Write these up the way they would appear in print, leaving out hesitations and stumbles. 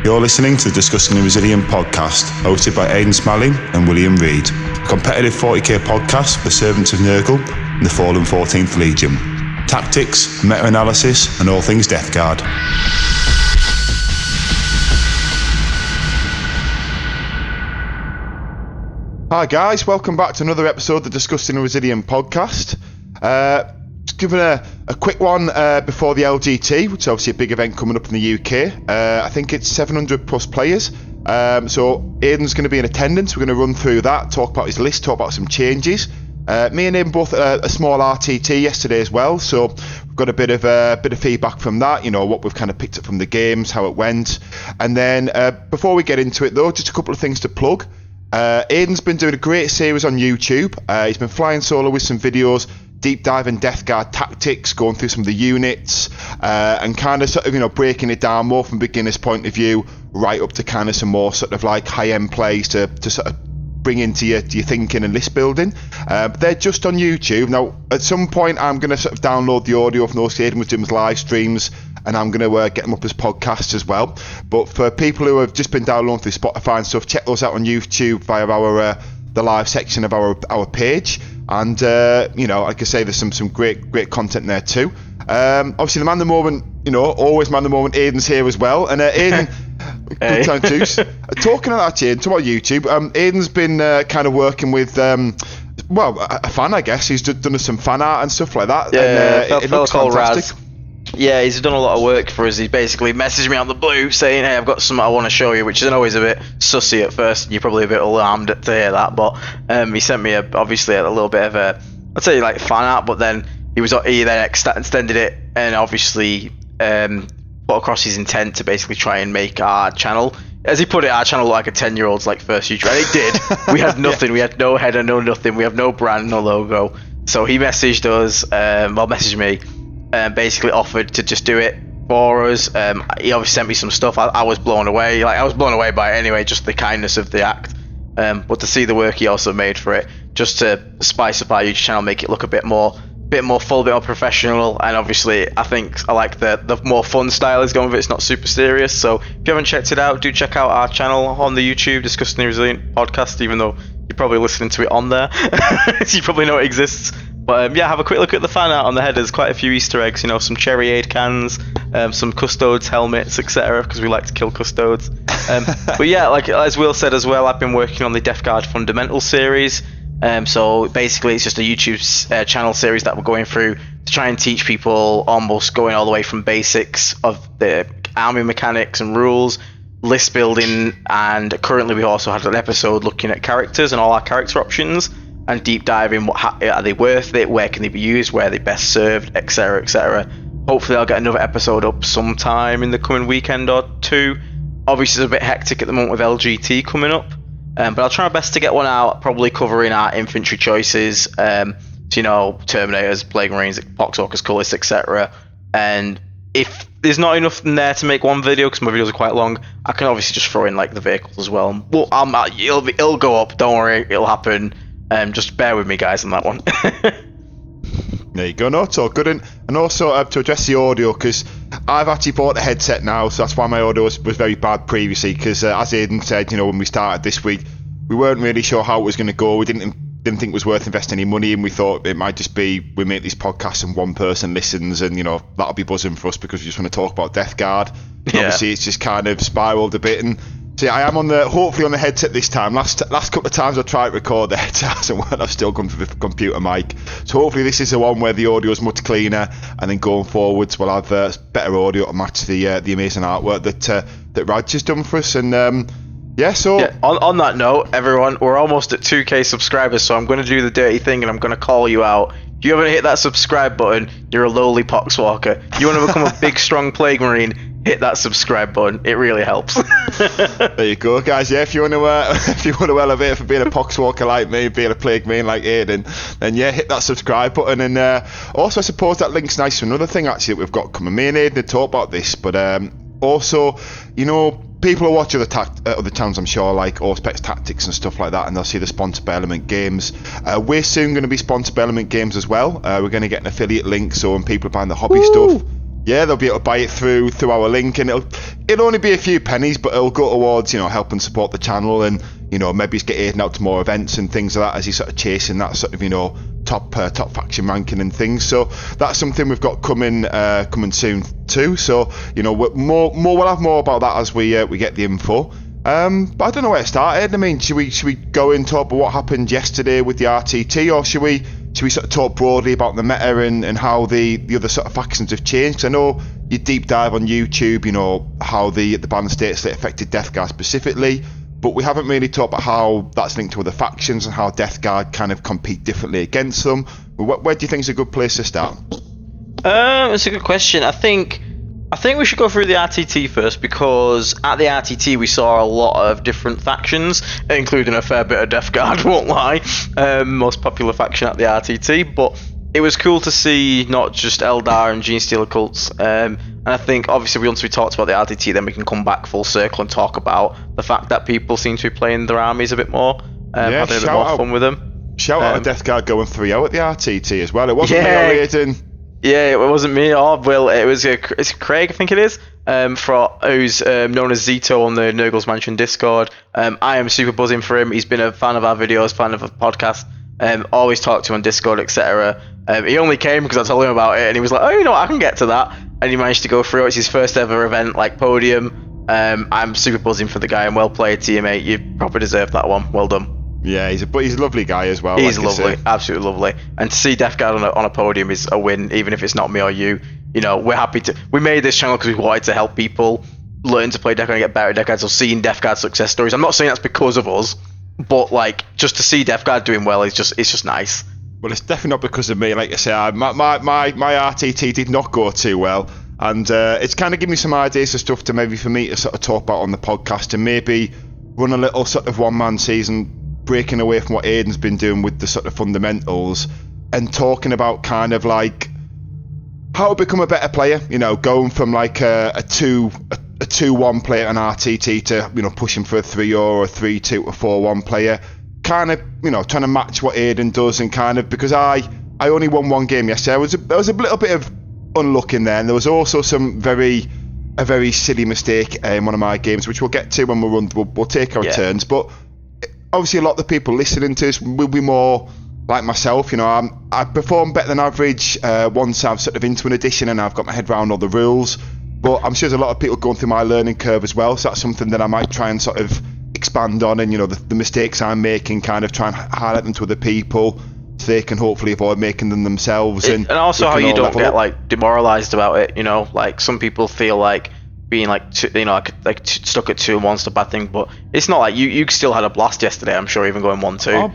You're listening to the Discussing the Resilient podcast, hosted by Aiden Smalley and William Reid, a competitive 40k podcast for the servants of Nurgle and the fallen 14th Legion. Tactics, meta-analysis, and all things Death Guard. Hi guys, welcome back to another episode of the Discussing the Resilient podcast. Just giving a quick one before the LGT, which is obviously a big event coming up in the UK. I think it's 700 plus players. So Aiden's going to be in attendance. We're going to run through that, talk about his list, talk about some changes. Me and Aiden both a small RTT yesterday as well, so we've got a bit of feedback from that. You know what we've kind of picked up from the games, how it went, and then before we get into it though, just a couple of things to plug. Aiden's been doing a great series on YouTube. He's been flying solo with some videos, deep diving Death Guard tactics, going through some of the units, and kind of sort of, breaking it down more from a beginner's point of view, right up to kind of some more sort of like high-end plays to sort of bring into your thinking and list building. But they're just on YouTube. Now, at some point, I'm going to sort of download the audio from those. Aiden was doing his live streams, and I'm going to get them up as podcasts as well. But for people who have just been downloading through Spotify and stuff, check those out on YouTube via our the live section of our page. And like I say, there's some great content there too. Obviously, the man of the moment, always man of the moment. Aiden's here as well, and Aiden. Good time too. Talking about that, Aiden, talking about YouTube. Aiden's been kind of working with a fan, I guess. He's done some fan art and stuff like that. Yeah, and it looks fantastic. Yeah, he's done a lot of work for us. He basically messaged me out the blue saying, "Hey, I've got something I want to show you," which is always a bit sussy at first. You're probably a bit alarmed to hear that, but he sent me obviously a little bit of I'd say like fan art, but then he then extended it and obviously put across his intent to basically try and make our channel, as he put it, our channel look like a 10-year-old's like first YouTube, and it did. We had nothing. We had no header, no nothing. We have no brand, no logo. So he messaged us, messaged me. Basically offered to just do it for us. He obviously sent me some stuff. I was blown away. I was blown away by it anyway, just the kindness of the act. But to see the work he also made for it, just to spice up our YouTube channel, make it look a bit more full, a bit more professional. And obviously, I think I like the more fun style he's going with it. It's not super serious. So if you haven't checked it out, do check out our channel on the YouTube, Discussing the Resilient podcast. Even though you're probably listening to it on there, so you probably know it exists. But have a quick look at the fan art on the headers. Quite a few Easter eggs, some cherry aid cans, some custodes helmets, etc. Because we like to kill custodes. But yeah, like as Will said as well, I've been working on the Death Guard Fundamental series. So basically, it's just a YouTube channel series that we're going through to try and teach people, almost going all the way from basics of the army mechanics and rules, list building, and currently we also had an episode looking at characters and all our character options. And deep diving, are they worth it? Where can they be used? Where are they best served? Etc. etc. Hopefully, I'll get another episode up sometime in the coming weekend or two. Obviously, it's a bit hectic at the moment with LGT coming up, but I'll try my best to get one out, probably covering our infantry choices. Terminators, Plague Marines, Poxwalkers, Cullists, etc. And if there's not enough in there to make one video, because my videos are quite long, I can obviously just throw in like the vehicles as well. Well, it'll go up. Don't worry, it'll happen. Just bear with me, guys, on that one. There you go. No, it's all good. And also to address the audio, because I've actually bought a headset now, so that's why my audio was very bad previously. Because as Aiden said, when we started this week, we weren't really sure how it was going to go. We didn't think it was worth investing any money, and we thought it might just be we make these podcasts and one person listens, and that'll be buzzing for us because we just want to talk about Death Guard. Yeah. Obviously, it's just kind of spiraled a bit. And so I am hopefully on the headset this time. Last couple of times I tried to record the headset hasn't worked. I've still gone for the computer mic. So hopefully this is the one where the audio is much cleaner, and then going forwards we'll have better audio to match the amazing artwork that Raj has done for us. And on that note, everyone, we're almost at 2k subscribers, so I'm going to do the dirty thing and I'm going to call you out. If you haven't hit that subscribe button, you're a lowly poxwalker. You want to become a big strong Plague Marine, hit that subscribe button. It really helps. There you go, guys. Yeah, if you want to elevate from being a poxwalker like me, being a Plague Marine like Aiden, then hit that subscribe button. And also, I suppose that links nice to another thing actually that we've got coming. Me and Aiden had talked about this, but also, people who watch other channels, I'm sure, like Auspex Tactics and stuff like that, and they'll see the sponsored by Element Games. We're soon going to be sponsored by Element Games as well. We're going to get an affiliate link, so when people are buying the hobby stuff, Yeah, they'll be able to buy it through our link, and it'll only be a few pennies, but it'll go towards helping support the channel, and maybe get Aiden out to more events and things like that as he's sort of chasing that sort of top faction ranking and things. So that's something we've got coming soon too. So we'll have more about that as we get the info. But I don't know where to start, Aiden. I mean, should we go and talk about what happened yesterday with the RTT, or should we sort of talk broadly about the meta and how the other sort of factions have changed? 'Cause I know you deep dive on YouTube, how the ban state split affected Death Guard specifically, but we haven't really talked about how that's linked to other factions and how Death Guard kind of compete differently against them. Where do you think is a good place to start? It's a good question. I think we should go through the RTT first, because at the RTT we saw a lot of different factions, including a fair bit of Death Guard, won't lie. Most popular faction at the RTT, but it was cool to see not just Eldar and Genestealer cults. And I think obviously once we talked about the RTT, then we can come back full circle and talk about the fact that people seem to be playing their armies a bit more, having a bit more fun with them. Shout out to Death Guard going 3-0 at the RTT as well. It wasn't me or Aiden. Yeah, it wasn't me or Will. It was it's Craig, I think it is, who's known as Zito on the Nurgle's Mansion Discord. I am super buzzing for him. He's been a fan of our videos, fan of the podcast. Always talk to him on Discord, etc. He only came because I told him about it, and he was like, "Oh, I can get to that." And he managed to go through. It's his first ever event, like podium. I'm super buzzing for the guy, and well played, teammate. You probably deserve that one. Well done. Yeah, he's a lovely guy as well. He's lovely, absolutely lovely. And to see Death Guard on a podium is a win, even if it's not me or you. We're happy to. We made this channel because we wanted to help people learn to play Death Guard and get better at Death Guard. So seeing Death Guard success stories, I'm not saying that's because of us, but just to see Death Guard doing well is just nice. Well, it's definitely not because of me. Like I say, my RTT did not go too well, and it's kind of given me some ideas of stuff for me to sort of talk about on the podcast, and maybe run a little sort of one-man season, breaking away from what Aiden's been doing with the sort of fundamentals, and talking about kind of like how to become a better player. Going from like a 2-1 player on RTT to pushing for a 3-0 or a 3-2 or 4-1 player. Kind of trying to match what Aiden does, and kind of because I only won one game yesterday. There was a little bit of unluck in there, and there was also a very silly mistake in one of my games, which we'll get to when we'll take our turns. But obviously, a lot of the people listening to us will be more like myself. I perform better than average once I've sort of into an edition and I've got my head around all the rules. But I'm sure there's a lot of people going through my learning curve as well. So that's something that I might try and sort of expand on, and the mistakes I'm making, kind of try and highlight them to other people so they can hopefully avoid making them themselves. And also how you don't get like demoralized about it. Like some people feel like being like stuck at 2-1's a bad thing, but it's not. Like you still had a blast yesterday, I'm sure, even going 1-2.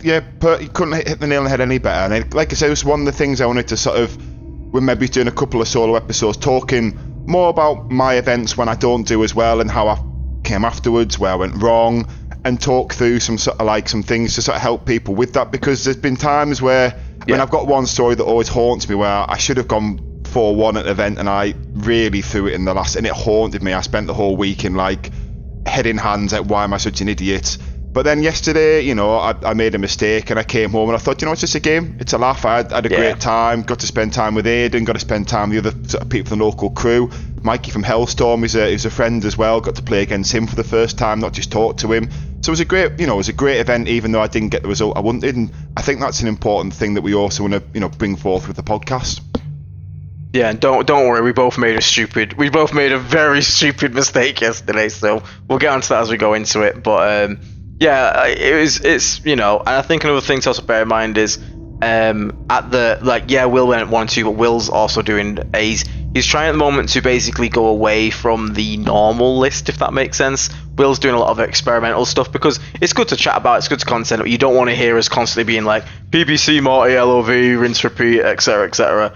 You couldn't hit the nail on the head any better. And like I said, it was one of the things I wanted to sort of, we're maybe doing a couple of solo episodes talking more about my events when I don't do as well, and how I came afterwards, where I went wrong, and talk through some sort of like some things to sort of help people with that, because there's been times where I've got one story that always haunts me, where I should have gone 4-1 at an event and I really threw it in the last, and it haunted me. I spent the whole week in like head in hands, like, why am I such an idiot? But then yesterday, I made a mistake, and I came home and I thought, it's just a game, it's a laugh. I had a great time, got to spend time with Aiden, got to spend time with the other sort of people from the local crew. Mikey from Hellstorm is a friend as well, got to play against him for the first time, not just talk to him. So it was a great event, even though I didn't get the result I wanted, and I think that's an important thing that we also want to bring forth with the podcast. Yeah, and don't worry, we both made a very stupid mistake yesterday, so we'll get onto that as we go into it. But and I think another thing to also bear in mind is Will went 1-2, but Will's also doing he's trying at the moment to basically go away from the normal list, if that makes sense. Will's doing a lot of experimental stuff, because it's good to chat about, it's good to content, but you don't want to hear us constantly being like PPC, Morty, LOV, rinse, repeat, etc, etc.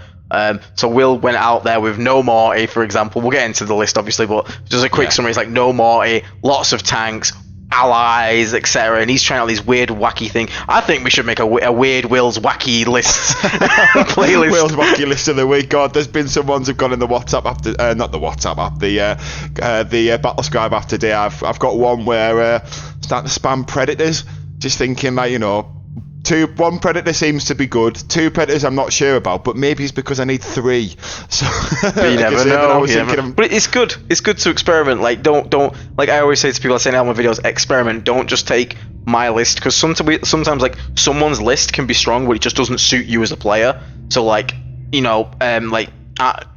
So Will went out there with no Morty, for example. We'll get into the list obviously, but just a quick summary. It's like no Morty, lots of tanks, allies, etc. And he's trying out these weird wacky thing. I think we should make a weird Will's wacky list playlist. Will's wacky list of the week. God, there's been some ones who've gone in the WhatsApp after, not the WhatsApp app, the Battle Scribe app today. I've got one where starting to spam predators, just thinking like, 2 One Predator seems to be good. 2 Predators I'm not sure about, but maybe it's because I need 3. So But you never know. But it's good. It's good to experiment. Like don't like I always say to people I say in all my videos, experiment. Don't just take my list, because sometimes like someone's list can be strong, but it just doesn't suit you as a player. So like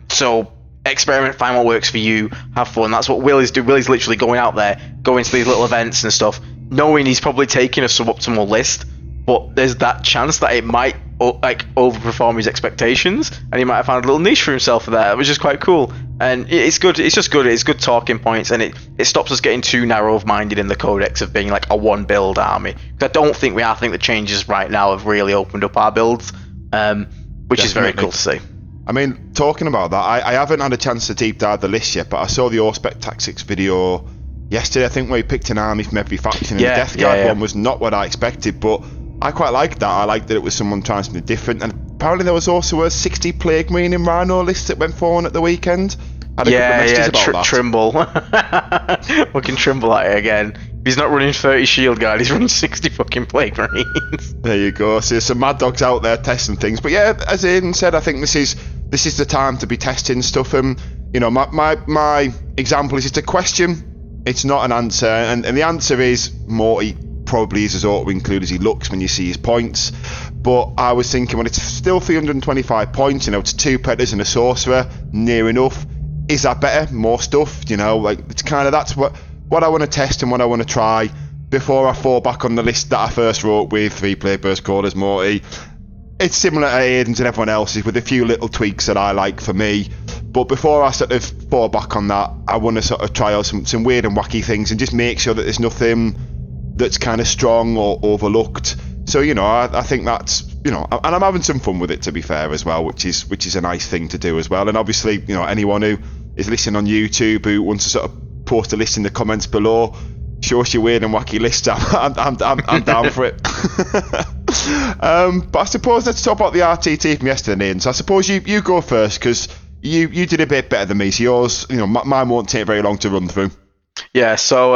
so experiment, find what works for you, have fun. That's what Will is doing. Will is literally going out there, going to these little events and stuff, knowing he's probably taking a suboptimal list, but there's that chance that it might like overperform his expectations, and he might have found a little niche for himself there, which is quite cool. And it's good. It's just good. It's good talking points, and it stops us getting too narrow-minded in the codex of being like a one build army. Because I don't think we are. I think the changes right now have really opened up our builds, which is very cool to see. I mean, talking about that, I haven't had a chance to deep dive the list yet, but I saw the All-Spec Tactics video yesterday, I think, where he picked an army from every faction, and the Death Guard one was not what I expected, but I quite liked that. I liked that it was someone trying something different, and apparently there was also a 60 Plague Marine and Rhino list that went forward at the weekend. I had a couple of messages about that. Trimble. Fucking Trimble at it again. He's not running 30 Shield Guard, he's running 60 fucking Plague Marines. There you go. So there's some mad dogs out there testing things. But yeah, as Aiden said, I think this is the time to be testing stuff. And you know, my example is just a question. It's not an answer. And the answer is Morty probably is as auto-include as he looks when you see his points. But I was thinking, well, it's still 325 points, you know, it's 2 Predators and a Sorcerer, near enough. Is that better? More stuff, you know, like it's kind of, that's what I want to test and what I want to try before I fall back on the list that I first wrote with 3 Plague Burst Callers, Morty. It's similar to Aiden's and everyone else's with a few little tweaks that I like for me. But before I sort of fall back on that, I want to sort of try out some weird and wacky things and just make sure that there's nothing that's kind of strong or overlooked. So, you know, I think that's, you know, and I'm having some fun with it, to be fair, as well, which is a nice thing to do as well. And obviously, you know, anyone who is listening on YouTube who wants to sort of post a list in the comments below, show us your weird and wacky list. I'm down for it. But I suppose let's talk about the RTT from yesterday, Ian. So I suppose you go first, because you did a bit better than me. So yours, you know, mine won't take very long to run through. Yeah, so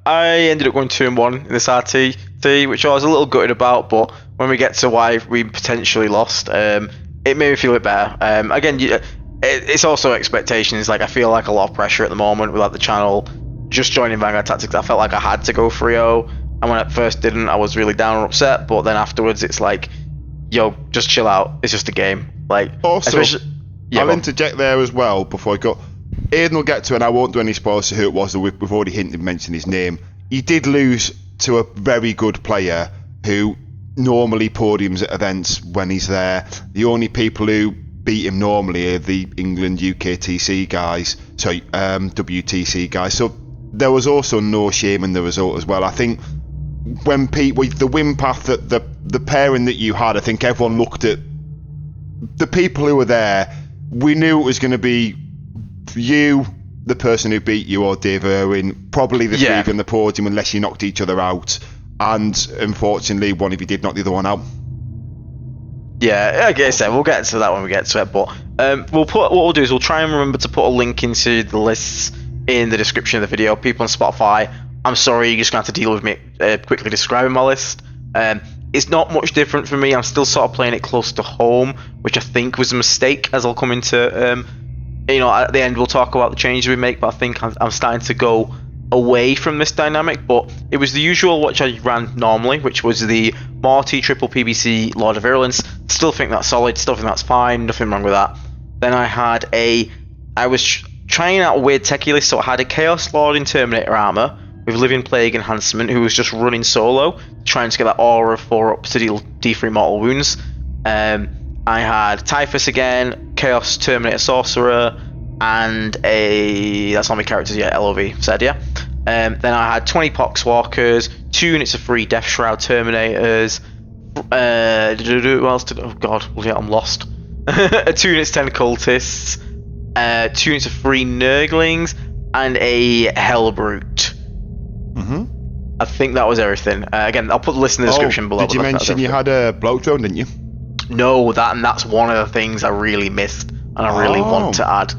I ended up going 2-1 in this RTT, which I was a little gutted about, but when we get to why we potentially lost, it made me feel a bit better. Again, it's also expectations. Like, I feel like a lot of pressure at the moment without the channel. Just joining Vanguard Tactics, I felt like I had to go 3-0, and when I first didn't, I was really down and upset, but then afterwards it's like, yo, just chill out, it's just a game. Like, also, I'll interject there as well before I go. Aiden will get to it, and I won't do any spoilers to who it was. We've already mentioned his name. He did lose to a very good player who normally podiums at events when he's there. The only people who beat him normally are the England UKTC guys, sorry, WTC guys. So there was also no shame in the result as well. I think when with the win path, that the pairing that you had, I think everyone looked at the people who were there. We knew it was going to be you, the person who beat you, or Dave Irwin, probably the three on the podium, unless you knocked each other out. And unfortunately, one of you did knock the other one out. Yeah, I guess we'll get to that when we get to it. But what we'll do is we'll try and remember to put a link into the lists in the description of the video. People on Spotify, I'm sorry, you're just going to have to deal with me quickly describing my list. It's not much different for me. I'm still sort of playing it close to home, which I think was a mistake, as I'll come into... at the end we'll talk about the changes we make, but I think I'm starting to go away from this dynamic. But it was the usual which I ran normally, which was the Morty triple PBC Lord of Virulence. Still think that's solid, still think that's fine, nothing wrong with that. Then I was trying out a weird techie list, so I had a Chaos Lord in Terminator armor with Living Plague enhancement, who was just running solo, trying to get that aura of 4 up to deal D3 mortal wounds. I had Typhus again, Chaos Terminator Sorcerer, and that's not my characters yet, LOV said, yeah. Then I had 20 Poxwalkers, 2 units of 3 Death Shroud Terminators, what else did, oh god, yeah, I'm lost. 2 units 10 Cultists, 2 units of 3 Nurglings, and a Hellbrute. I think that was everything. Again, I'll put the list in the description below. Did you mention you had a bloke drone, didn't you? No, that's one of the things I really missed, and I really want to add.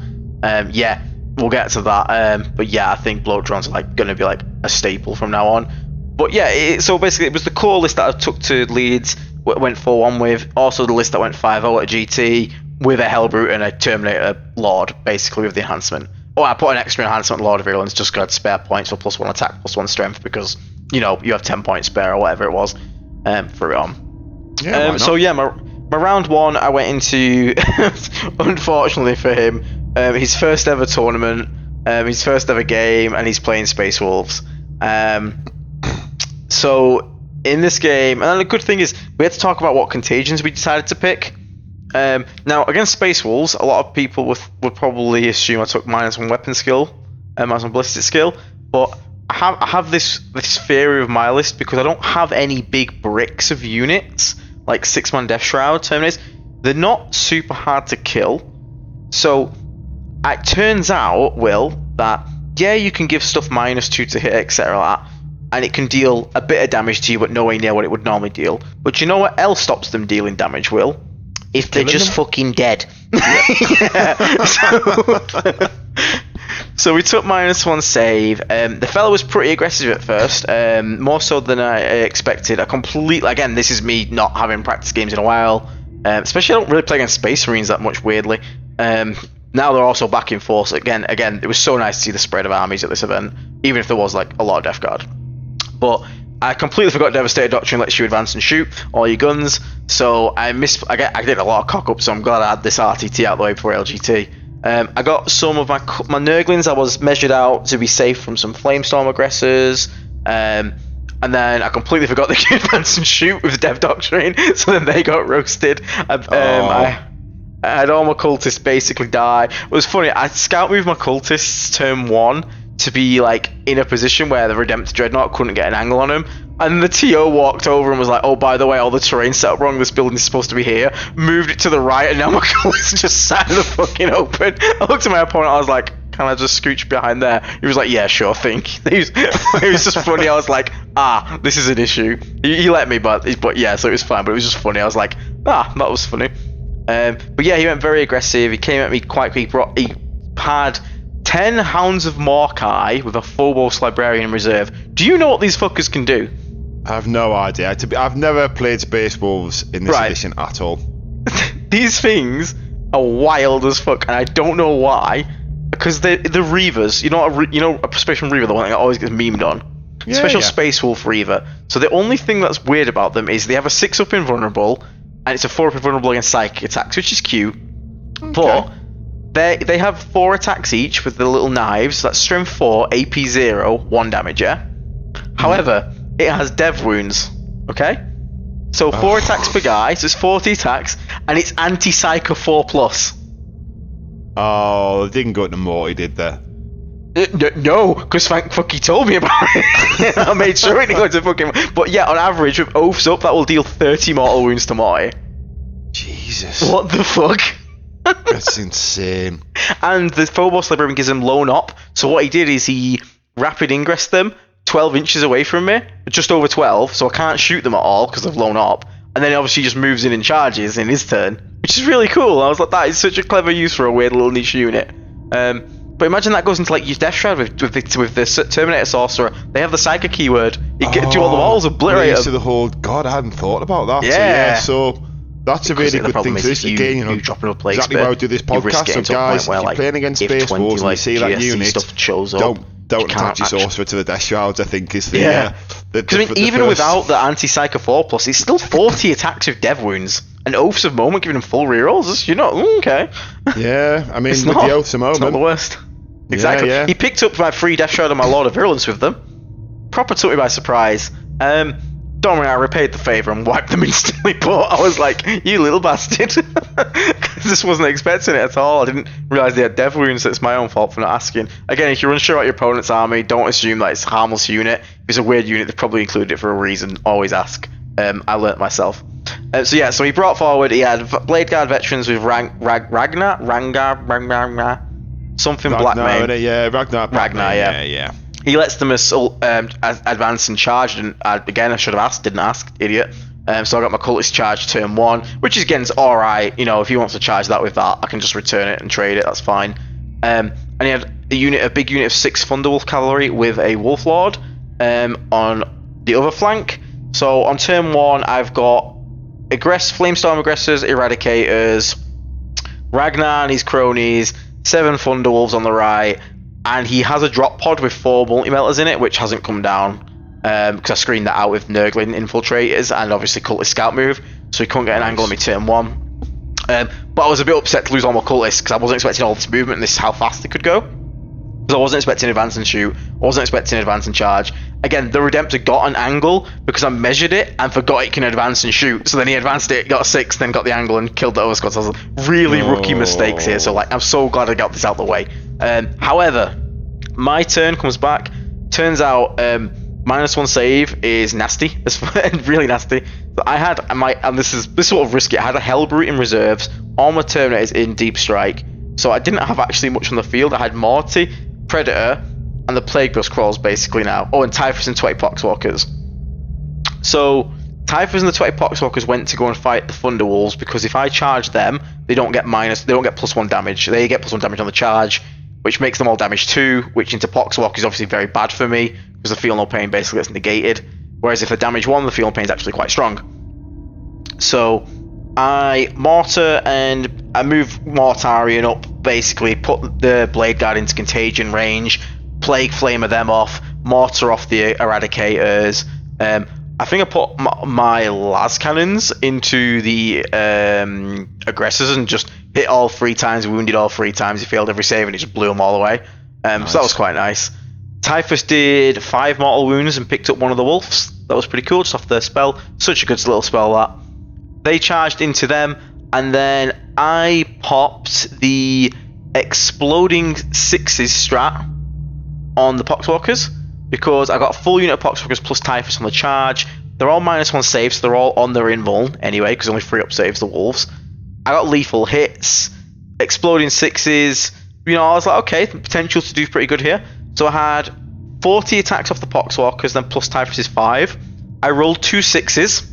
Yeah, we'll get to that. But yeah, I think blow drones are like going to be like a staple from now on. But yeah, so basically it was the core list that I took to Leeds, went 4-1 with. Also the list that went 5-0 at GT with a Hellbrute and a Terminator Lord, basically with the enhancement. Oh, I put an extra enhancement Lord of Virulence just got spare points for +1 attack, +1 strength, because, you have 10 points spare or whatever it was, for it on. Yeah, so yeah, my round 1 I went into, unfortunately for him, his first ever tournament, his first ever game, and he's playing Space Wolves. So in this game, and the good thing is we had to talk about what contagions we decided to pick. Now against Space Wolves, a lot of people would probably assume I took -1 weapon skill, -1 ballistic skill, but I have this theory of my list because I don't have any big bricks of units like 6-man Death Shroud Terminators. They're not super hard to kill, so it turns out, Will, that yeah, you can give stuff -2 to hit, etc. like that, and it can deal a bit of damage to you, but nowhere near what it would normally deal. But you know what else stops them dealing damage, Will? If they're just fucking dead. So we took -1 save. The fella was pretty aggressive at first, more so than I expected. Again, this is me not having practice games in a while. Especially I don't really play against Space Marines that much, weirdly. Now they're also back in force. Again, it was so nice to see the spread of armies at this event, even if there was like a lot of Death Guard. But I completely forgot Devastator Doctrine lets you advance and shoot all your guns, so I did a lot of cock up, so I'm glad I had this RTT out of the way before LGT. I got some of my Nurglings. I was measured out to be safe from some Flamestorm aggressors, and then I completely forgot they could advance and shoot with the Dev Doctrine, so then they got roasted. I had all my cultists basically die. It was funny, I scout moved my cultists turn 1 to be like in a position where the Redemptor Dreadnought couldn't get an angle on him, and the TO walked over and was like, oh, by the way, all the terrain's set up wrong, this building's supposed to be here, moved it to the right, and now my cultists just sat in the fucking open. I looked at my opponent, I was like, can I just scooch behind there? He was like, yeah, sure thing. It was just funny. I was like, this is an issue. He let me, but yeah, so it was fine, but it was just funny. I was like, that was funny. But yeah, he went very aggressive. He came at me quite quick. He had 10 Hounds of Morkai with a Phobos Librarian in reserve. Do you know what these fuckers can do? I have no idea. I've never played Space Wolves in this edition at all. These things are wild as fuck, and I don't know why. Because they're Reavers. You know a Special Reaver, the one that always gets memed on. Yeah, Special Space Wolf Reaver. So the only thing that's weird about them is they have a 6-up invulnerable, and it's a 4-up invulnerable against psychic attacks, which is cute. Okay. But they have 4 attacks each with the little knives. That's strength 4, AP 0, 1 damage, yeah? However, it has dev wounds, okay? So 4 attacks per guy, so it's 40 attacks, and it's anti-psycho 4+. Oh, they didn't go to Morty, did they? No, because thank fuck he told me about it. I made sure it didn't go to fucking... But yeah, on average, with oaths up, that will deal 30 mortal wounds to Morty. Jesus. What the fuck? That's insane. And the Phobos Librarian gives him lone op, so what he did is he rapid ingressed them 12 inches away from me, just over 12, so I can't shoot them at all because of lone op, and then he obviously just moves in and charges in his turn, which is really cool. I was like, that is such a clever use for a weird little niche unit. But imagine that goes into like your Death Shroud with the Terminator Sorcerer. They have the Psychic keyword. You get to all the walls, obliterate them. To the whole... God, I hadn't thought about that. Yeah. So that's a really good thing for this game. You know, exactly why we do this podcast. So guys, if you're playing against Space Wolves and you see that unit, don't attach your Sorcerer to the Death Shrouds, I think is the... Because I mean, even without the anti-psycho 4+, it's still 40 attacks with dev wounds. And Oaths of Moment giving him full rerolls. You're not... okay. Yeah, I mean, with the Oaths of Moment... It's not the worst. Exactly. Yeah. He picked up my free Death Shroud and my Lord of Virulence with them. Proper took me by surprise. Don't worry, I repaid the favour and wiped them instantly, but I was like, you little bastard. Because this wasn't expecting it at all. I didn't realise they had dev wounds, so it's my own fault for not asking. Again, if you're unsure about your opponent's army, don't assume that it's a harmless unit. If it's a weird unit, they've probably included it for a reason. Always ask. I learnt myself. So he brought forward, he had Blade Guard veterans with Ragnar, something Black Mane. Yeah, Ragnar, yeah. He lets them advance and charge, and again, I should have asked, didn't ask, idiot. So I got my cultist charge turn 1, which is again alright. You know, if he wants to charge that with that, I can just return it and trade it, that's fine. And he had a big unit of 6 Thunderwolf Cavalry with a Wolf Lord on the other flank. So on turn 1, I've got Flamestorm Aggressors, Eradicators, Ragnar and his cronies, 7 Thunderwolves on the right, and he has a drop pod with 4 multi-melters in it, which hasn't come down because I screened that out with Nurgling Infiltrators and obviously Cultist Scout move, so he couldn't get an angle on me turn 1. But I was a bit upset to lose all my Cultists because I wasn't expecting all this movement and this how fast it could go. Because I wasn't expecting advance and shoot, I wasn't expecting advance and charge. Again, the Redemptor got an angle because I measured it and forgot it can advance and shoot. So then he advanced it, got a 6, then got the angle and killed the other squad. So I was really rookie mistakes here. So like, I'm so glad I got this out of the way. However, my turn comes back. Turns out -1 save is nasty. It's really nasty. So I had and this is sort of risky. I had a Hellbrute in reserves, all my Terminators in Deep Strike. So I didn't have actually much on the field. I had Morty, Predator, and the Plague Bus Crawls basically now. Oh, and Typhus and 20 Poxwalkers. So Typhus and the 20 Poxwalkers went to go and fight the Thunderwolves because if I charge them, they don't get +1 damage. They get +1 damage on the charge, which makes them all damage 2, which into Poxwalker is obviously very bad for me because the Feel No Pain basically gets negated. Whereas if they damage 1, the Feel No Pain is actually quite strong. So I Mortar and I move Mortarion up, basically put the Blade Guard into contagion range, Plague Flamer them off, Mortar off the Eradicators. I think I put my las cannons into the aggressors and just hit all 3 times, wounded all 3 times. He failed every save and it just blew them all away. Nice. So that was quite nice. Typhus did 5 mortal wounds and picked up one of the wolves. That was pretty cool, just off the spell. Such a good little spell that. They charged into them, and then I popped the exploding 6s strat on the Poxwalkers because I got a full unit of Poxwalkers plus Typhus on the charge. They're all -1 saves, so they're all on their invuln anyway, because only 3 up saves the wolves. I got lethal hits, exploding 6s. You know, I was like, okay, potential to do pretty good here. So I had 40 attacks off the Poxwalkers, then plus Typhus is 5. I rolled 2 6s.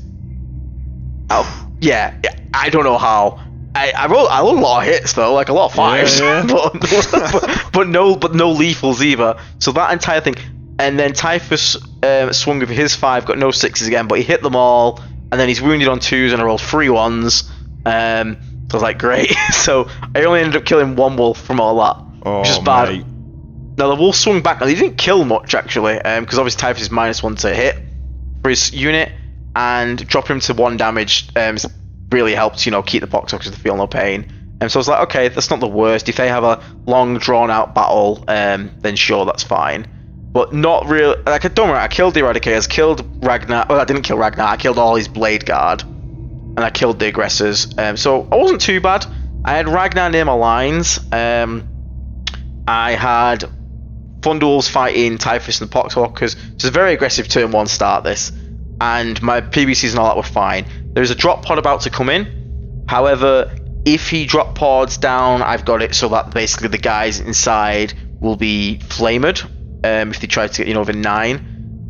Oh, yeah, I don't know how. I rolled a lot of hits though, like a lot of 5s, yeah. but no lethals either. So that entire thing, and then Typhus swung with his 5, got no 6s again, but he hit them all, and then he's wounded on 2s, and I rolled 3 1s. So I was like, great. So I only ended up killing 1 wolf from all that, which is bad. Mate. Now the wolf swung back. Now he didn't kill much actually, because obviously Typhus is -1 to hit for his unit, and dropping him to 1 damage really helped, you know, keep the Poxwalkers to feel no pain. And so I was like, okay, that's not the worst. If they have a long drawn out battle, then sure, that's fine. But not real. Like, don't worry, I killed the Eradicators, killed Ragnar. Well, I didn't kill Ragnar. I killed all his Blade Guard, and I killed the aggressors. So I wasn't too bad. I had Ragnar near my lines. I had Thunderwolves fighting Typhus and the Poxwalkers. It's a very aggressive turn 1 start this, and my PBCs and all that were fine. There's a drop pod about to come in. However, if he drop pods down, I've got it so that basically the guys inside will be flamed if they try to get, you know, within 9.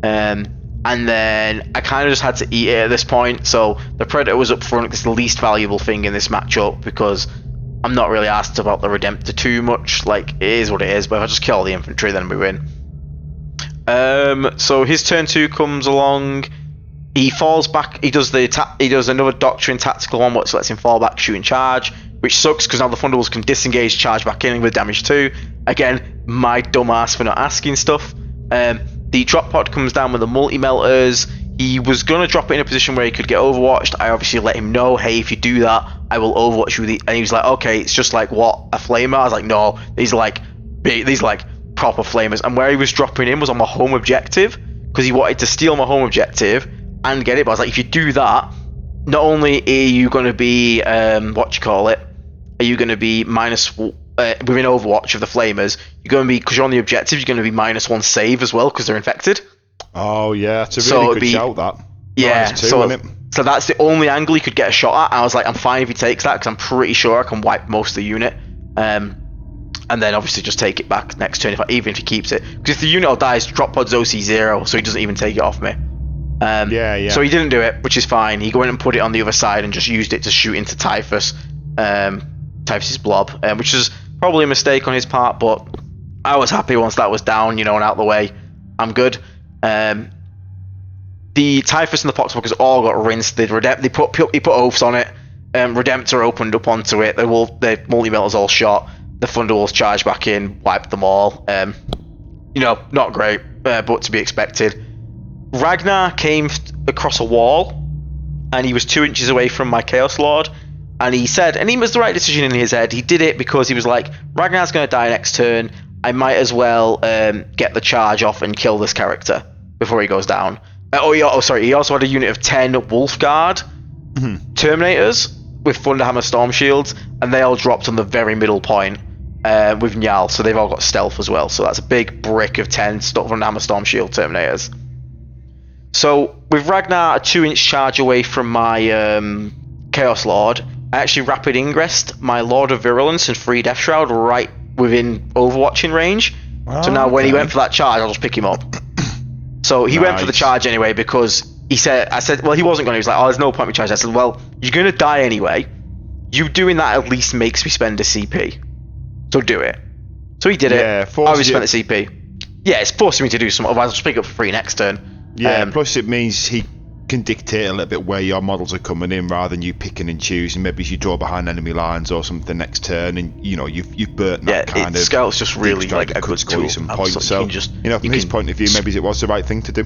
And then I kind of just had to eat it at this point. So the Predator was up front. It's the least valuable thing in this matchup because I'm not really asked about the Redemptor too much. Like, it is what it is. But if I just kill all the infantry, then we win. So his turn 2 comes along. He falls back. He does another Doctrine tactical one, which lets him fall back, shoot and charge, which sucks because now the Thunderwolves can disengage, charge back in with damage 2. Again, my dumb ass for not asking stuff. The drop pod comes down with the multi-melters. He was going to drop it in a position where he could get overwatched. I obviously let him know, hey, if you do that, I will overwatch you. And he was like, okay, it's just like, what, a flamer? I was like, no, these are like proper flamers. And where he was dropping in was on my home objective because he wanted to steal my home objective and get it. But I was like, if you do that, not only are you going to be, are you going to be minus... within Overwatch of the Flamers, you're going to be, because you're on the objective, you're going to be -1 save as well because they're infected. Oh yeah, it's a really good shout that. Yeah, so that's the only angle he could get a shot at. And I was like, I'm fine if he takes that because I'm pretty sure I can wipe most of the unit, and then obviously just take it back next turn even if he keeps it. Because if the unit all dies, drop pod's OC 0, so he doesn't even take it off me. Yeah. So he didn't do it, which is fine. He went and put it on the other side and just used it to shoot into Typhus, Typhus's blob, which is probably a mistake on his part, but I was happy once that was down, you know, and out of the way. I'm good. the Typhus and the Poxwalkers all got rinsed. He put oaths on it. Redemptor opened up onto it. The multi-melters all shot. The Thunderwolves charged back in, wiped them all. Not great, but to be expected. Ragnar came across a wall, and he was 2 inches away from my Chaos Lord. And he said, and he was the right decision in his head. He did it because he was like, Ragnar's going to die next turn. I might as well get the charge off and kill this character before he goes down. He also had a unit of 10 Wolf Guard Terminators with Thunderhammer Storm Shields, and they all dropped on the very middle point with Njal, so they've all got stealth as well. So that's a big brick of 10 Thunderhammer Storm Shield Terminators. So with Ragnar a 2-inch charge away from my Chaos Lord, I actually rapid ingressed my Lord of Virulence and free Death Shroud right within Overwatching range. So now when he went for that charge, I'll just pick him up. So he went for the charge anyway because I said, well, he wasn't going to. He was like, oh, there's no point in me charging. I said, well, you're going to die anyway. You doing that at least makes me spend a CP. So do it. So he did it. I always spent a CP. Yeah, it's forcing me to do something. Otherwise, I'll just pick up for free next turn. Yeah, plus it means he can dictate a little bit where your models are coming in rather than you picking and choosing. Maybe you draw behind enemy lines or something next turn, and you've burnt that kind of. Scout's just really like a good tool. Some points. So from his point of view, maybe it was the right thing to do.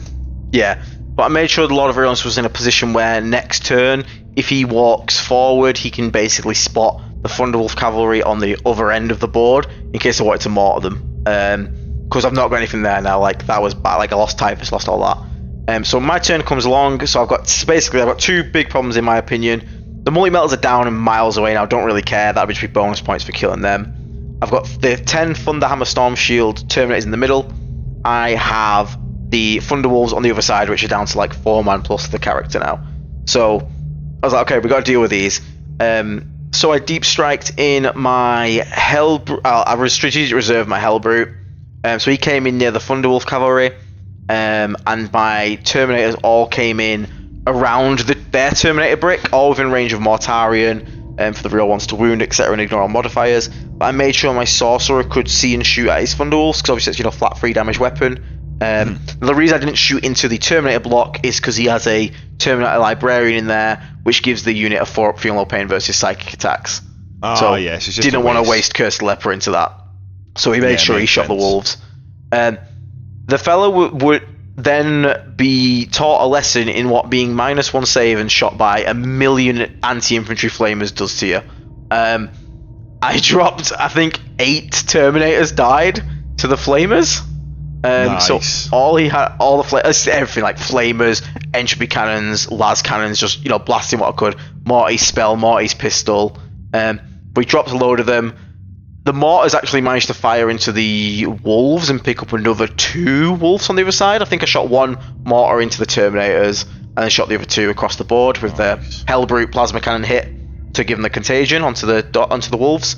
Yeah, but I made sure the Lord of Virulence was in a position where next turn, if he walks forward, he can basically spot the Thunderwolf Cavalry on the other end of the board in case I wanted to mortar them. Because I've not got anything there now. Like that was bad. Like I lost Typhus, lost all that. So my turn comes along, so I've got two big problems in my opinion. The multi-metals are down and miles away now, don't really care, that would just be bonus points for killing them. I've got the 10 Thunderhammer Storm Shield Terminators in the middle. I have the Thunderwolves on the other side, which are down to like 4-man plus the character now. So I was like, okay, we got to deal with these. So I deep striked in my I strategic reserved my Hellbrute. So he came in near the Thunderwolf Cavalry. And my Terminators all came in around their Terminator brick, all within range of Mortarion, for the real ones to wound, etc., and ignore all modifiers. But I made sure my Sorcerer could see and shoot at his Thunderwolves, because obviously it's flat 3 damage weapon. The reason I didn't shoot into the Terminator block is because he has a Terminator Librarian in there, which gives the unit a 4-up Feel No Pain versus psychic attacks. So didn't want to waste Cursed Leper into that. So he made sure he shot the Wolves. The fellow would then be taught a lesson in what being -1 save and shot by 1 million anti-infantry flamers does to you. I dropped, I think, 8 Terminators died to the flamers. Nice. So all he had, everything like flamers, entropy cannons, las cannons, just blasting what I could. Morty's spell, Morty's pistol. But he dropped a load of them. The mortars actually managed to fire into the wolves and pick up another 2 wolves on the other side. I think I shot 1 mortar into the Terminators and then shot the other 2 across the board with the Hellbrute plasma cannon hit to give them the contagion onto the wolves.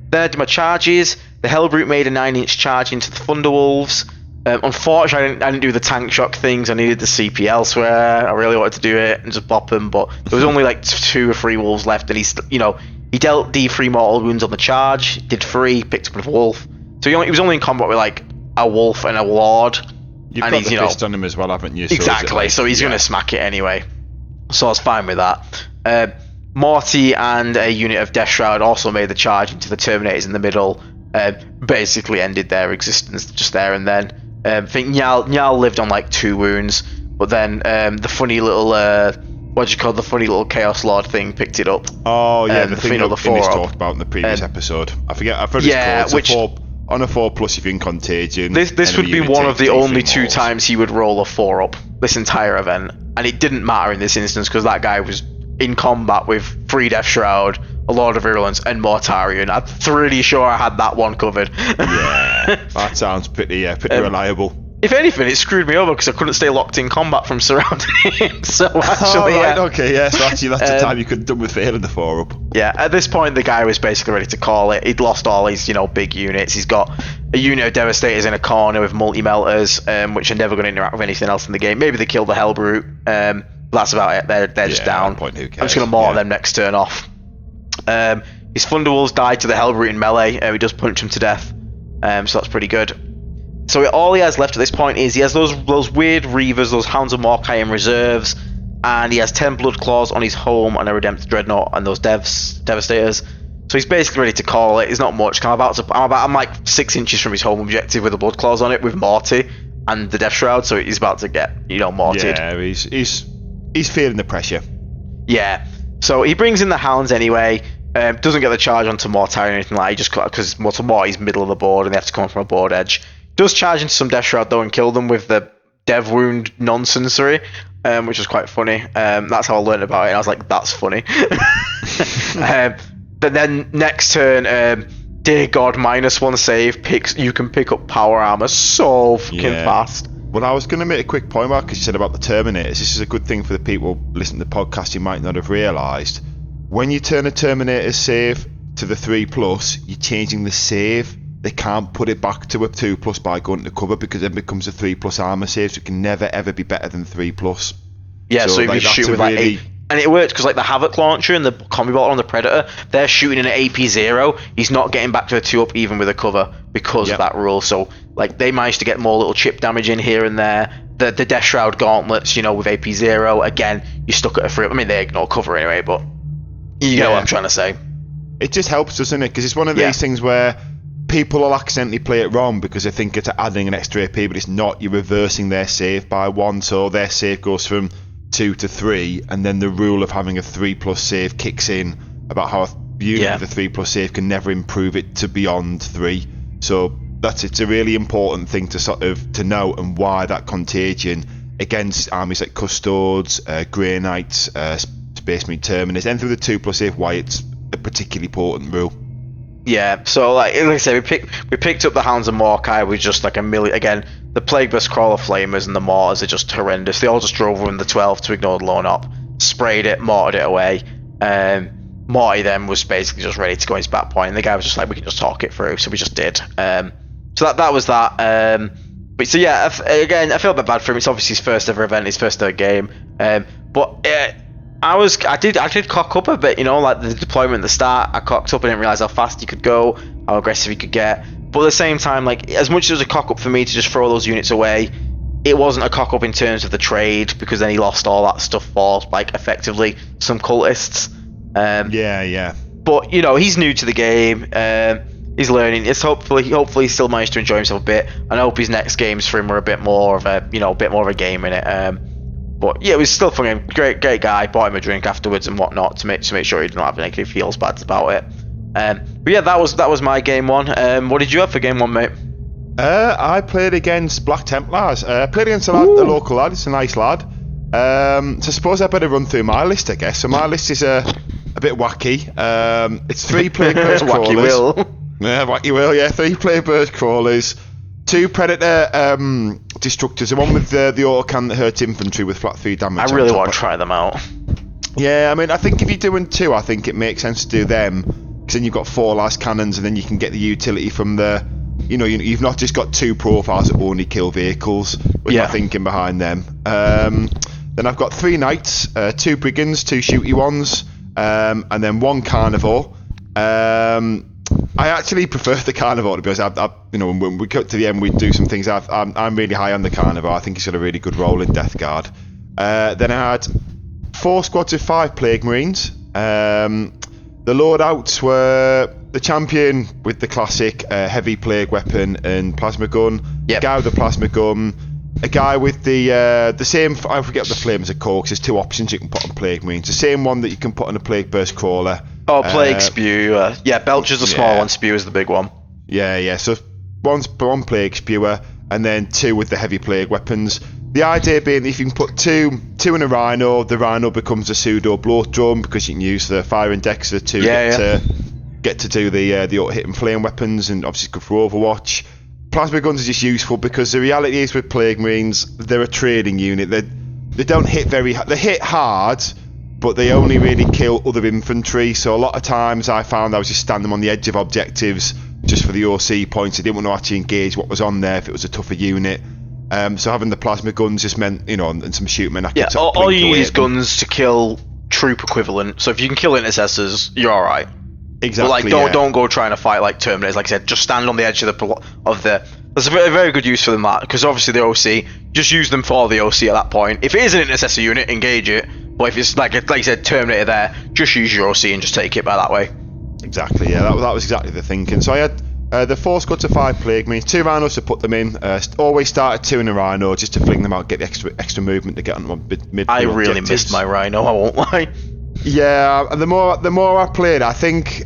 Then I did my charges. The Hellbrute made a 9-inch charge into the Thunderwolves. Unfortunately, I didn't do the tank shock things. I needed the CP elsewhere. I really wanted to do it and just bop them, but there was only like 2 or 3 wolves left, and he dealt D3 mortal wounds on the charge, did 3, picked up a wolf. So he was only in combat with like a wolf and a lord. You've got the fist on him as well, haven't you? Exactly, so he's going to smack it anyway. So I was fine with that. Morty and a unit of Death Shroud also made the charge into the Terminators in the middle. Basically ended their existence just there and then. I think Njal lived on like 2 wounds, but then the funny little the funny little Chaos Lord thing picked it up. Oh yeah, the thing that Image talked about in the previous episode. I forget. I've heard it's on a 4+ if you're in contagion. This would be one of the only 2 times he would roll a 4-up this entire event, and it didn't matter in this instance because that guy was in combat with 3 Death Shroud, a Lord of Virulence, and Mortarion. I'm pretty sure I had that one covered. Yeah, that sounds pretty reliable. If anything, it screwed me over because I couldn't stay locked in combat from surrounding him. So actually, okay, yeah. So actually, that's the time you could have done with failing the 4-up. Yeah, at this point, the guy was basically ready to call it. He'd lost all his, big units. He's got a unit of Devastators in a corner with multi-melters, which are never going to interact with anything else in the game. Maybe they kill the Hellbrute. That's about it. They're just down. Point, who cares? I'm just going to mortar them next turn off. His Thunderwolves died to the Hellbrute in melee. He does punch him to death. So that's pretty good. So all he has left at this point is he has those weird Reavers, those Hounds of Mordkai in reserves, and he has 10 Blood Claws on his home and a Redemptor Dreadnought and those Devastators. So he's basically ready to call it. It's not much. I'm like 6 inches from his home objective with the Blood Claws on it with Morty and the Death Shroud, so he's about to get, morted. Yeah, he's feeling the pressure. Yeah. So he brings in the Hounds anyway. Doesn't get the charge onto Mortai or anything like that. He just because Morty's middle of the board and they have to come from a board edge. Does charge into some Death Shroud though and kill them with the Dev Wound nonsensery, which was quite funny. That's how I learned about it. And I was like, that's funny. But then next turn, dear God, -1 save. You can pick up power armor so fucking fast. Well, I was going to make a quick point about because you said about the Terminators. This is a good thing for the people listening to the podcast you might not have realised. When you turn a Terminator's save to the 3+, you're changing the save. They can't put it back to a 2+ by going to cover because it becomes a 3+ armor save, so it can never ever be better than 3+. Yeah, so if you shoot with like 8. And it works because like the Havoc launcher and the combi bolter on the Predator, they're shooting in an AP0. He's not getting back to a 2+ even with a cover because of that rule. So like they managed to get more little chip damage in here and there. The Death Shroud gauntlets, with AP0, again, you're stuck at a 3. I mean, they ignore cover anyway, but you know what I'm trying to say. It just helps, doesn't it? Because it's one of these things where people will accidentally play it wrong because they think it's adding an extra AP, but it's not. You're reversing their save by 1, so their save goes from 2 to 3, and then the rule of having a 3+ save kicks in about how a unit with a 3+ save can never improve it to beyond 3. So it's a really important thing to sort of to know, and why that contagion against armies like Custodes, Grey Knights, Space Marine Terminus, anything with a 2+ save, why it's a particularly important rule. Yeah, so like I said, we picked up the Hounds of Mordkai with just like a million. Again, the Plague Burst Crawler Flamers and the Mortars are just horrendous. They all just drove in the 12 to ignore the lone op, sprayed it, mortared it away. Morty then was basically just ready to go his back point, and the guy was just like, we can just talk it through, so we just did. So that was that. But so yeah, again, I feel a bit bad for him. It's obviously his first ever event, his first ever game. But I did cock up a bit, like the deployment at the start. I cocked up, I didn't realise how fast he could go, how aggressive he could get. But at the same time, like as much as it was a cock up for me to just throw those units away, it wasn't a cock up in terms of the trade, because then he lost all that stuff for like effectively some cultists. But he's new to the game. He's learning. It's hopefully he still managed to enjoy himself a bit. And I hope his next games for him were a bit more of a a game in it. But yeah, it was still fun. Great guy. Bought him a drink afterwards and whatnot to make sure he didn't have any feels bad about it. But yeah, that was my game 1. What did you have for game 1, mate? I played against Black Templars. Played against a local lad. It's a nice lad. So I suppose I better run through my list, I guess. So my list is a bit wacky. It's 3 Plague Burst Crawlers. Wacky Will. Yeah, Wacky Will. Yeah, 3 Plague Burst Crawlers. 2 Predator Destructors. The one with the auto cannon that hurts infantry with flat 3 damage. I really want to try them out. Yeah, I mean, I think if you're doing 2, I think it makes sense to do them, because then you've got 4 last cannons, and then you can get the utility from the. You've not just got 2 profiles that only kill vehicles. Was my thinking behind them. Then I've got 3 knights, 2 brigands, 2 shooty ones, and then 1 carnivore. I actually prefer the carnivore, to be honest. When we cut to the end, we do some things. I'm really high on the carnivore. I think he's got a really good role in Death Guard. Then I had 4 squads of 5 Plague Marines. The loadouts were the champion with the classic heavy plague weapon and plasma gun. Yep. A guy with the plasma gun. A guy with the same. I forget what the flames are called. 'Cause there's 2 options you can put on Plague Marines. The same one that you can put on a Plague Burst Crawler. Oh, Plague Spew. Yeah, Belcher's the small one. Spew is the big one. Yeah. So one Plague Spewer, and then 2 with the heavy plague weapons. The idea being, if you can put two in a Rhino, the Rhino becomes a pseudo bloat drum, because you can use the fire index to get to do the auto hit and flame weapons, and obviously it's good for Overwatch. Plasma guns are just useful because the reality is with Plague Marines, they're a trading unit. They don't hit very hard. They hit hard, but they only really kill other infantry. So a lot of times I found I was just standing on the edge of objectives just for the OC points. I didn't want to actually engage what was on there if it was a tougher unit. So having the plasma guns just meant, and some shootmen. All you use guns to kill troop equivalent. So if you can kill intercessors, you're all right. Exactly. But don't go trying to fight like Terminators. Like I said, just stand on the edge of the There's a very good use for them, that, because obviously the OC, just use them for the OC at that point. If it is an intercessor unit, engage it. But if it's like you said, Terminator there, just use your OC and just take it by that way. Exactly, yeah, that was exactly the thinking. So I had the 4 Scud to 5 Plague Marines, 2 Rhinos to put them in. Always start at 2 in a Rhino just to fling them out, get the extra movement to get on midfield. I really missed my Rhino, I won't lie. Yeah, and the more I played, I think,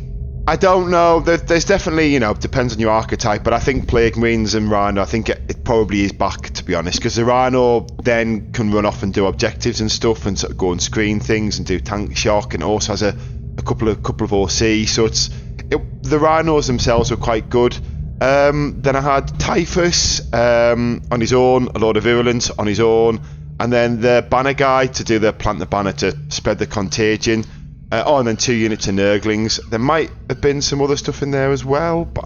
I don't know, there's definitely, you know, depends on your archetype, but I think Plague Marines and Rhino, I think it probably is back, to be honest, because the Rhino then can run off and do objectives and stuff and sort of go and screen things and do tank shock, and also has a couple of OC, so the Rhinos themselves were quite good. Then I had Typhus on his own, a Lord of Virulence on his own, and then the Banner guy to do the plant the banner to spread the contagion. And then 2 units of Nurglings. There might have been some other stuff in there as well, but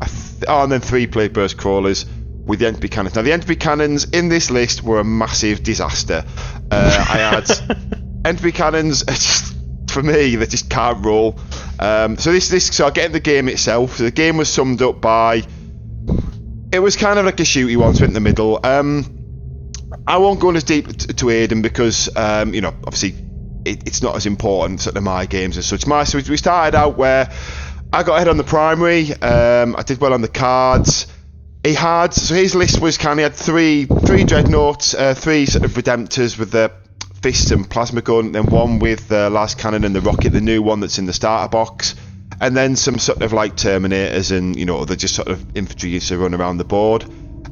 and then 3 Plague Burst Crawlers with the Entropy Cannons. Now the Entropy Cannons in this list were a massive disaster. I had Entropy Cannons, for me, they just can't roll. So I get in the game itself. So the game was summed up by, it was kind of like a shooty one, so in the middle. I won't go in as deep to Aiden because, you know, obviously it's not as important to my games as such. So we started out where I got ahead on the primary. I did well on the cards. So his list was he had three Dreadnoughts, 3 sort of Redemptors with the Fist and Plasma Gun, then 1 with the Las Cannon and the Rocket, the new one that's in the starter box, and then some sort of like Terminators and, you know, other just sort of infantry used to run around the board.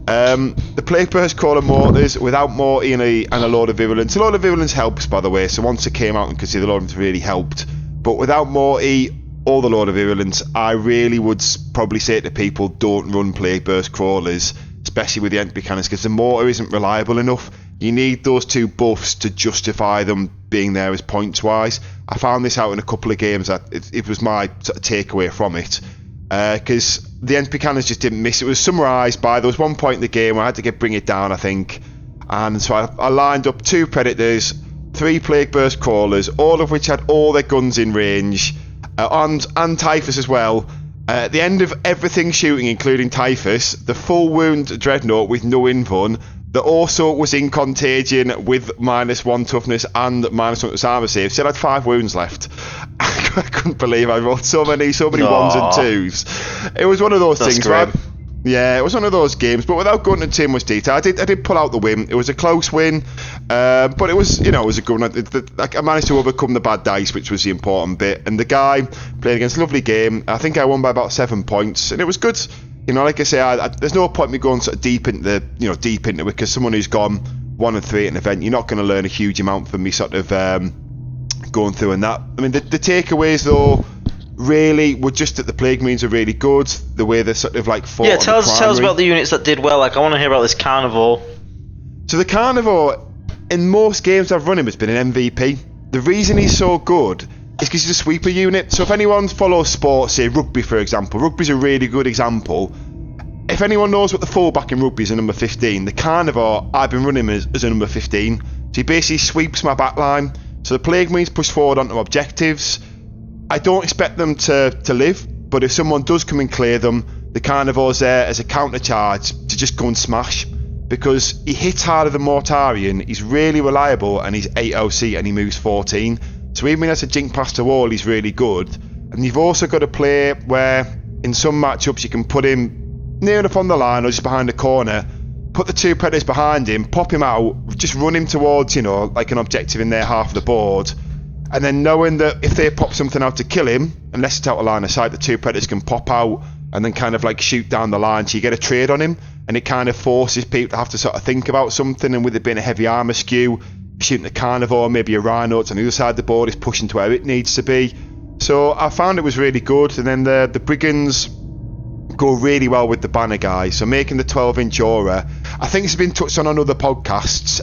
The Plague Burst Crawler Mortars without Morty and a Lord of Virulence. A Lord of Virulence helps, by the way, so once it came out and could see the Lord of Virulence really helped. But without Morty or the Lord of Virulence, I really would probably say to people, don't run Plague Burst Crawlers, especially with the Entropy Cannons, because the Mortar isn't reliable enough. You need those 2 buffs to justify them being there as points-wise. I found this out in a couple of games. It was my sort of takeaway from it. Because the Entropy Cannons just didn't miss. It was summarised by, there was one point in the game where I had to bring it down, I think. And so I lined up 2 Predators, 3 Plague Burst Crawlers, all of which had all their guns in range, and Typhus as well. At the end of everything shooting, including Typhus, the full wound Dreadnought with no invuln, that also was in Contagion with -1 toughness and -1 armor save. Still had 5 wounds left. I couldn't believe I rolled so many 1s and 2s. It was one of those things, right? Yeah, it was one of those games, but without going into too much detail, I did pull out the win. It was a close win, but it was, you know, it was a good one. I managed to overcome the bad dice, which was the important bit. And the guy played against a lovely game. I think I won by about 7 points, and it was good. You know, like I say, there's no point in me going sort of deep into it, because someone who's gone 1 and 3 at an event, you're not going to learn a huge amount from me sort of going through and that. I mean, the takeaways though really were just that the Plague Marines are really good. The way they sort of like fought. Yeah, tell us about the units that did well. Like, I want to hear about this Carnivore. So the Carnivore, in most games I've run him, has been an MVP. The reason he's so good is because he's a sweeper unit. So if anyone follows sports, say rugby for example, rugby's a really good example. If anyone knows what the fullback in rugby is, a number 15, the Carnivore, I've been running him as a number 15. So he basically sweeps my back line. So the Plague Marines push forward onto objectives. I don't expect them to live, but if someone does come and clear them, the Carnivore's there as a counter charge to just go and smash, because he hits harder than Mortarion, he's really reliable, and he's 8 OC and he moves 14. So even when he has a jink past the wall, he's really good. And you've also got to play where in some matchups you can put him near enough on the line or just behind the corner, put the 2 Predators behind him, pop him out, just run him towards, you know, like an objective in their half of the board. And then knowing that if they pop something out to kill him, unless it's out of line of sight, the 2 Predators can pop out and then kind of like shoot down the line, so you get a trade on him, and it kind of forces people to have to sort of think about something. And with it being a heavy armour skew, shooting the Carnivore, maybe a Rhino on the other side of the board is pushing to where it needs to be. So I found it was really good. And then the Brigands go really well with the Banner guy, so making the 12-inch aura, I think it's been touched on other podcasts,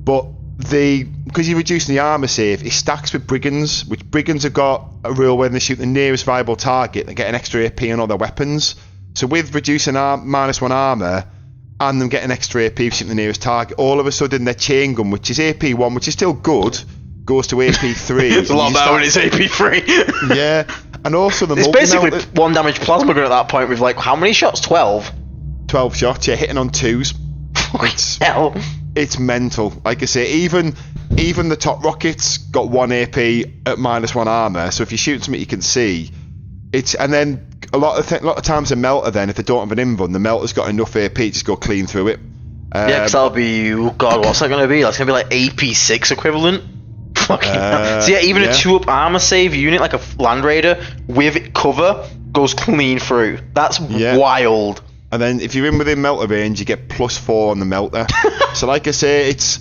but because you're reducing the armour save, it stacks with Brigands, which Brigands have got a rule where they shoot the nearest viable target, they get an extra AP on all their weapons. So with reducing -1 armour and them getting extra AP for shooting the nearest target, all of a sudden their chain gun, which is AP 1, which is still good, goes to AP 3. It's a lot better when it's AP 3. Yeah, and also it's basically 1 damage plasma gun at that point with like how many shots? 12 12 shots, hitting on 2s. Hell. It's mental. Like I say, even the top rockets got 1 AP at -1 armor. So if you shoot something you can see, and then a lot of times a melter, then if they don't have an invuln, the melter's got enough AP to just go clean through it. Yeah, because that'll be, oh god, what's that going to be? That's going to be like AP6 equivalent. Fucking hell. So yeah, even a 2-up armor save unit like a Land Raider with cover goes clean through. That's wild. And then if you're in within melter range, you get +4 on the melter. So like I say, it's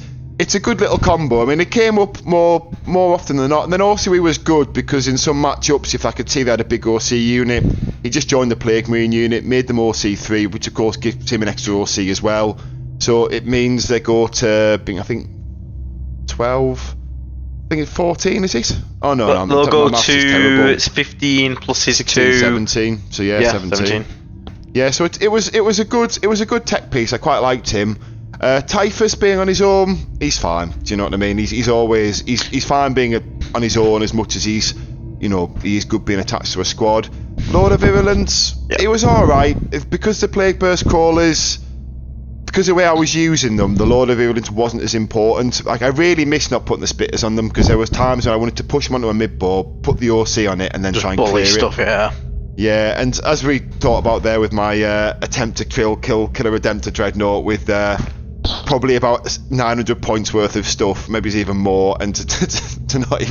a good little combo. I mean, it came up more often than not. And then OCW was good because in some matchups, if I could see they had a big OC unit, he just joined the Plague Marine unit, made them OC3, which of course gives him an extra OC as well. So it means they go to, I think, 12. I think it's 14, is it? Oh no, they'll go to, it's 15 plus his 2. 17. So yeah, 17. Yeah, so it was a good tech piece. I quite liked him. Typhus being on his own, he's fine. Do you know what I mean? He's fine being on his own as much as he's good being attached to a squad. Lord of Virulence, it was all right because the Plague Burst Crawlers. Because the way I was using them, the Lord of Virulence wasn't as important. Like, I really missed not putting the spitters on them because there was times when I wanted to push them onto a mid-board, put the OC on it, and then just try and clear stuff, it. Yeah, and as we talked about there with my attempt to kill Killer Redemptor Dreadnought with probably about 900 points worth of stuff, maybe it's even more, and to not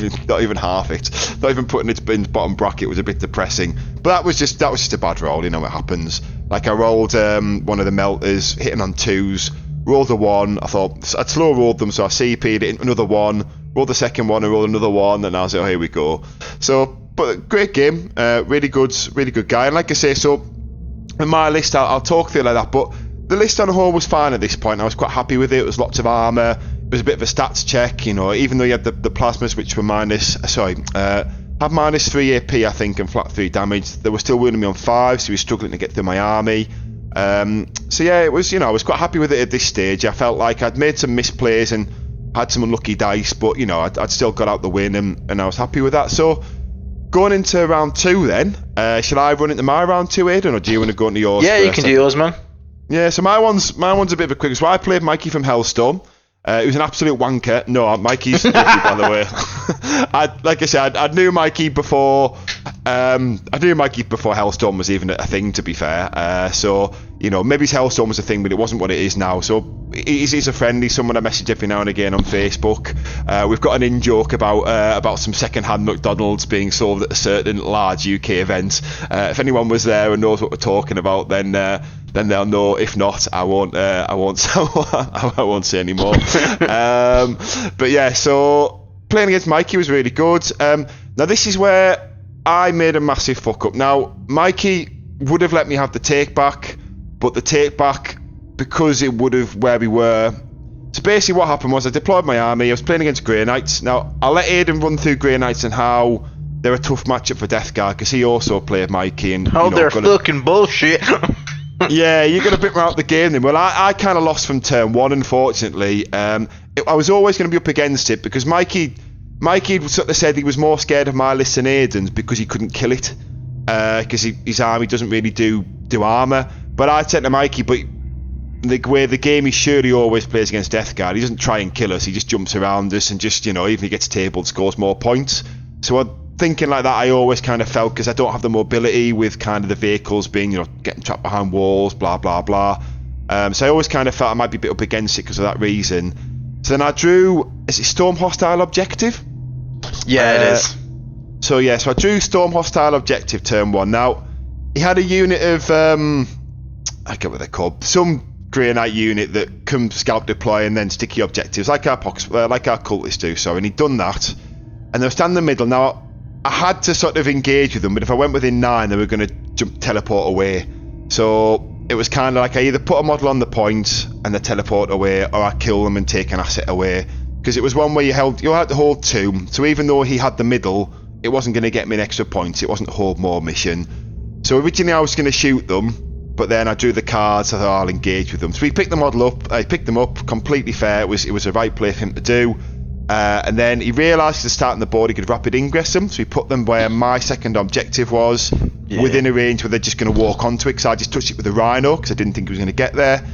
even half it, not even putting it in the bottom bracket was a bit depressing. But that was just a bad roll, you know what happens. Like I rolled one of the melters, hitting on 2s, rolled a 1. I thought I'd slow rolled them, so I CP'd it, another 1, rolled the second one, and rolled another 1, and I was like, oh, here we go. So, but great game, really good guy. And like I say, so in my list, I'll talk through it like that, but the list on the whole was fine at this point. I was quite happy with it. It was lots of armour. It was a bit of a stats check, even though you had the plasmas, which were had -3 AP, I think, and flat 3 damage. They were still wounding me on 5, so he was struggling to get through my army. So yeah, it was, I was quite happy with it at this stage. I felt like I'd made some misplays and had some unlucky dice, but I'd still got out the win, and I was happy with that. So going into round 2 then, shall I run into my round 2, Aiden, or do you want to go into yours? Yeah, first? You can do yours, man. Yeah, so my one's a bit of a quick. So I played Mikey from Hellstorm. He was an absolute wanker. No, Mikey's lovely, by the way. Like I said, I knew Mikey before. I knew Mikey before Hellstorm was even a thing. To be fair, so maybe Hellstorm was a thing, but it wasn't what it is now. So he's a friend. He's someone I message every now and again on Facebook. We've got an in-joke about some second-hand McDonald's being sold at a certain large UK event. If anyone was there and knows what we're talking about, then they'll know. If not, I won't say any more. But yeah, so playing against Mikey was really good. Now this is where I made a massive fuck up. Now Mikey would have let me have the take back, but the take back, because it would have where we were. So basically what happened was I deployed my army. I was playing against Grey Knights. Now I'll let Aiden run through Grey Knights and how they're a tough matchup for Death Guard, because he also played Mikey. And they're fucking bullshit. Yeah, you're going to bit me out the game then. Well, I kind of lost from turn 1, unfortunately. I was always going to be up against it because Mikey sort of said he was more scared of my list than Aiden's because he couldn't kill it. Because his army doesn't really do armour. But I said to Mikey, but the way the game, he surely always plays against Death Guard. He doesn't try and kill us. He just jumps around us and just, even if he gets tabled, scores more points. So thinking like that, I always kind of felt, because I don't have the mobility with kind of the vehicles being, getting trapped behind walls, blah, blah, blah. So I always kind of felt I might be a bit up against it because of that reason. So then I drew, is it Storm Hostile Objective? Yeah, it is. So yeah, so I drew Storm Hostile Objective turn 1. Now, he had a unit of, I forget what they're called, some Grey Knight unit that can scalp deploy and then sticky objectives, like our cultists do. So, and he'd done that. And they were standing in the middle. Now, I had to sort of engage with them, but if I went within 9, they were going to teleport away. So it was kind of like I either put a model on the point and they teleport away, or I kill them and take an asset away. Because it was one where you had to hold 2. So even though he had the middle, it wasn't going to get me an extra point. It wasn't a hold more mission. So originally I was going to shoot them, but then I drew the cards. I thought I'll engage with them. So he picked the model up. I picked them up. Completely fair. It was the right play for him to do. And then he realised at the start of the board he could rapid ingress them, so he put them where my second objective was. within a range where they're just going to walk onto it, because I just touched it with the Rhino because I didn't think it was going to get there.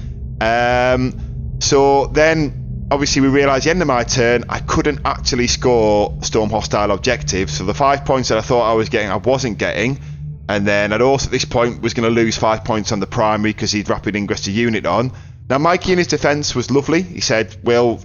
So then obviously we realised the end of my turn I couldn't actually score Storm Hostile objectives, so the 5 points that I thought I was getting I wasn't getting. And then I'd also at this point was going to lose 5 points on the primary because he'd rapid ingress a unit on. Now Mikey in his defence was lovely. He said, well,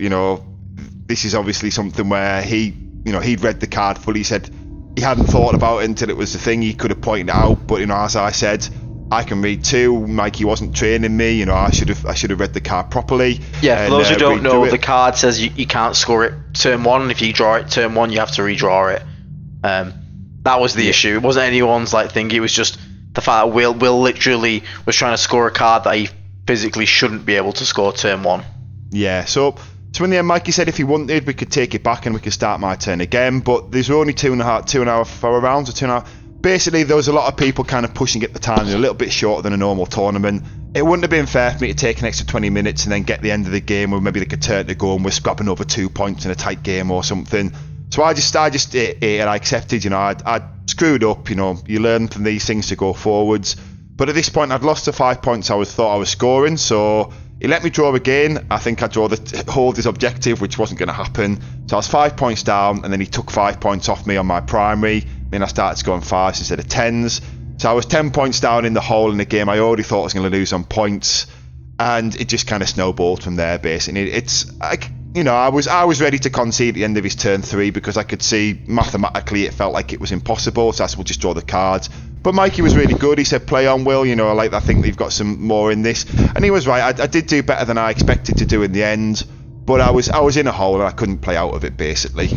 this is obviously something where he'd read the card fully. He said he hadn't thought about it until it was the thing. He could have pointed it out, but as I said, I can read too. Mikey wasn't training me. I should have read the card properly. Yeah, for those who don't know, the card says you can't score it turn 1. If you draw it turn 1, you have to redraw it. That was the issue. It wasn't anyone's thing. It was just the fact that Will literally was trying to score a card that he physically shouldn't be able to score turn 1. Yeah. So in the end, Mikey said if he wanted, we could take it back and we could start my turn again. But there's only 2.5 rounds or 2.5. Basically, there was a lot of people kind of pushing at the time, a little bit shorter than a normal tournament. It wouldn't have been fair for me to take an extra 20 minutes and then get the end of the game where maybe they could turn to go and we're scrapping over 2 points in a tight game or something. So I just ate and I accepted. I'd screwed up. You learn from these things to go forwards. But at this point, I'd lost the 5 points I thought I was scoring. So he let me draw again. I think I draw hold his objective, which wasn't going to happen. So I was 5 points down, and then he took 5 points off me on my primary. Then I started scoring 5s instead of 10s. So I was 10 points down in the hole in the game. I already thought I was going to lose on points, and it just kind of snowballed from there. Basically, it's like. I was ready to concede at the end of his turn 3 because I could see mathematically it felt like it was impossible. So I said, we'll just draw the cards. But Mikey was really good. He said, play on, Will. I think they've got some more in this. And he was right. I did do better than I expected to do in the end. But I was in a hole and I couldn't play out of it, basically. So,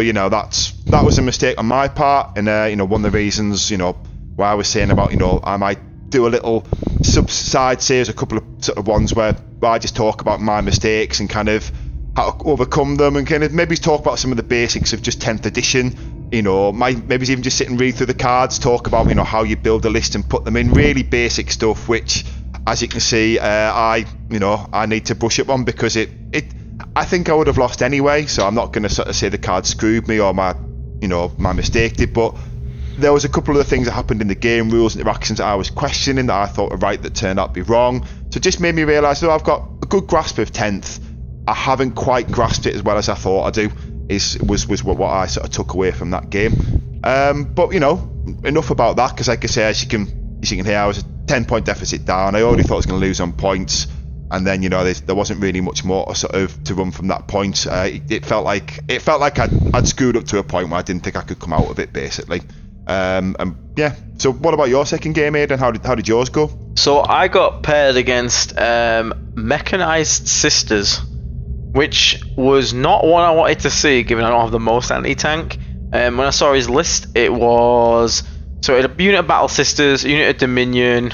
that was a mistake on my part. And, one of the reasons, why I was saying about, I might do a little side series, a couple of sort of ones where I just talk about my mistakes and kind of how to overcome them, and kind of maybe talk about some of the basics of just 10th edition. Maybe even just sit and read through the cards, talk about how you build a list and put them in, really basic stuff, which as you can see I need to brush up on, because I think I would have lost anyway. So I'm not going to sort of say the card screwed me or my mistake did, but there was a couple of the things that happened in the game, rules, interactions that I was questioning that I thought were right that turned out to be wrong. So it just made me realise that I've got a good grasp of 10th. I haven't quite grasped it as well as I thought I do. Was what I sort of took away from that game. But enough about that, because like I say, as you can hear, I was a 10-point deficit down. I already thought I was going to lose on points, and then there wasn't really much more to run from that point. It felt like I'd screwed up to a point where I didn't think I could come out of it, basically. So what about your second game, Aiden? How did yours go? So I got paired against Mechanized Sisters, which was not one I wanted to see, given I don't have the most anti-tank. When I saw his list, it was a unit of Battle Sisters, a unit of Dominion.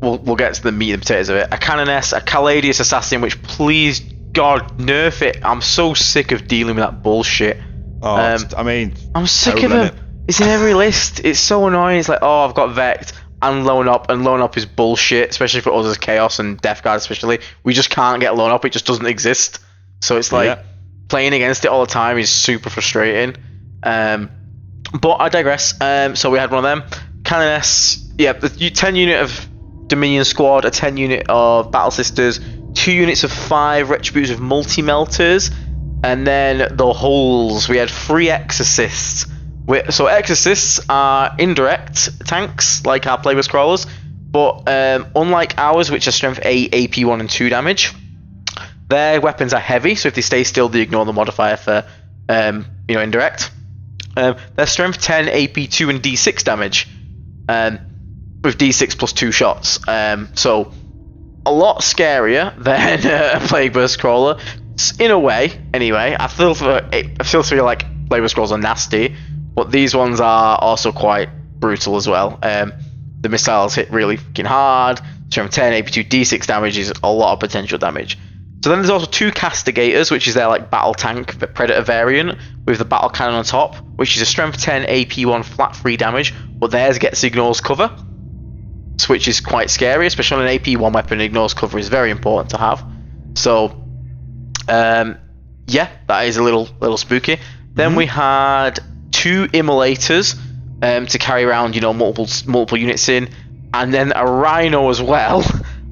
We'll get to the meat and potatoes of it. A Canoness, a Caladius Assassin, which please God nerf it. I'm so sick of dealing with that bullshit. I'm sick of him. It's in every list. It's so annoying. It's like, I've got Vect and Loan Up, and Loan Up is bullshit, especially for us as Chaos and Death Guard especially. We just can't get Loan Up. It just doesn't exist. So it's like playing against it all the time is super frustrating. But I digress. So we had one of them. Canoness, the 10 unit of Dominion Squad, a 10 unit of Battle Sisters, 2 units of 5 Retributors of Multi-Melters, and then the holes. We had 3 Exorcists. So Exorcists are indirect tanks, like our Plagueburst Crawlers, but unlike ours, which are strength 8, AP 1 and 2 damage, their weapons are heavy, so if they stay still, they ignore the modifier for indirect. They're strength 10, AP 2 and D6 damage, with D6 plus 2 shots. So a lot scarier than a Plagueburst Crawler, in a way. Anyway, I still feel like Plagueburst Crawlers are nasty. But these ones are also quite brutal as well. The missiles hit really fucking hard. Strength 10, AP2, D6 damage is a lot of potential damage. So then there's also 2 Castigators, which is their battle tank Predator variant, with the battle cannon on top, which is a strength 10, AP1 flat 3 damage, but theirs gets ignores cover, which is quite scary, especially on an AP1 weapon. Ignores cover is very important to have. So, that is a little spooky. Then we had 2 Immolators, to carry around, multiple units in, and then a Rhino as well,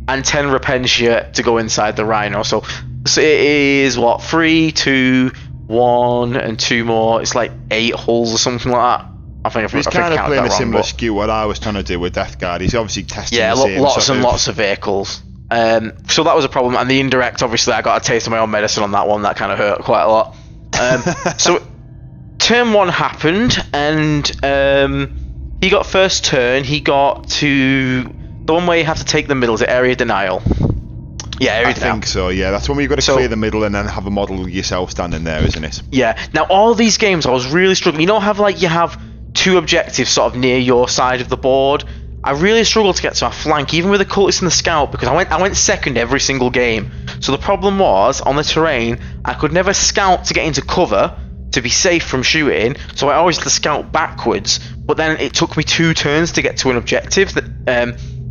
and 10 Repentia to go inside the Rhino. So it is 3, 2, 1, and 2 more. It's like 8 hulls or something like that. He's kind of playing a similar skew what I was trying to do with Death Guard. He's obviously testing the same lots of vehicles. So that was a problem, and the indirect, obviously, I got a taste of my own medicine on that one. That kind of hurt quite a lot. So turn 1 happened, and he got first turn. He got to the one where you have to take the middle. Is it area denial? Yeah, area denial. I think so. Yeah, that's when you've got to clear the middle and then have a model yourself standing there, isn't it? Yeah. Now all these games, I was really struggling. You have 2 objectives sort of near your side of the board. I really struggled to get to my flank, even with the cultist and the scout, because I went second every single game. So the problem was, on the terrain, I could never scout to get into cover to be safe from shooting, so I always had to scout backwards. But then it took me 2 turns to get to an objective.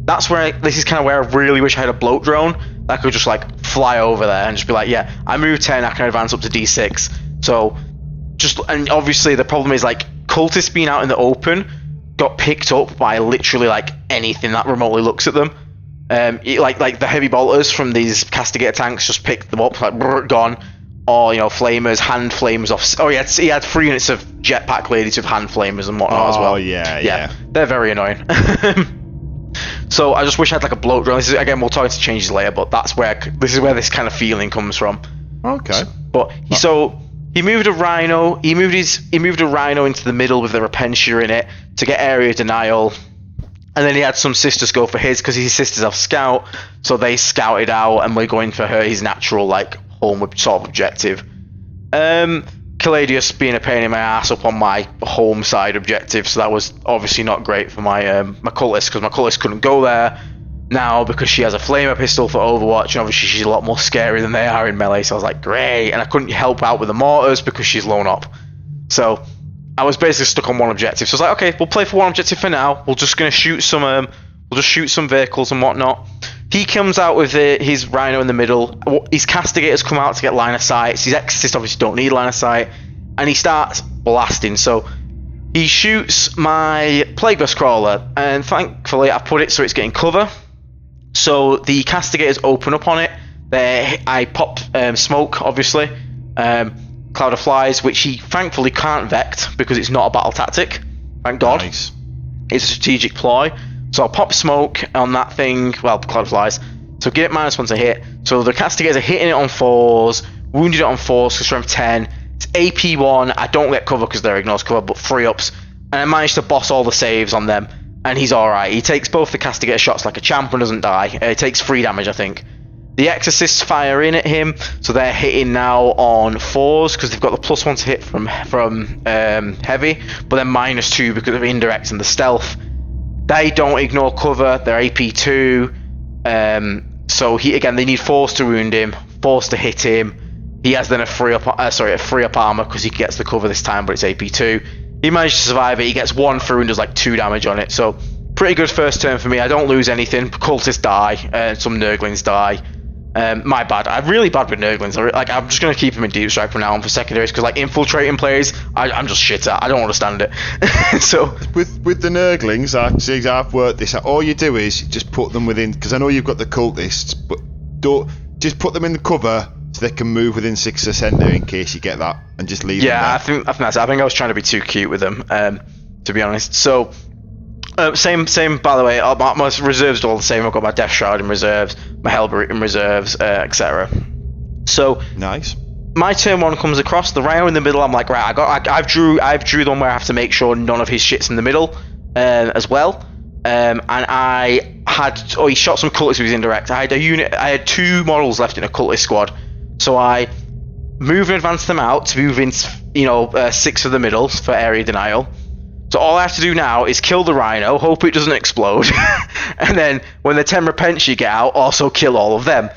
That's where this is kind of where I really wish I had a bloat drone that could just like fly over there and just be like, yeah, I move 10, I can advance up to D6. So and obviously the problem is like cultists being out in the open got picked up by literally like anything that remotely looks at them. Like the heavy bolters from these castigator tanks just picked them up, like gone. Or flamers, hand flames off. Oh yeah, he had 3 units of jetpack ladies with hand flamers and whatnot as well. Oh yeah. They're very annoying. So I just wish I had like a bloat drone. This is, again, we'll talk to changes later, but this is where this kind of feeling comes from. Okay. But he moved a Rhino. He moved a Rhino into the middle with the Repentia in it to get area denial. And then he had some sisters go for his because his sisters have scout, so they scouted out and we're going for his natural like home sort of objective. Caladius being a pain in my ass up on my home side objective, so that was obviously not great for my cultist, because my cultist couldn't go there now because she has a flamer pistol for Overwatch, and obviously she's a lot more scary than they are in melee. So I was like, great, and I couldn't help out with the mortars because she's blown up. So I was basically stuck on one objective. So I was like, okay, we'll play for one objective for now. We're just gonna shoot some vehicles and whatnot. He comes out with his Rhino in the middle. His Castigators come out to get line of sight. His Exorcists obviously don't need line of sight. And he starts blasting. So he shoots my Plague Dust Crawler. And thankfully I put it so it's getting cover. So the Castigators open up on it. I pop smoke, obviously. Cloud of Flies, which he thankfully can't vect because it's not a battle tactic. Thank God. Nice. It's a strategic ploy. So I'll pop smoke on that thing, well, Cloud of Flies, so get -1 to hit. So the Castigators are hitting it on 4s, wounded it on 4s, because strength 10. It's AP1, I don't get cover because they're ignores cover, but 3-ups. And I managed to boss all the saves on them, and he's alright. He takes both the Castigator shots like a champ and doesn't die. He takes 3 damage, I think. The Exorcists fire in at him, so they're hitting now on 4s, because they've got the +1 to hit from heavy, but then -2 because of indirect and the stealth. They don't ignore cover, they're AP2, so they need 4s to wound him, 4s to hit him. He has then a free up armor because he gets the cover this time, but it's AP2. He managed to survive it, he gets 1 through and does like 2 damage on it, so pretty good first turn for me. I don't lose anything, cultists die, some Nurglings die. My bad. I'm really bad with Nurglings. I'm just gonna keep him in deep strike from now on for secondaries, because like infiltrating plays, I'm just shit at. I don't understand it. So with the Nurglings, I've worked this out. All you do is just put them within, because I know you've got the cultists, but don't just put them in the cover so they can move within 6 of center in case you get that, and just leave them there. I think that's it. I think I was trying to be too cute with them, to be honest. So. Same. By the way, my reserves are all the same. I've got my Death Shroud in reserves, my Hellbrute in reserves, etc. So nice. My turn 1 comes across the Rhino in the middle. I'm like, right, I've drew the one where I have to make sure none of his shit's in the middle, as well. And he shot some cultists with his indirect. I had 2 models left in a cultist squad, so I move and advance them out to move in, 6 of the middle for area denial. So all I have to do now is kill the Rhino, hope it doesn't explode, and then when the 10 Repentia get out, also kill all of them.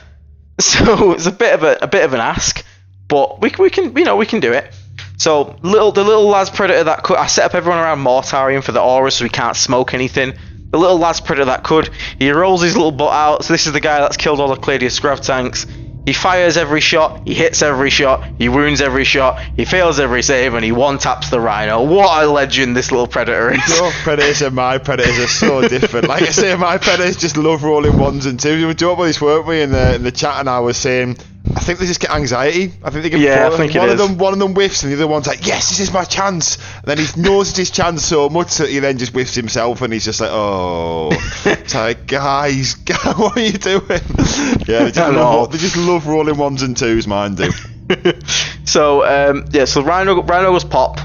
So it's a bit of an ask, but we can do it. So the little Las Predator that could, I set up everyone around Mortarium for the aura so we can't smoke anything. The little Las Predator that could, he rolls his little butt out. So this is the guy that's killed all the Cladius Grav tanks. He fires every shot, he hits every shot, he wounds every shot, he fails every save, and he one-taps the Rhino. What a legend this little Predator is. Your Predators and my Predators are so different. Like I say, my Predators just love rolling ones and twos. We were talking about this, weren't we, in the chat, and I was saying, I think they just get anxiety. I think they get one of them whiffs and the other one's like, yes, this is my chance. And then he knows it's his chance so much that he then just whiffs himself and he's just like, oh. It's like, guys, what are you doing? Yeah, they just love rolling ones and twos, mine do. So Rhino goes pop,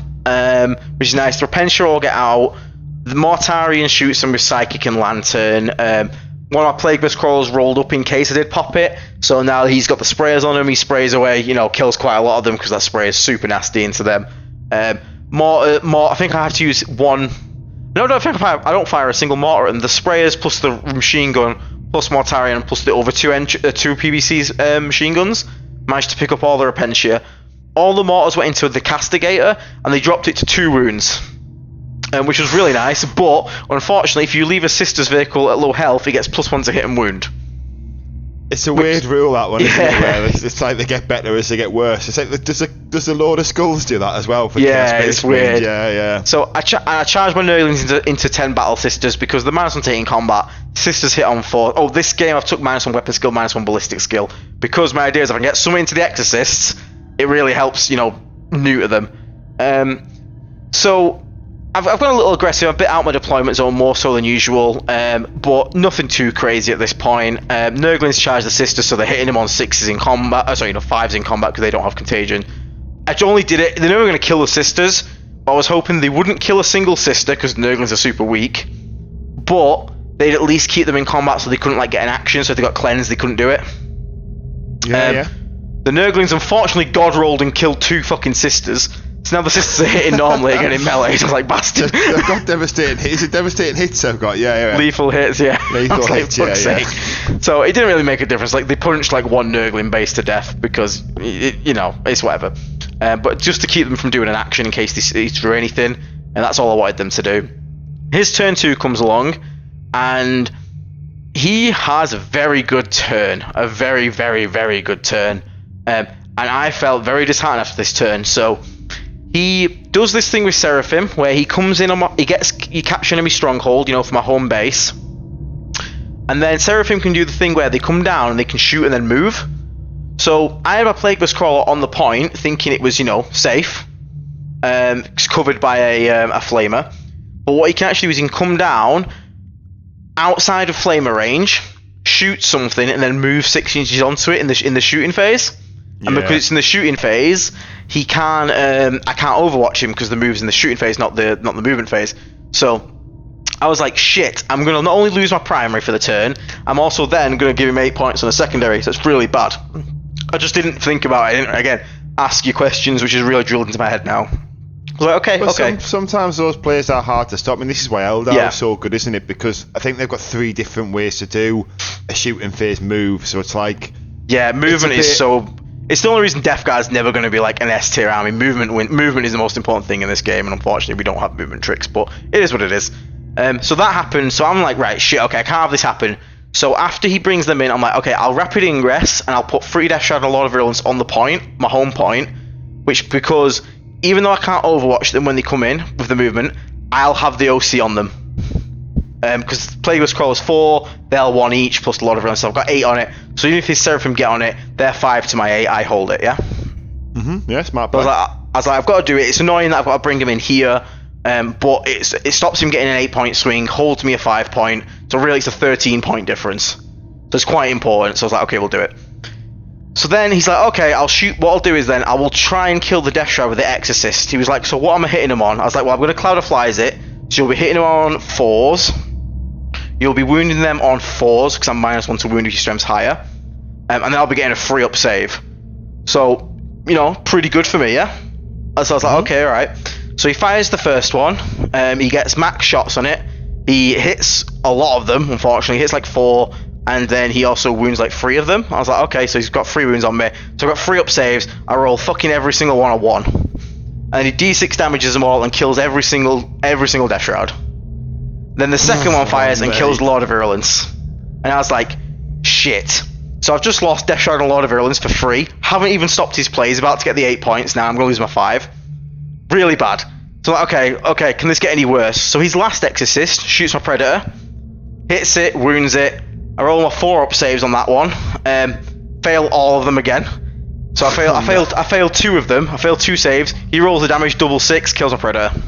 which is nice. The Repentia all get out. The Mortarion shoots him with Psychic and Lantern. One of my Plagueburst Crawlers rolled up in case I did pop it, so now he's got the sprayers on him. He sprays away, kills quite a lot of them because that spray is super nasty into them. I think I have to use one. No, I don't fire a single mortar, and the sprayers plus the machine gun plus Mortarion plus the over two PVC's machine guns managed to pick up all the Repentia. All the mortars went into the Castigator, and they dropped it to 2 wounds. Which was really nice, but unfortunately, if you leave a sister's vehicle at low health, it gets +1 to hit and wound. It's a weird rule, that one, isn't it? Where it's like they get better as they get worse. It's like does a Lord of Skulls do that as well? For it's weird. Yeah. So I charged my Nurglings into 10 battle sisters because the -1 to hit in combat. Sisters hit on 4. Oh, this game I've took -1 weapon skill, -1 ballistic skill, because my idea is if I can get something into the Exorcists, it really helps, neuter them. So I've gone a little aggressive, a bit out my deployment zone, more so than usual, but nothing too crazy at this point. Nurglings charge the sisters, so they're hitting him on 6s in combat, 5s in combat because they don't have contagion. I only did it, they knew they were going to kill the sisters, but I was hoping they wouldn't kill a single sister because Nurglings are super weak, but they'd at least keep them in combat so they couldn't get an action, so if they got cleansed they couldn't do it. Yeah. The Nurglings unfortunately god rolled and killed 2 fucking sisters. So now the sisters are hitting normally again in melee. It's like, bastard. They've got devastating hits. Is it devastating hits they've got? Yeah. Lethal hits, yeah. Lethal hits, yeah. So it didn't really make a difference. They punched 1 Nurgling base to death because, it's whatever. But just to keep them from doing an action in case they threw anything. And that's all I wanted them to do. His turn 2 comes along. And he has a very good turn. A very, very, very good turn. And I felt very disheartened after this turn. So he does this thing with Seraphim where he comes in on he captures enemy stronghold, for my home base. And then Seraphim can do the thing where they come down and they can shoot and then move. So I had my Plagueburst Crawler on the point, thinking it was, safe. It's covered by a flamer. But what he can actually do is he can come down outside of flamer range, shoot something, and then move 6 inches onto it in the shooting phase. And because it's in the shooting phase, he can I can't overwatch him because the move's in the shooting phase, not the movement phase. So I was like, shit, I'm gonna not only lose my primary for the turn, I'm also then gonna give him 8 points on a secondary. So it's really bad. I just didn't think about it. I didn't, again, ask you questions, which is really drilled into my head now. I was like, okay. Sometimes those plays are hard to stop. I mean, this is why Eldar is so good, isn't it? Because I think they've got 3 different ways to do a shooting phase move. So it's like, movement is so. It's the only reason Death Guard's never going to be an S tier army. Movement is the most important thing in this game, and unfortunately we don't have movement tricks, but it is what it is. So that happened, so I'm like, right, shit, okay, I can't have this happen. So after he brings them in, I'm like, okay, I'll rapid ingress, and I'll put 3 Death Shroud and a lot of virulence on the point, my home point, because even though I can't overwatch them when they come in with the movement, I'll have the OC on them. Because Plagueburst Crawler's 4, they'll 1 each, plus a lot of virulence, so I've got 8 on it. So even if these Seraphim get on it, they're 5 to my 8, I hold it, yeah? Yeah, smart play. I was like, I've got to do it. It's annoying that I've got to bring him in here, but it stops him getting an 8-point swing, holds me a 5-point, so really it's a 13-point difference. So it's quite important, so I was like, okay, we'll do it. So then he's like, okay, I'll shoot. What I'll do is then I will try and kill the Death Shroud with the Exorcist. He was like, so what am I hitting him on? I was like, well, I'm going to Cloud of Flies it, so you'll be hitting him on 4s. You'll be wounding them on 4s, because I'm -1 to wound if your strength's higher. And then I'll be getting a free up save. So, pretty good for me, yeah? So I was like, okay, alright. So he fires the first one. He gets max shots on it. He hits a lot of them, unfortunately. He hits 4, and then he also wounds 3 of them. I was like, okay, so he's got 3 wounds on me. So I've got 3 up saves. I roll fucking every single one on 1. And he D6 damages them all and kills every single Death Shroud. Then the second one fires and kills Lord of Virulence. And I was like, shit. So I've just lost Death Shroud and Lord of Virulence for free. Haven't even stopped his play. He's about to get the 8 points now. I'm going to lose my 5. Really bad. So like, okay, can this get any worse? So his last Exorcist shoots my Predator, hits it, wounds it. I roll my 4-up saves on that one. Fail all of them again. So I failed 2 of them. I failed 2 saves. He rolls the damage, double 6, kills my Predator.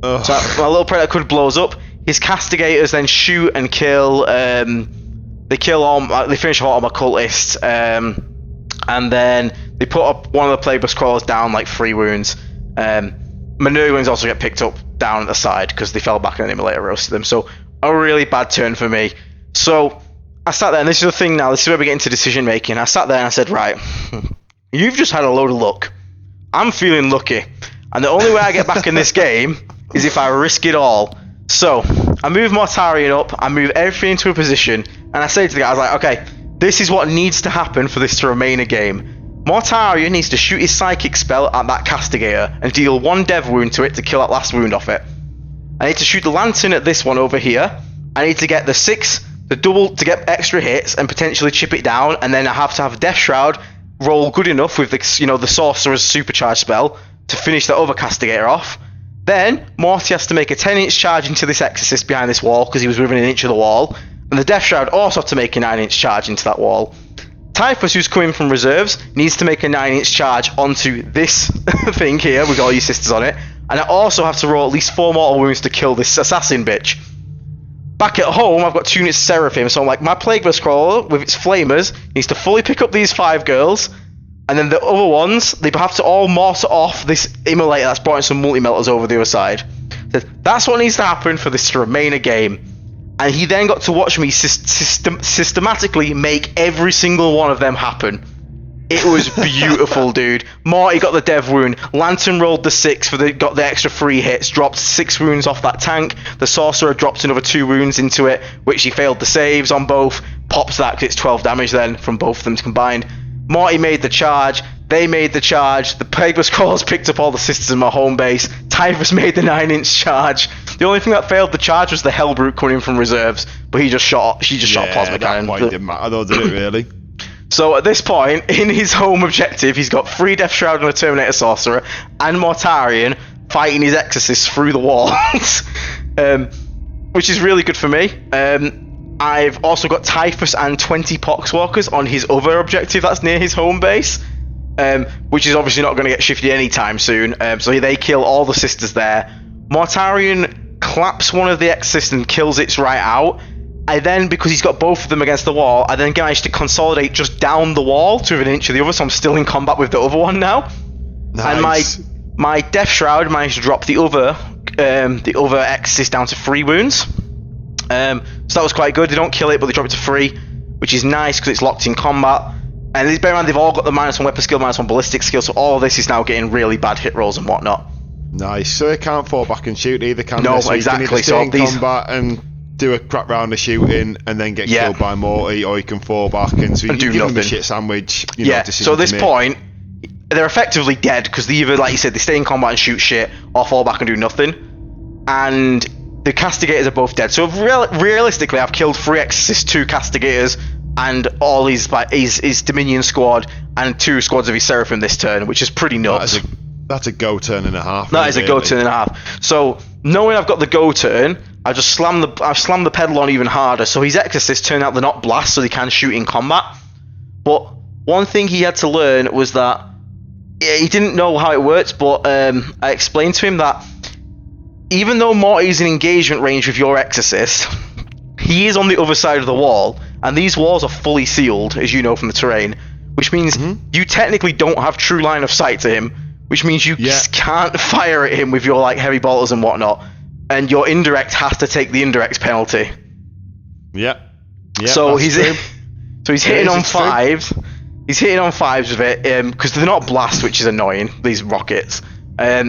Ugh. So my little Predator could blows up. His Castigators then shoot and kill. They kill all. They finish all my cultists. And then they put up one of the Plagueburst Crawlers down, like 3 wounds. My new ones also get picked up down at the side because they fell back and an immolator roasted them. So a really bad turn for me. So I sat there, and this is the thing now. This is where we get into decision making. I sat there and I said, right, you've just had a load of luck. I'm feeling lucky, and the only way I get back in this game is if I risk it all. So I move Mortarion up. I move everything into a position, and I say to the guy, I was like, okay, this is what needs to happen for this to remain a game. Mortarion needs to shoot his psychic spell at that Castigator and deal 1 dev wound to it to kill that last wound off it. I need to shoot the Lantern at this one over here. I need to get the 6, the double to get extra hits and potentially chip it down, and then I have to have Death Shroud roll good enough with the the Sorcerer's supercharged spell to finish that other Castigator off. Then Morty has to make a 10-inch charge into this Exorcist behind this wall because he was within an inch of the wall, and the Death Shroud also have to make a 9-inch charge into that wall. Typhus, who's coming from reserves, needs to make a 9-inch charge onto this thing here with all your sisters on it. And I also have to roll at least 4 mortal wounds to kill this assassin bitch. Back at home, I've got 2 units of Seraphim, so I'm like, my Plagueburst Crawler with its flamers needs to fully pick up these 5 girls. And then the other ones, they have to all mortar off this immolator that's brought in some multi-melters over the other side. That's what needs to happen for this to remain a game. And he then got to watch me systematically make every single one of them happen. It was beautiful, dude. Morty got the dev wound. Lantern rolled the 6 got the extra 3 hits. Dropped 6 wounds off that tank. The Sorcerer dropped another 2 wounds into it, which he failed the saves on both. Pops that because it's 12 damage then from both of them combined. Morty made the charge. They made the charge. The Plagueburst Crawlers picked up all the sisters in my home base. Typhus made the 9-inch charge. The only thing that failed the charge was the Hellbrute coming in from reserves, but she just shot Plasma Cannon. That point didn't matter though, did it really? So at this point, in his home objective, he's got 3 Death Shroud and a Terminator Sorcerer, and Mortarion fighting his Exorcist through the walls, which is really good for me. I've also got Typhus and 20 Poxwalkers on his other objective that's near his home base, which is obviously not going to get shifted anytime soon. So they kill all the sisters there. Mortarion claps one of the Exorcists and kills its right out. I then, because he's got both of them against the wall, I then managed to consolidate just down the wall to within an inch of the other, so I'm still in combat with the other one now. Nice. And my Death Shroud managed to drop the other Exorcist down to 3 wounds. So that was quite good. They don't kill it, but they drop it to 3, which is nice because it's locked in combat. And bear in mind, they've all got the -1 weapon skill, -1 ballistic skill, so all of this is now getting really bad hit rolls and whatnot. Nice. So they can't fall back and shoot either, can No, they? So exactly. You can either stay So in these combat and do a crap round of shooting and then get killed by Morty, or you can fall back and so you do give them a nothing. shit sandwich. So at this point, they're effectively dead because they either, like you said, they stay in combat and shoot shit, or fall back and do nothing. And the Castigators are both dead. So realistically, I've killed 3 Exorcists, 2 Castigators, and all his Dominion squad, and 2 squads of his Seraphim this turn, which is pretty nuts. That's a go turn and a half. That is a go turn and a half. So knowing I've got the go turn, I've slammed the pedal on even harder. So his Exorcists turn out they're not blast, so they can shoot in combat. But one thing he had to learn was that he didn't know how it works. But I explained to him that even though Morty's in engagement range with your Exorcist, he is on the other side of the wall, and these walls are fully sealed, as you know from the terrain, which means you technically don't have true line of sight to him, which means you just can't fire at him with your heavy bolters and whatnot, and your indirect has to take the indirect penalty. Yeah. So he's hitting on 5s. He's hitting on 5s with it because they're not blast, which is annoying. These rockets,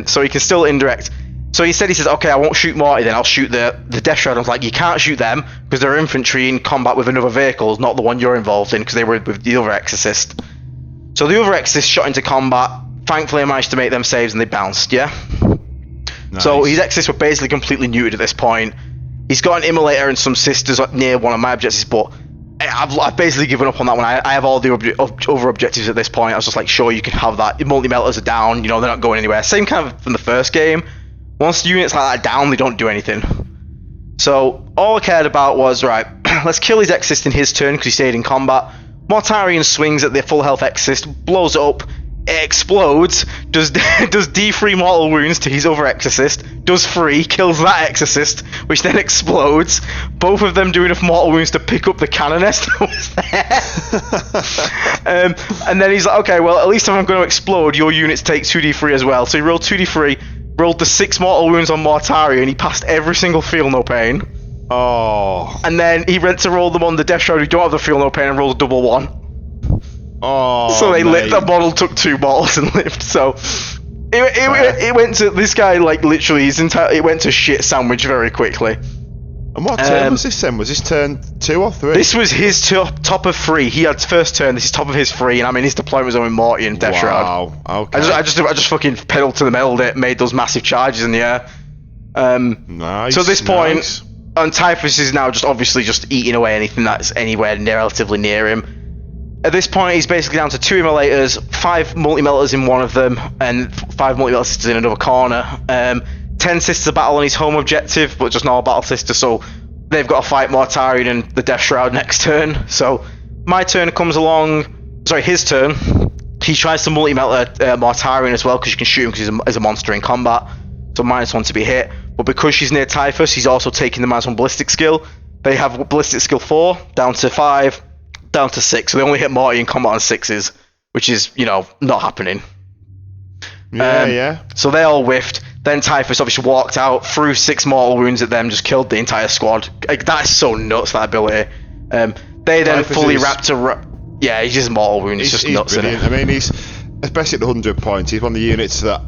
so he can still indirect. So he says, okay, I won't shoot Morty then, I'll shoot the Death Shroud. I was like, you can't shoot them because they're infantry in combat with another vehicle, not the one you're involved in, because they were with the other Exorcist. So the other Exorcist shot into combat. Thankfully, I managed to make them saves and they bounced, Nice. So his Exorcists were basically completely neutered at this point. He's got an Immolator and some sisters near one of my objectives, but I've basically given up on that one. I have all the other objectives at this point. I was just like, sure, you can have that. Your multi-melters are down, you know, they're not going anywhere. Same kind of from the first game. Once units like that are down, they don't do anything. So all I cared about was, right, let's kill his Exorcist in his turn because he stayed in combat. Mortarion swings at the full health Exorcist, blows it up, it explodes, does D3 mortal wounds to his other Exorcist, does 3, kills that Exorcist, which then explodes. Both of them do enough mortal wounds to pick up the Canoness that was there. And then he's like, okay, well, at least if I'm going to explode, your units take 2d3 as well. So he rolled 2d3, rolled the 6 mortal wounds on Mortarion, and he passed every single feel no pain. Oh. And then he went to roll them on the Death Shroud who don't have the feel no pain and rolled a double 1. Oh, so they mate. the model took 2 mortals and lived. So it went to this guy, like, literally it went to shit sandwich very quickly. And what turn was this then? Was this turn 2 or 3? This was his top of 3. He had first turn. This is top of his 3, and I mean his deployment was on Morty and Death Shroud. Wow. Okay. I just fucking pedaled to the metal. It made those massive charges in the air. Nice. So at this point, nice. And Typhus is now just obviously just eating away anything that's anywhere relatively near him. At this point, he's basically down to 2 immolators, 5 multi-melters in one of them, and 5 multi-melters in another corner. 10 Sisters of Battle on his home objective, but just normal Battle Sisters, so they've got to fight Mortarion and the Death Shroud next turn. So my turn comes along, sorry, his turn. He tries to multi-melter Mortarion as well, because you can shoot him because he's a monster in combat. So -1 to be hit. But because she's near Typhus, he's also taking the -1 ballistic skill. They have ballistic skill 4, down to 5, down to 6. So they only hit Morty in combat on 6s, which is, you know, not happening. Yeah. So they all whiffed. Then Typhus obviously walked out, threw 6 mortal wounds at them, just killed the entire squad. Like, that is so nuts, that ability. They then Typhus fully is... wrapped a... Yeah, he's just mortal wounds. He's just nuts, isn't it? I mean, he's, especially at the 100 points, he's one of the units that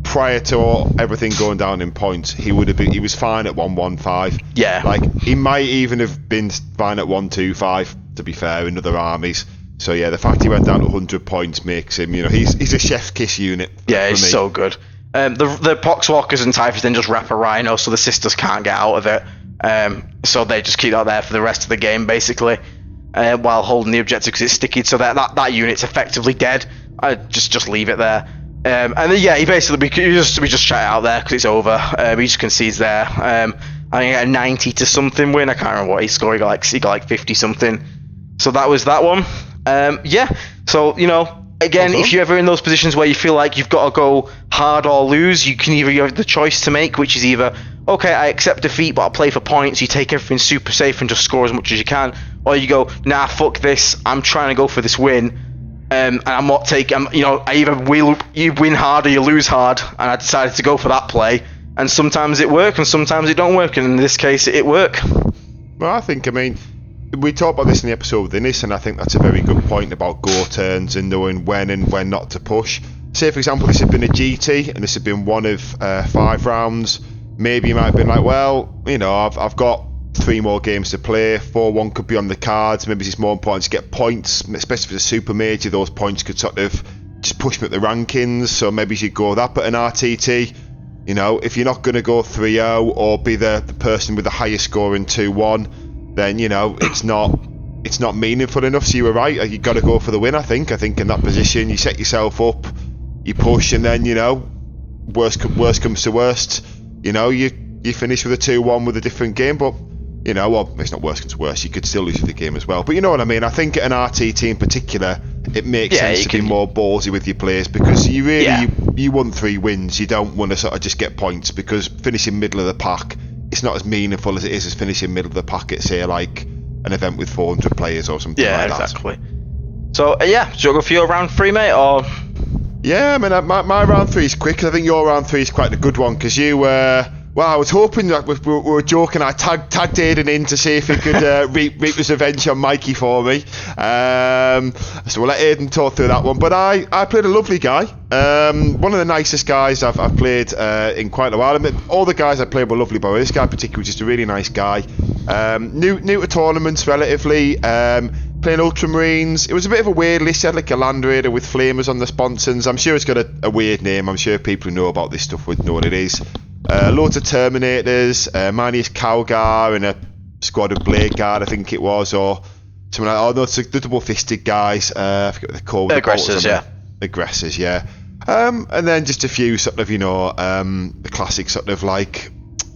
prior to everything going down in points, he was fine at 115. Yeah. Like, he might even have been fine at 125, to be fair, in other armies. So yeah, the fact he went down to 100 points makes him, you know, he's a chef's kiss unit. Yeah, he's so good. The Poxwalkers and Typhus then just wrap a Rhino, so the Sisters can't get out of it. So they just keep that there for the rest of the game, basically, while holding the objective because it's sticky. So that unit's effectively dead. I just leave it there. And then, yeah, he basically we just shut it out there because it's over. He just concedes there. I think he got a 90 to something win. I can't remember what he scored. He got like 50 something. So that was that one. Yeah. So, you know, again, if you're ever in those positions where you feel like you've got to go hard or lose, you have the choice to make, which is either, okay, I accept defeat, but I'll play for points. You take everything super safe and just score as much as you can, or you go, nah, fuck this. I'm trying to go for this win. And I'm not taking, you know, you win hard or you lose hard, and I decided to go for that play. And sometimes it works, and sometimes it don't work, and in this case, it worked. Well, I mean, we talked about this in the episode with Innis, and I think that's a very good point about go turns and knowing when and when not to push. Say, for example, this had been a GT, and this had been one of 5 rounds. Maybe you might have been like, well, you know, I've got 3 more games to play, 4-1 could be on the cards, maybe it's more important to get points, especially for the super major. Those points could sort of just push me up the rankings, so maybe you should go that. But an RTT, you know, if you're not going to go 3-0 or be the person with the highest score in 2-1, then, you know, it's not meaningful enough. So you were right, you got to go for the win. I think in that position you set yourself up, you push, and then, you know, worst comes to worst, you know, you finish with a 2-1 with a different game. But, you know, well, it's not worse comes to worse. You could still lose the game as well. But you know what I mean? I think at an RTT in particular, it makes sense to be more ballsy with your players, because you really, you want 3 wins. You don't want to sort of just get points, because finishing middle of the pack, it's not as meaningful as it is as finishing middle of the pack at, say, like an event with 400 players or something like that. Yeah, exactly. So, yeah, do you go for your round 3, mate, or...? Yeah, I mean, my round 3 is quick. I think your round 3 is quite a good one, because you... well, I was hoping that we were joking. I tagged Aiden in to see if he could reap his revenge on Mikey for me. So we'll let Aiden talk through that one. But I played a lovely guy. One of the nicest guys I've played in quite a while. I mean, all the guys I played were lovely, but this guy in particular was just a really nice guy. New to tournaments relatively. Playing Ultramarines. It was a bit of a weird list. He had like a Land Raider with flamers on the sponsons. I'm sure it's got a weird name. I'm sure people who know about this stuff would know what it is. Loads of Terminators, Manius Calgar and a squad of Blade Guard, I think it was, or Someone like, oh no, it's the double-fisted guys. I forget what they're called. Aggressors, yeah. Aggressors, yeah. And then just a few sort of, the classic sort of like,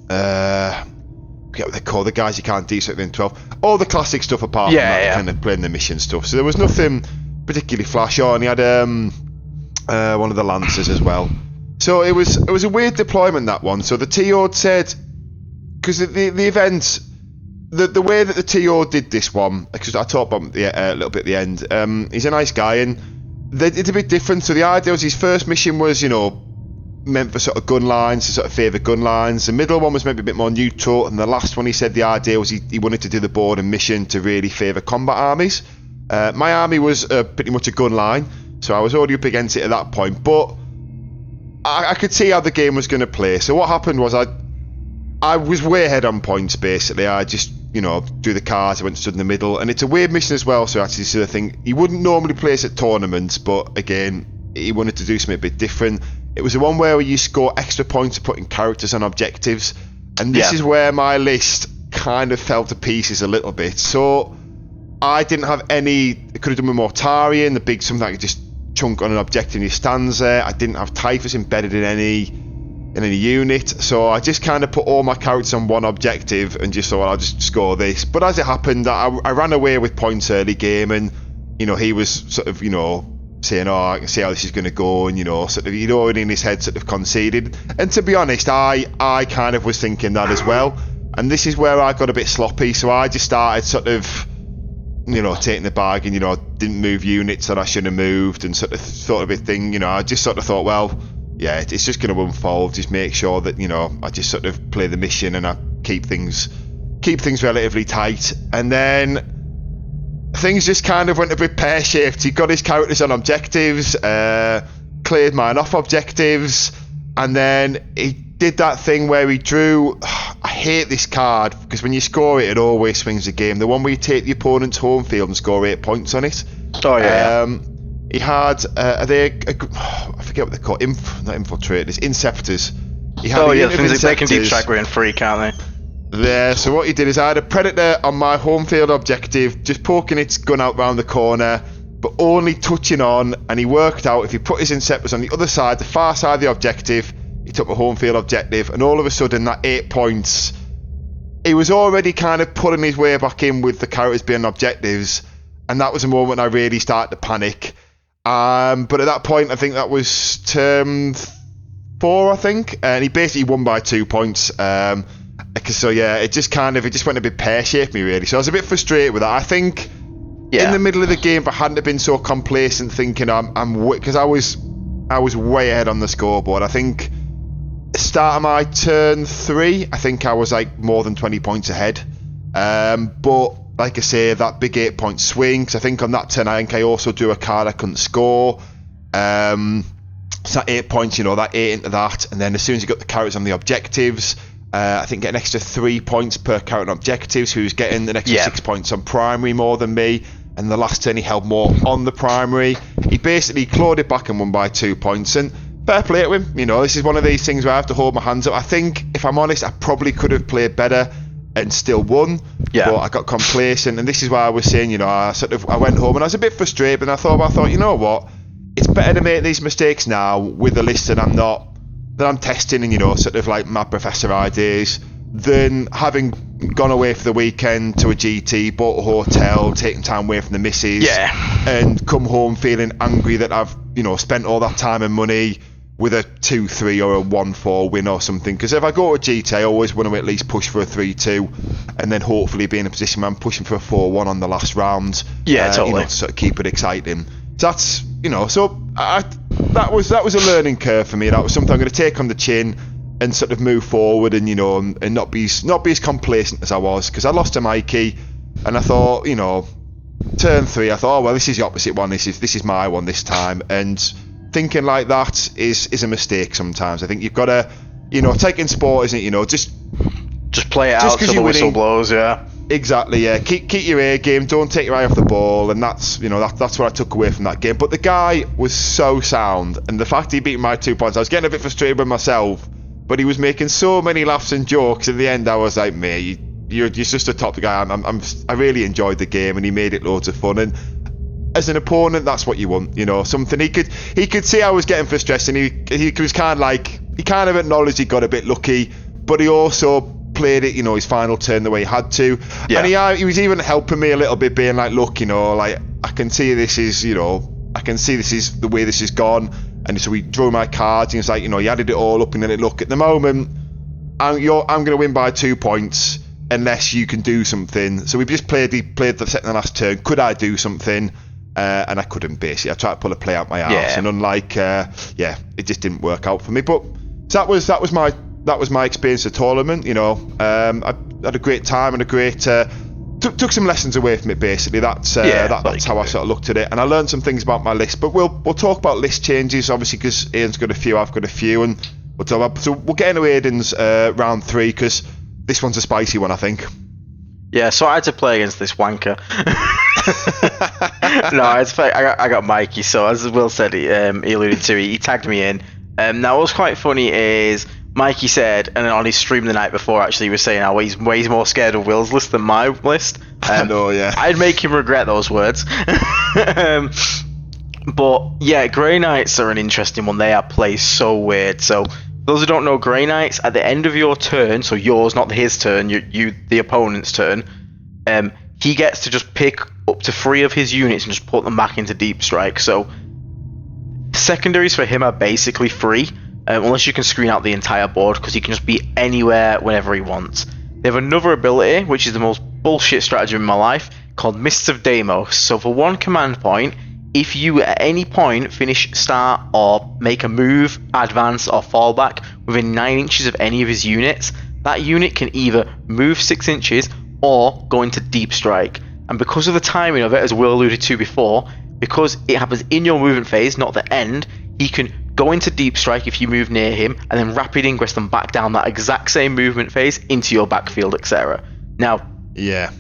I forget what they're called, the guys you can't do something in 12. All the classic stuff apart from that, kind of playing the mission stuff. So there was nothing particularly flash on. He had one of the Lancers as well. So it was a weird deployment, that one. So the TO said, because the event, the way that the TO did this one, because I talked about it a little bit at the end, he's a nice guy, and it's a bit different. So the idea was his first mission was, meant for sort of gun lines, to sort of favour gun lines. The middle one was maybe a bit more neutral, and the last one he said the idea was he wanted to do the board and mission to really favour combat armies. My army was pretty much a gun line, so I was already up against it at that point, but I could see how the game was going to play. So what happened was I was way ahead on points, basically. I just, drew the cards, I went and stood in the middle, and it's a weird mission as well, so actually sort of thing, he wouldn't normally place at tournaments, but again, he wanted to do something a bit different. It was the one where you score extra points for putting characters on objectives, and this is where my list kind of fell to pieces a little bit. So I didn't have any. I could have done with Mortarian, the big something I could just chunk on an objective and he stands there. I didn't have Typhus embedded in any unit, so I just kind of put all my characters on one objective and just thought, well, I'll just score this. But as it happened, I ran away with points early game, and he was sort of saying, oh, I can see how this is going to go, and sort of he'd already in his head sort of conceded. And to be honest, I kind of was thinking that as well, and this is where I got a bit sloppy. So I just started sort of taking the bargain, didn't move units that I should have moved, and sort of thought a bit thing, I just sort of thought, well, yeah, it's just going to unfold, just make sure that, I just sort of play the mission and I keep things relatively tight. And then things just kind of went a bit pear-shaped. He got his characters on objectives, cleared mine off objectives, and then he did that thing where he drew, I hate this card, because when you score it, it always swings the game. The one where you take the opponent's home field and score 8 points on it. Oh, yeah. He had, I forget what they're called, not infiltrators, inceptors. He had they can deep strike within 3, can't they? Yeah, so what he did is I had a Predator on my home field objective, just poking its gun out round the corner, but only touching on, and he worked out if he put his inceptors on the other side, the far side of the objective, he took a home field objective, and all of a sudden that 8 points, he was already kind of pulling his way back in with the characters being objectives, and that was a moment I really started to panic. But at that point, I think that was turn 4, I think, and he basically won by 2 points. So yeah, it just went a bit pear-shaped me, really. So I was a bit frustrated with that. I think in the middle of the game, if I hadn't have been so complacent, thinking because I was way ahead on the scoreboard. I think start of my turn 3, I think I was like more than 20 points ahead. But like I say, that big 8 point swing, because I think on that turn, I think I also drew a card I couldn't score. So that 8 points, that 8 into that, and then as soon as you got the characters on the objectives, I think get an extra 3 points per character on objectives, who's getting an extra 6 points on primary more than me, and the last turn he held more on the primary. He basically clawed it back and won by 2 points, and fair play to him. This is one of these things where I have to hold my hands up. I think, if I'm honest, I probably could have played better and still won, but I got complacent, and this is why I was saying, I went home and I was a bit frustrated, and I thought, you know what, it's better to make these mistakes now with a list that I'm testing and sort of like mad professor ideas, than having gone away for the weekend to a GT, bought a hotel, taken time away from the missus, and come home feeling angry that I've spent all that time and money with a 2-3 or a 1-4 win or something. Because if I go to GT, I always want to at least push for a 3-2, and then hopefully be in a position where I'm pushing for a 4-1 on the last round. Yeah, totally. To sort of keep it exciting. So that's that was a learning curve for me. That was something I'm going to take on the chin and sort of move forward, and and not be as complacent as I was, because I lost to Mikey, and I thought, turn 3, I thought, oh well, this is the opposite one. This is my one this time, and thinking like that is a mistake sometimes. I think you've got to, taking sport, isn't it? Just play it out till the whistle blows. Yeah, exactly. Yeah, keep your A game. Don't take your eye off the ball, and that's that's what I took away from that game. But the guy was so sound, and the fact he beat my 2 points, I was getting a bit frustrated with myself. But he was making so many laughs and jokes. In the end, I was like, mate, you're just a top guy. I really enjoyed the game, and he made it loads of fun. And as an opponent, that's what you want, you know. Something he could see I was getting frustrated, and he was kind of like, he kind of acknowledged he got a bit lucky, but he also played it, you know, his final turn the way he had to. Yeah. And he was even helping me a little bit, being like, look, you know, like, I can see this is the way this is gone. And so we drew my cards, and it's like, you know, he added it all up, and then look, at the moment, I'm going to win by 2 points unless you can do something. So we just played the second and last turn. Could I do something? And I couldn't, basically. I tried to pull a play out my arse, and unlike, it just didn't work out for me. But so that was my experience of the tournament. You know, I had a great time and a great took some lessons away from it. Basically, that's how I sort of looked at it, and I learned some things about my list. But we'll talk about list changes, obviously, because Aiden's got a few, I've got a few, and we'll talk about. So we'll get into Aiden's round 3, because this one's a spicy one, I think. Yeah, so I had to play against this wanker. No, I got Mikey. So as Will said, he alluded to, he tagged me in. Now what's quite funny is Mikey said, and then on his stream the night before, actually, he was saying how he's way more scared of Will's list than my list. I know, yeah. I'd make him regret those words. But yeah, Grey Knights are an interesting one. They are played so weird. So those who don't know, Grey Knights, at the end of your turn, so yours, not his turn, you the opponent's turn, he gets to just pick up to 3 of his units and just put them back into Deep Strike. So secondaries for him are basically free, unless you can screen out the entire board, because he can just be anywhere whenever he wants. They have another ability, which is the most bullshit strategy in my life, called Mists of Deimos. So for 1 command point, if you at any point finish, start, or make a move, advance, or fall back within 9 inches of any of his units, that unit can either move 6 inches or go into Deep Strike. And because of the timing of it, as Will alluded to before, because it happens in your movement phase, not the end, he can go into Deep Strike if you move near him, and then rapid ingress them back down that exact same movement phase into your backfield, etc. Now, yeah,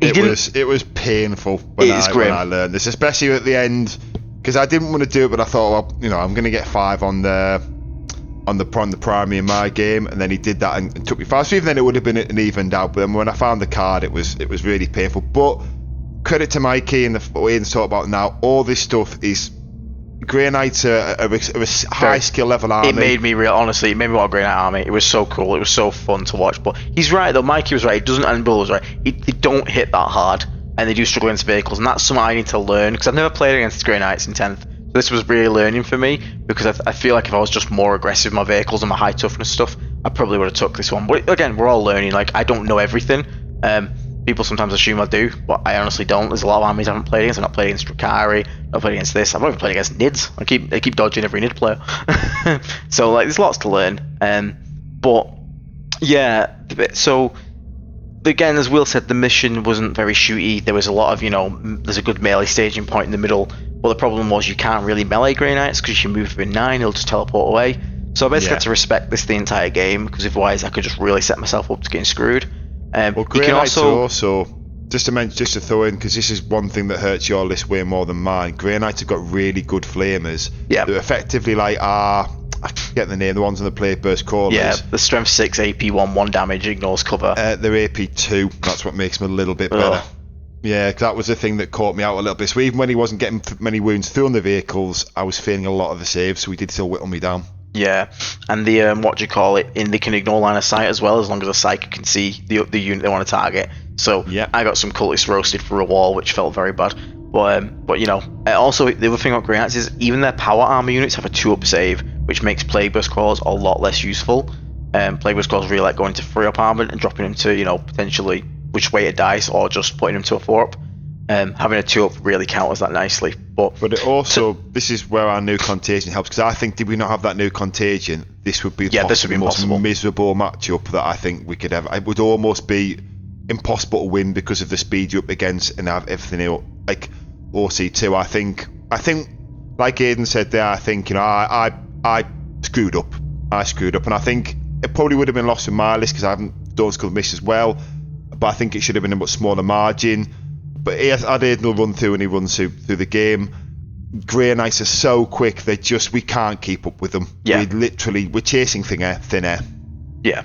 it was painful when I learned this, especially at the end, because I didn't want to do it, but I thought, well, you know, I'm going to get 5 on the primary in my game, and then he did that and took me 5. So even then it would have been an evened out, but then when I found the card, it was really painful. But credit to Mikey and the way he's talking about now, all this stuff is Grey Knights are a high skill level army. It made me want a Grey Knight army. It was so cool. It was so fun to watch. But he's right though. Mikey was right. It doesn't, and Bill was right. They don't hit that hard, and they do struggle against vehicles, and that's something I need to learn, because I've never played against Grey Knights in 10th. So this was really learning for me, because I feel like if I was just more aggressive with my vehicles and my high toughness stuff, I probably would have took this one. But again, we're all learning. Like, I don't know everything. People sometimes assume I do, but I honestly don't. There's a lot of armies I haven't played against. I've not played against Drakari, not played against this. I've not even played against Nids. I keep dodging every Nid player. So like, there's lots to learn. But yeah, so again, as Will said, the mission wasn't very shooty. There was a lot of, you know, there's a good melee staging point in the middle. But the problem was you can't really melee Grey Knights, because you move within 9, he'll just teleport away. So I basically had to respect this the entire game, because otherwise I could just really set myself up to getting screwed. Well, Grey Knights also, just to throw in, because this is one thing that hurts your list way more than mine, Grey Knights have got really good flamers. Yeah. They're effectively like I forget the name, the ones on the play burst callers. Yeah, the strength 6, AP 1 damage, ignores cover. They're AP 2, that's what makes them a little bit better. Yeah, that was the thing that caught me out a little bit. So even when he wasn't getting many wounds through on the vehicles, I was failing a lot of the saves, so he did still whittle me down. Yeah, and the they can ignore line of sight as well, as long as a psychic can see the unit they want to target. So yeah, I got some cultists roasted through a wall, which felt very bad. But you know, also the other thing about Grey Knights is even their power armor units have a 2-up save, which makes Plague Burst Crawlers a lot less useful. Plague Burst Crawlers really like going to 3-up armor and dropping them to, you know, potentially which way it dice, or just putting them to a 4-up. Having a 2-up really counters that nicely. But it also, this is where our new contagion helps, because I think did we not have that new contagion, this would be the most miserable matchup that I think we could ever. It would almost be impossible to win because of the speed you're up against and have everything like OC2. I think like Aiden said there, I think, you know, I screwed up, and I think it probably would have been lost in my list because I haven't done Skull Miss as well, but I think it should have been a much smaller margin. But Aiden will run through, and he runs through the game. Grey Knights are so quick, we can't keep up with them. Yeah. We're chasing thin air. Yeah.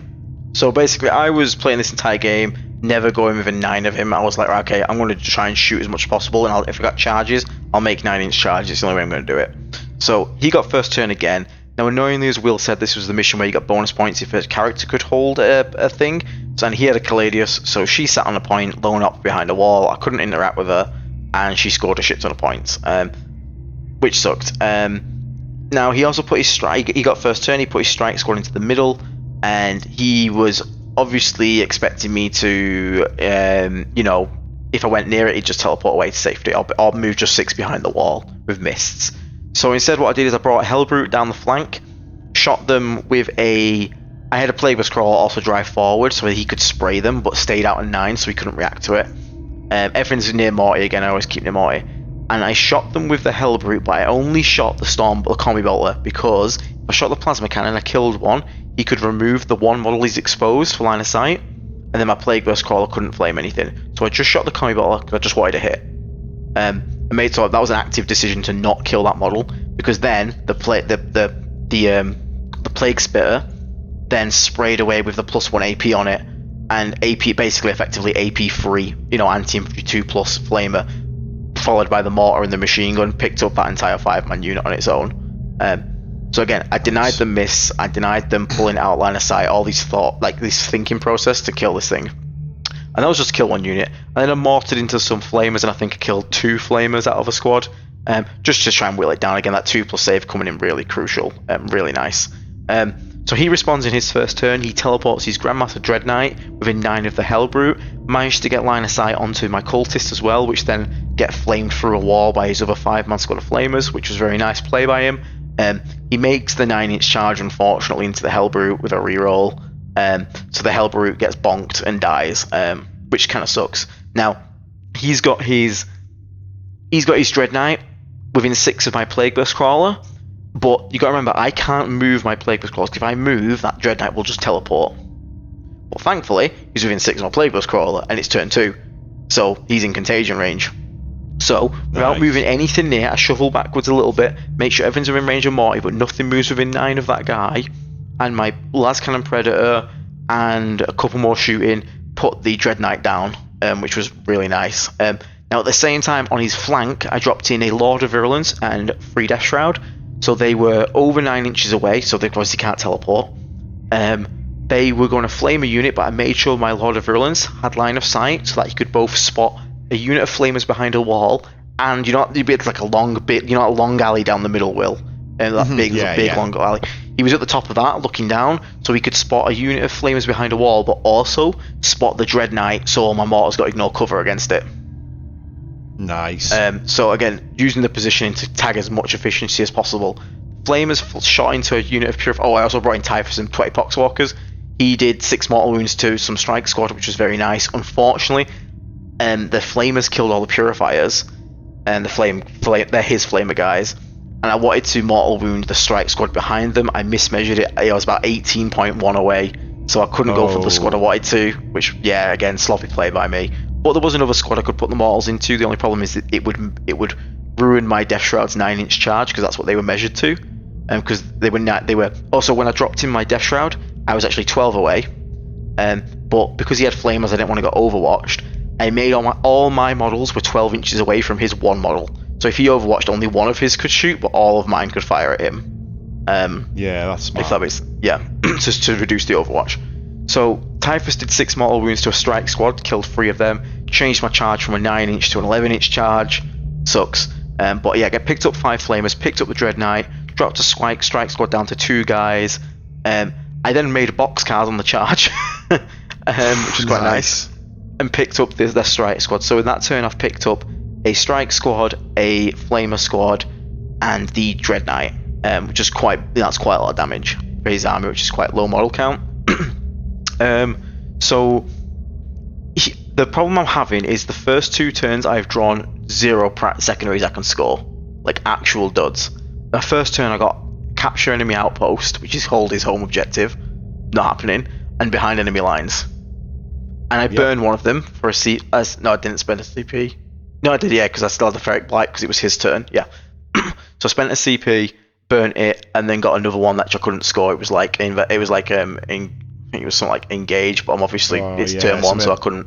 So basically, I was playing this entire game. never going within 9 of him. I was like, okay, I'm going to try and shoot as much as possible, and if I got charges, I'll make 9-inch charges. It's the only way I'm going to do it. So he got first turn again. Now, annoyingly, as Will said, this was the mission where you got bonus points if a character could hold a thing. So, and he had a Caladius, so she sat on a point, lone up behind a wall. I couldn't interact with her, and she scored a shit ton of points, which sucked. Now, he also put his strike. He got first turn. He put his strike squad into the middle, and he was obviously expecting me to, if I went near it, he'd just teleport away to safety. I'll move just 6 behind the wall with mists. So instead, what I did is I brought a Hellbrute down the flank, shot them with I had a Plagueburst Crawler also drive forward so that he could spray them, but stayed out at 9 so he couldn't react to it. Everything's near Morty again. I always keep near Morty. And I shot them with the Hellbrute, but I only shot the Combi Bolter, because if I shot the Plasma Cannon and I killed one, he could remove the one model he's exposed for line of sight, and then my Plagueburst Crawler couldn't flame anything. So I just shot the Combi Bolter because I just wanted to hit. I made sure that was an active decision to not kill that model, because then the Plague Spitter then sprayed away with the +1 AP on it, and AP basically effectively AP free, anti-infantry 2+ flamer, followed by the mortar and the machine gun, picked up that entire 5-man unit on its own. So again, I denied them miss, I denied them pulling out line of sight, all these this thinking process to kill this thing. And that was just to kill one unit. And then I mortared into some flamers, and I think I killed 2 flamers out of a squad, just to try and whittle it down. Again, that 2+ save coming in really crucial, really nice. So he responds in his first turn. He teleports his Grandmaster Dread Knight within 9 of the Hellbrute, managed to get line of sight onto my Cultist as well, which then get flamed through a wall by his other 5-man squad of flamers, which was very nice play by him. He makes the 9-inch charge, unfortunately, into the Hellbrute with a reroll. So the Hellbrute gets bonked and dies, which kind of sucks. Now, he's got his Dread Knight within 6 of my Plagueburst Crawler, but you got to remember, I can't move my Plagueburst Crawlers. If I move, that Dread Knight will just teleport. But thankfully, he's within 6 of my Plagueburst Crawler, and it's turn 2, so he's in contagion range. So, without moving anything near, I shuffle backwards a little bit, make sure everything's within range of Morty, but nothing moves within 9 of that guy, and my Las Cannon Predator and a couple more shooting put the Dread Knight down, which was really nice. Now, at the same time, on his flank, I dropped in a Lord of Virulence and 3 Death Shroud, so they were over 9 inches away, so they obviously can't teleport. They were going to flame a unit, but I made sure my Lord of Virulence had line of sight, so that he could both spot a unit of flamers behind a wall, and it's like a long alley down the middle, Will, and that big long alley. He was at the top of that, looking down, so he could spot a unit of flamers behind a wall, but also spot the Dread Knight, so my mortars got ignore cover against it. Nice. So again, using the positioning to tag as much efficiency as possible. Flamers shot into a unit of Purify. Oh, I also brought in Typhus and 20 Poxwalkers. He did 6 mortal wounds to some Strike Squad, which was very nice. Unfortunately, the Flamers killed all the Purifiers, and they're his Flamer guys. And I wanted to mortal wound the Strike Squad behind them. I mismeasured it. I was about 18.1 away, so I couldn't go for the squad I wanted to, which, yeah, again, sloppy play by me. But there was another squad I could put the mortals into. The only problem is that it would ruin my Death Shroud's 9-inch charge, because that's what they were measured to. Because they were also, when I dropped in my Death Shroud, I was actually 12 away. But because he had Flamers, I didn't want to get overwatched. I made all my models were 12 inches away from his one model. So if he overwatched, only one of his could shoot, but all of mine could fire at him. Yeah, that's smart. If that makes, just to reduce the overwatch. So Typhus did 6 mortal wounds to a Strike Squad, killed 3 of them, changed my charge from a 9-inch to an 11-inch charge. Sucks. But yeah, I picked up 5 Flamers, picked up the Dread Knight, dropped a Strike Squad down to 2 guys. I then made a boxcars on the charge, which is quite nice, and picked up the Strike Squad. So in that turn, I've picked up a Strike Squad, a Flamer Squad, and the Dread Knight, which is that's quite a lot of damage for his army, which is quite low model count. So the problem I'm having is the first 2 turns I've drawn 0 secondaries I can score, like actual duds. The first turn I got capture enemy outpost, which is hold his home objective, not happening, and behind enemy lines. And I burned one of them for a C. No, I didn't spend a CP. No, I did, yeah, because I still had the Ferric Blight because it was his turn. Yeah. So I spent a CP, burnt it, and then got another one that I couldn't score. It was like think it was something like engage, but I'm obviously it's yeah, turn one, so I something- couldn't.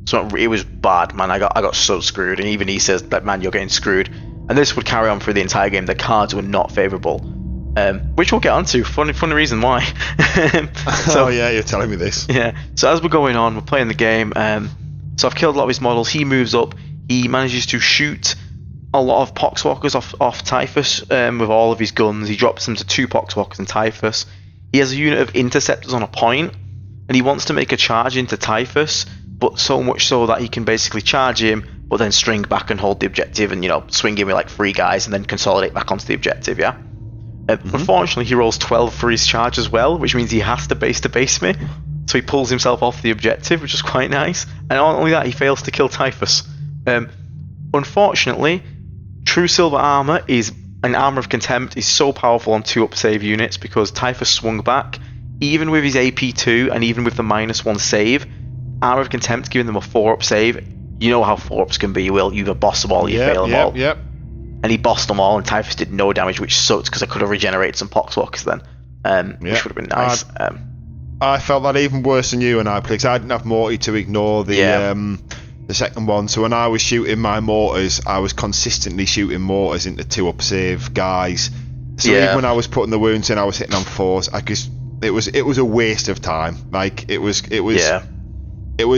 So it was bad, man. I got so screwed, and even he says that, man, you're getting screwed. And this would carry on through the entire game. The cards were not favourable, which we'll get onto. Funny reason why. So yeah, you're telling me this. Yeah. So as we're going on, we're playing the game. So I've killed a lot of his models. He moves up. He manages to shoot a lot of Poxwalkers off Typhus with all of his guns. He drops them to 2 Poxwalkers and Typhus. He has a unit of interceptors on a point, and he wants to make a charge into Typhus, but so much so that he can basically charge him, but then string back and hold the objective, and swing him with like 3 guys, and then consolidate back onto the objective. Yeah. Unfortunately, he rolls 12 for his charge as well, which means he has to base me. So he pulls himself off the objective, which is quite nice. And not only that, he fails to kill Typhus. Unfortunately, True Silver Armor is an Armor of Contempt is so powerful on 2-up save units because Typhus swung back, even with his AP2 and even with the -1 save. Armor of Contempt giving them a 4-up save. You know how 4-ups can be. You either boss them all or you fail them all. Yep. And he bossed them all, and Typhus did no damage, which sucks because I could have regenerated some Poxwalkers then, which would have been nice. I felt that even worse than you and I, because I didn't have Morty to ignore the second one. So when I was shooting my mortars, I was consistently shooting mortars into 2-up save guys. So even when I was putting the wounds in, I was hitting on 4s. It was a waste of time. Like it was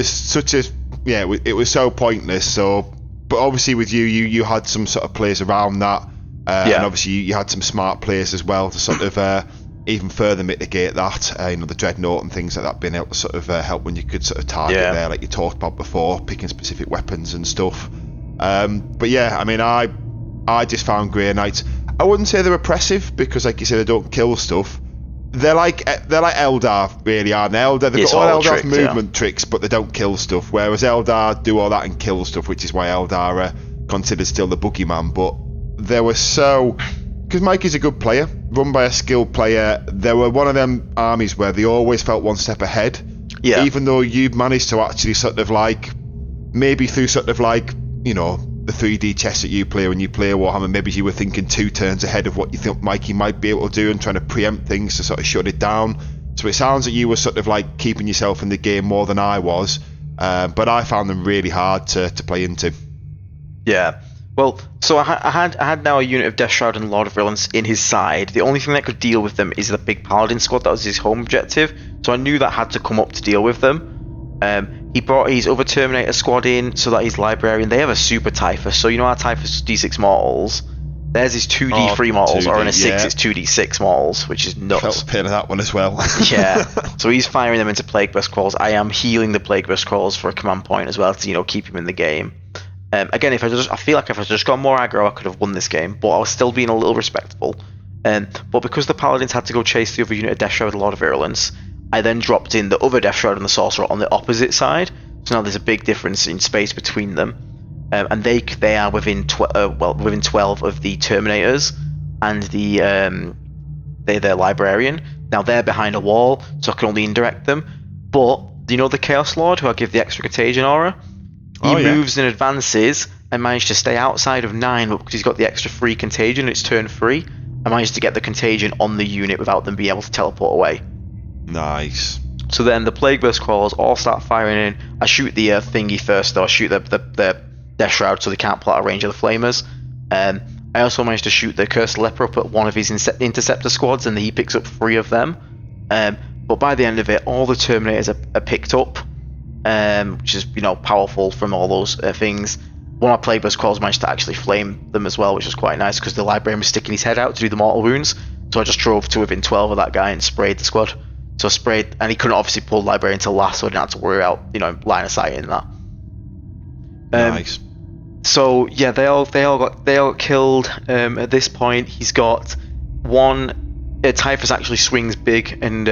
such a it was so pointless. So, but obviously with you had some sort of plays around that, and obviously you had some smart players as well to sort of even further mitigate that. The dreadnought and things like that being able to sort of help when you could sort of target there, like you talked about before, picking specific weapons and stuff. But yeah, I mean, I just found Grey Knights. I wouldn't say they're oppressive because, like you said, they don't kill stuff. They're like Eldar, really, aren't they? They've got all Eldar movement tricks, but they don't kill stuff. Whereas Eldar do all that and kill stuff, which is why Eldar are considered still the boogeyman. But they were so, because Mikey's a good player, run by a skilled player. They were one of them armies where they always felt one step ahead. Yeah. Even though you've managed to actually sort of like, maybe through sort of like, the 3D chess that you play when you play Warhammer, maybe you were thinking 2 turns ahead of what you think Mikey might be able to do and trying to preempt things to sort of shut it down. So it sounds like you were sort of like keeping yourself in the game more than I was, but I found them really hard to play into. Yeah. Well, so I had now a unit of Death Shroud and Lord of Virulence in his side. The only thing that could deal with them is the big Paladin squad. That was his home objective. So I knew that had to come up to deal with them. He brought his other Terminator squad in so that his Librarian, they have a super Typhus. So our Typhus D6 models, there's his 2D3 models, or in a 6 it's 2D6 models, which is nuts. Felt the pain of that one as well. Yeah. So he's firing them into Plague Burst Crawls. I am healing the Plague Burst Crawls for a command point as well to keep him in the game. Again, I feel like if I just got more aggro, I could have won this game, but I was still being a little respectful. But because the Paladins had to go chase the other unit of Death Shroud, a Lord of Virulence, I then dropped in the other Death Shroud and the Sorcerer on the opposite side. So now there's a big difference in space between them, and they are within 12 of the Terminators and their Librarian. Now they're behind a wall, so I can only indirect them. But the Chaos Lord, who I give the extra contagion aura, he moves and advances and managed to stay outside of 9, but because he's got the extra free contagion, it's turn 3. I managed to get the contagion on the unit without them being able to teleport away. Nice. So then the Plague Burst Crawlers all start firing in. I shoot the thingy first, though. I shoot the Death Shroud so they can't pull out of range of the Flamers. I also managed to shoot the Cursed Leper up at one of his Interceptor squads, and he picks up 3 of them. But by the end of it, all the Terminators are picked up, which is powerful from all those things. One of my Plague Burst Crawlers managed to actually flame them as well, which was quite nice because the Librarian was sticking his head out to do the mortal wounds. So I just drove to within 12 of that guy and sprayed the squad. So I sprayed, and he couldn't obviously pull Librarian until last, so I didn't have to worry about line of sight in that. Nice. So yeah, they all got killed. At this point, he's got one. Typhus actually swings big and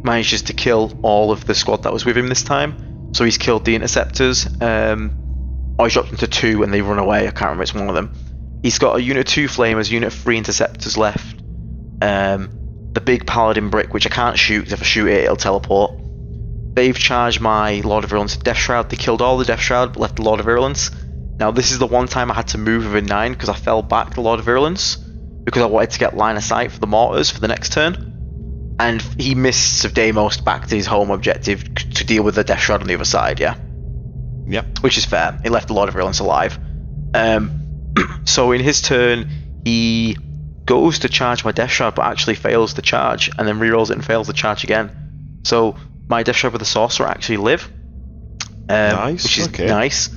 manages to kill all of the squad that was with him this time. So he's killed the Interceptors. He's dropped them to 2 and they run away. I can't remember, it's one of them. He's got a unit of 2 Flamers, unit of 3 Interceptors left. The big Paladin brick, which I can't shoot because if I shoot it, it'll teleport. They've charged my Lord of Virulence Death Shroud. They killed all the Death Shroud, but left the Lord of Virulence. Now, this is the one time I had to move within 9 because I fell back the Lord of Virulence because I wanted to get line of sight for the mortars for the next turn. and he missed Deimos back to his home objective to deal with the Death Shroud on the other side, yeah? Yep. Which is fair. He left the Lord of Virulence alive. So in his turn, he goes to charge my Death Shroud, but actually fails the charge, and then rerolls it and fails the charge again. So my Death Shroud with the Sorcerer actually live. Nice. Which is okay. nice.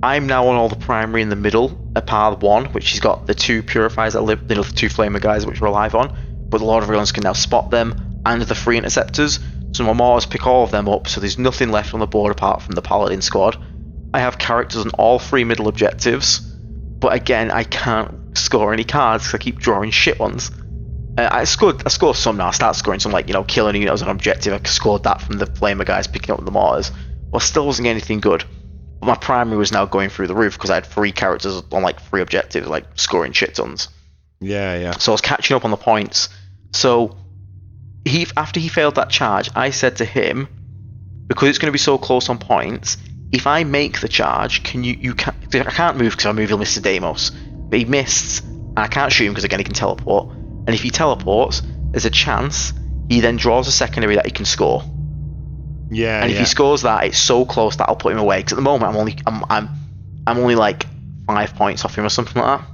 I'm now on all the primary in the middle, a par 1, which he's got the 2 Purifiers that live, the 2 Flamer guys which we're alive on, but the Lord of Virulence can now spot them, and the 3 Interceptors, so my Mortars pick all of them up, so there's nothing left on the board apart from the Paladin squad. I have characters on all 3 middle objectives, but again, I can't score any cards because I keep drawing shit ones. I scored some now. I start scoring some, like, killing units on objective. I scored that from the Flamer guys picking up the Mortars. Well, still wasn't getting anything good. But my primary was now going through the roof because I had 3 characters on, like, 3 objectives, like, scoring shit tons. Yeah. So I was catching up on the points. So after he failed that charge, I said to him, because it's going to be so close on points, if I make the charge, I can't move because I move, he'll miss the Deimos. But he missed, and I can't shoot him because again he can teleport. And if he teleports, there's a chance he then draws a secondary that he can score. Yeah. And if he scores that, it's so close that I'll put him away. Because at the moment I'm only like 5 points off him or something like that,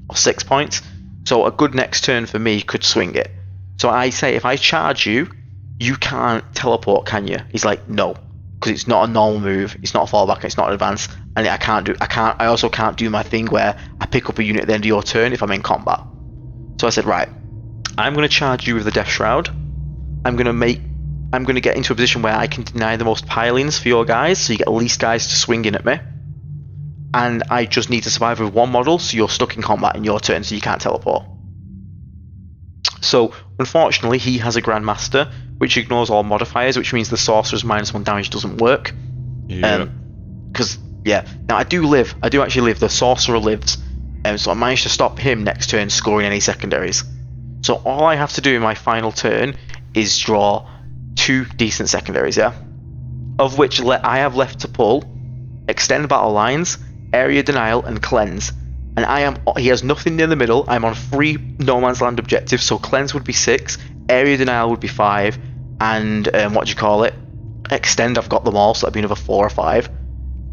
or 6 points. So a good next turn for me could swing it. So I say, if I charge you, you can't teleport, can you? He's like, no, because it's not a normal move, it's not a fallback, it's not an advance, and I also can't do my thing where I pick up a unit at the end of your turn if I'm in combat. So I said, right, I'm going to charge you with the Death Shroud. I'm going to get into a position where I can deny the most pilings for your guys, so you get the least guys to swing in at me. And I just need to survive with 1 model, so you're stuck in combat in your turn, so you can't teleport. So, unfortunately, he has a Grandmaster, which ignores all modifiers, which means the Sorcerer's -1 damage doesn't work. Yeah. Now I do actually live. The Sorcerer lives, so I managed to stop him next turn scoring any secondaries. So all I have to do in my final turn is draw 2 decent secondaries, yeah? Of which I have left to pull Extend Battle Lines, Area Denial, and Cleanse. And he has nothing in the middle. I'm on 3 No Man's Land objectives, so Cleanse would be 6, Area Denial would be 5, and Extend, I've got them all, so that'd be another 4 or 5.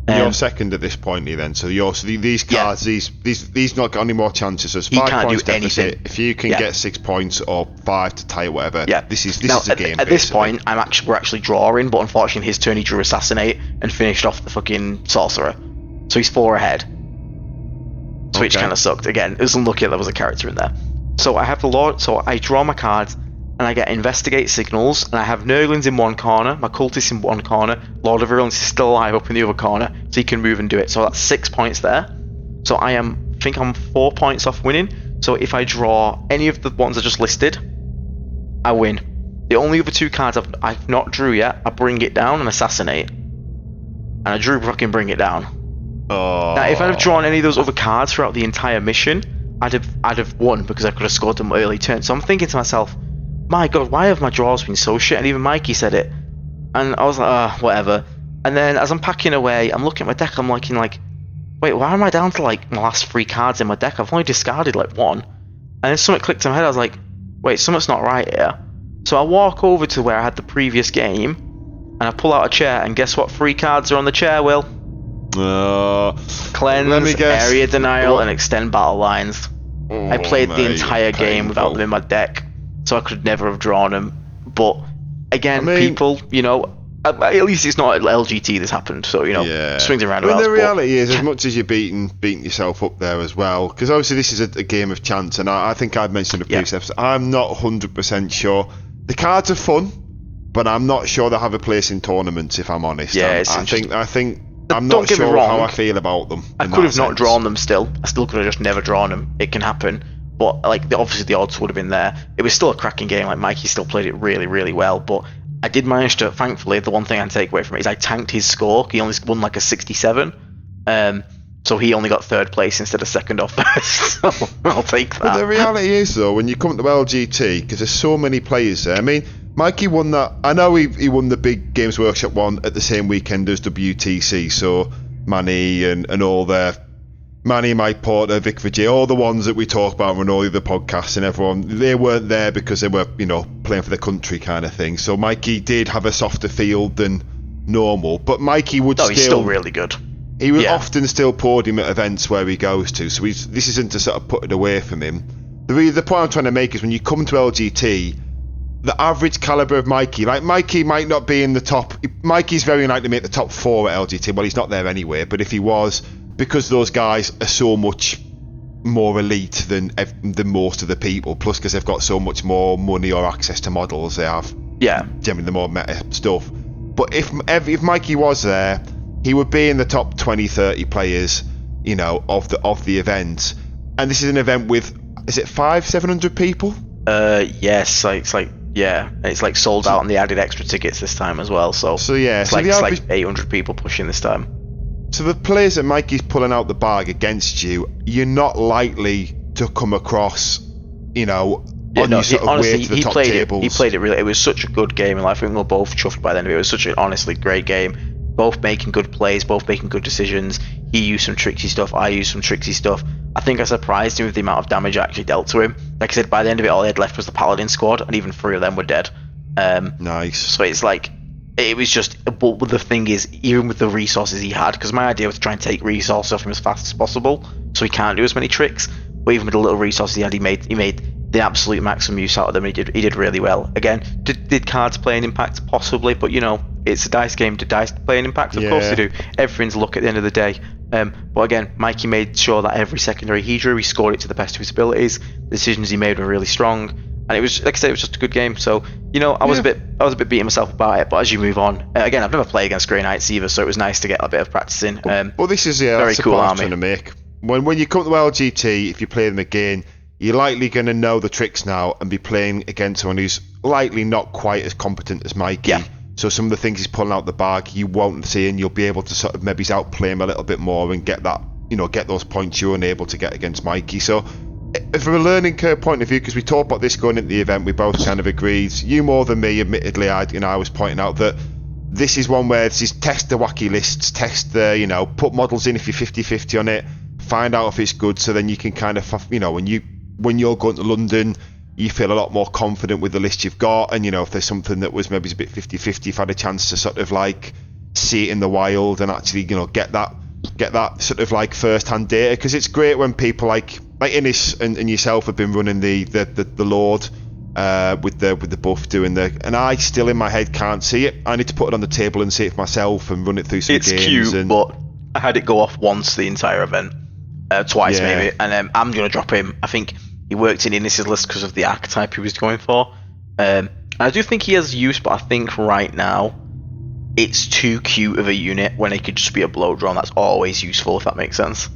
You're second at this point, then. So these cards, these not got any more chances. So it's 5 can't points do deficit. anything. If you can get 6 points or 5 to tie it, whatever. Yeah. This is now, a game. At this point, we're actually drawing, but unfortunately, his turn he drew Assassinate and finished off the fucking Sorcerer. So he's 4 ahead. So which kind of sucked. Again, it was unlucky that there was a character in there. So I have the Lord. So I draw my cards, and I get Investigate Signals, and I have Nurglings in one corner, my Cultists in one corner, Lord of Virulence is still alive up in the other corner, so he can move and do it. So that's 6 points there. So I'm 4 points off winning. So if I draw any of the ones I just listed, I win. The only other 2 cards I've not drew yet, I Bring It Down and Assassinate. And I drew fucking Bring It Down. Oh. Now, if I'd have drawn any of those other cards throughout the entire mission, I'd have won because I could have scored them early turn. So I'm thinking to myself, my God, why have my draws been so shit? And even Mikey said it. And I was like, whatever. And then as I'm packing away, I'm looking at my deck, I'm looking like, wait, why am I down to like my last 3 cards in my deck? I've only discarded like 1. And then something clicked in my head, I was like, wait, something's not right here. So I walk over to where I had the previous game, and I pull out a chair, and guess what 3 cards are on the chair, Will? Cleanse, Area Denial, and Extend Battle Lines. I played the entire game without them in my deck, so I could never have drawn them. But again, people, at least it's not at LGT this happened, so swings around. The reality is, as much as you're beating yourself up there as well, because obviously this is a game of chance, and I think I've mentioned in a previous episode, I'm not 100% sure. The cards are fun, but I'm not sure they have a place in tournaments, if I'm honest. Yeah, I think I'm not sure how I feel about them. I could have not drawn them still. I still could have just never drawn them. It can happen. But obviously the odds would have been there. It was still a cracking game. Like Mikey still played it really, really well. But I did manage to, thankfully, the one thing I take away from it is I tanked his score. He only won like a 67. So he only got 3rd place instead of 2nd or 1st. So I'll take that. But the reality is, though, when you come to LGT, because there's so many players there. I mean, Mikey won that. I know he won the big Games Workshop one at the same weekend as WTC. So Manny and all their Manny, Mike Porter, Vic Vijay, all the ones that we talk about on all the other podcasts and everyone, they weren't there because they were, playing for the country kind of thing. So Mikey did have a softer field than normal, but Mikey would he's still really good. He would often still podium at events where he goes to, so this isn't to sort of put it away from him. The point I'm trying to make is when you come to LGT, the average caliber of Mikey, like Mikey might not be in the top. Mikey's very likely to make the top 4 at LGT. Well, he's not there anyway, but if he was, because those guys are so much more elite than most of the people, plus because they've got so much more money or access to models, they have generally the more meta stuff. But if Mikey was there, he would be in the top 20-30 players, of the event. And this is an event with, is it 500-700 people? Yes, it's like sold out, and they added extra tickets this time as well. So it's like 800 people pushing this time. So the players that Mikey's pulling out the bag against you, you're not likely to come across, He played it really. It was such a good game, and I think we were both chuffed by the end of it. It was such an honestly great game. Both making good plays, both making good decisions. He used some tricksy stuff. I used some tricksy stuff. I think I surprised him with the amount of damage I actually dealt to him. Like I said, by the end of it, all he had left was the Paladin squad, and even 3 of them were dead. Nice. So it's like, it was just, but the thing is, even with the resources he had, because my idea was to try and take resources off him as fast as possible, so he can't do as many tricks. But even with the little resources he had, he made the absolute maximum use out of them. He did really well. Again, did cards play an impact? Possibly, but it's a dice game. Did dice play an impact? Of course they do. Everything's luck at the end of the day. But again, Mikey made sure that every secondary he drew, he scored it to the best of his abilities. The decisions he made were really strong, and it was, like I said, it was just a good game. So I was a bit beating myself about it. But as you move on, again, I've never played against Grey Knights either, so it was nice to get a bit of practice in. Well, this is very cool army. Trying to make when you come to LGT, if you play them again, you're likely going to know the tricks now and be playing against someone who's likely not quite as competent as Mikey. Yeah. So some of the things he's pulling out the bag, you won't see, and you'll be able to sort of maybe outplay him a little bit more and get that, get those points you're unable to get against Mikey. So from a learning curve point of view, because we talked about this going into the event, we both kind of agreed, you more than me, admittedly, I was pointing out that this is one where this is test the wacky lists, test the, put models in if you're 50-50 on it, find out if it's good, so then you can kind of, when you're going to London, you feel a lot more confident with the list you've got, and if there's something that was maybe a bit 50-50, you've had a chance to sort of like see it in the wild and actually get that sort of like first-hand data, because it's great when people like Innes and yourself have been running the Lord with the buff doing and I still in my head can't see it. I need to put it on the table and see it for myself and run it through some games. It's cute, but I had it go off once the entire event, twice maybe, and I'm gonna drop him. I think he worked in Innes' list because of the archetype he was going for. I do think he has use, but I think right now it's too cute of a unit when it could just be a blow draw, and that's always useful, if that makes sense.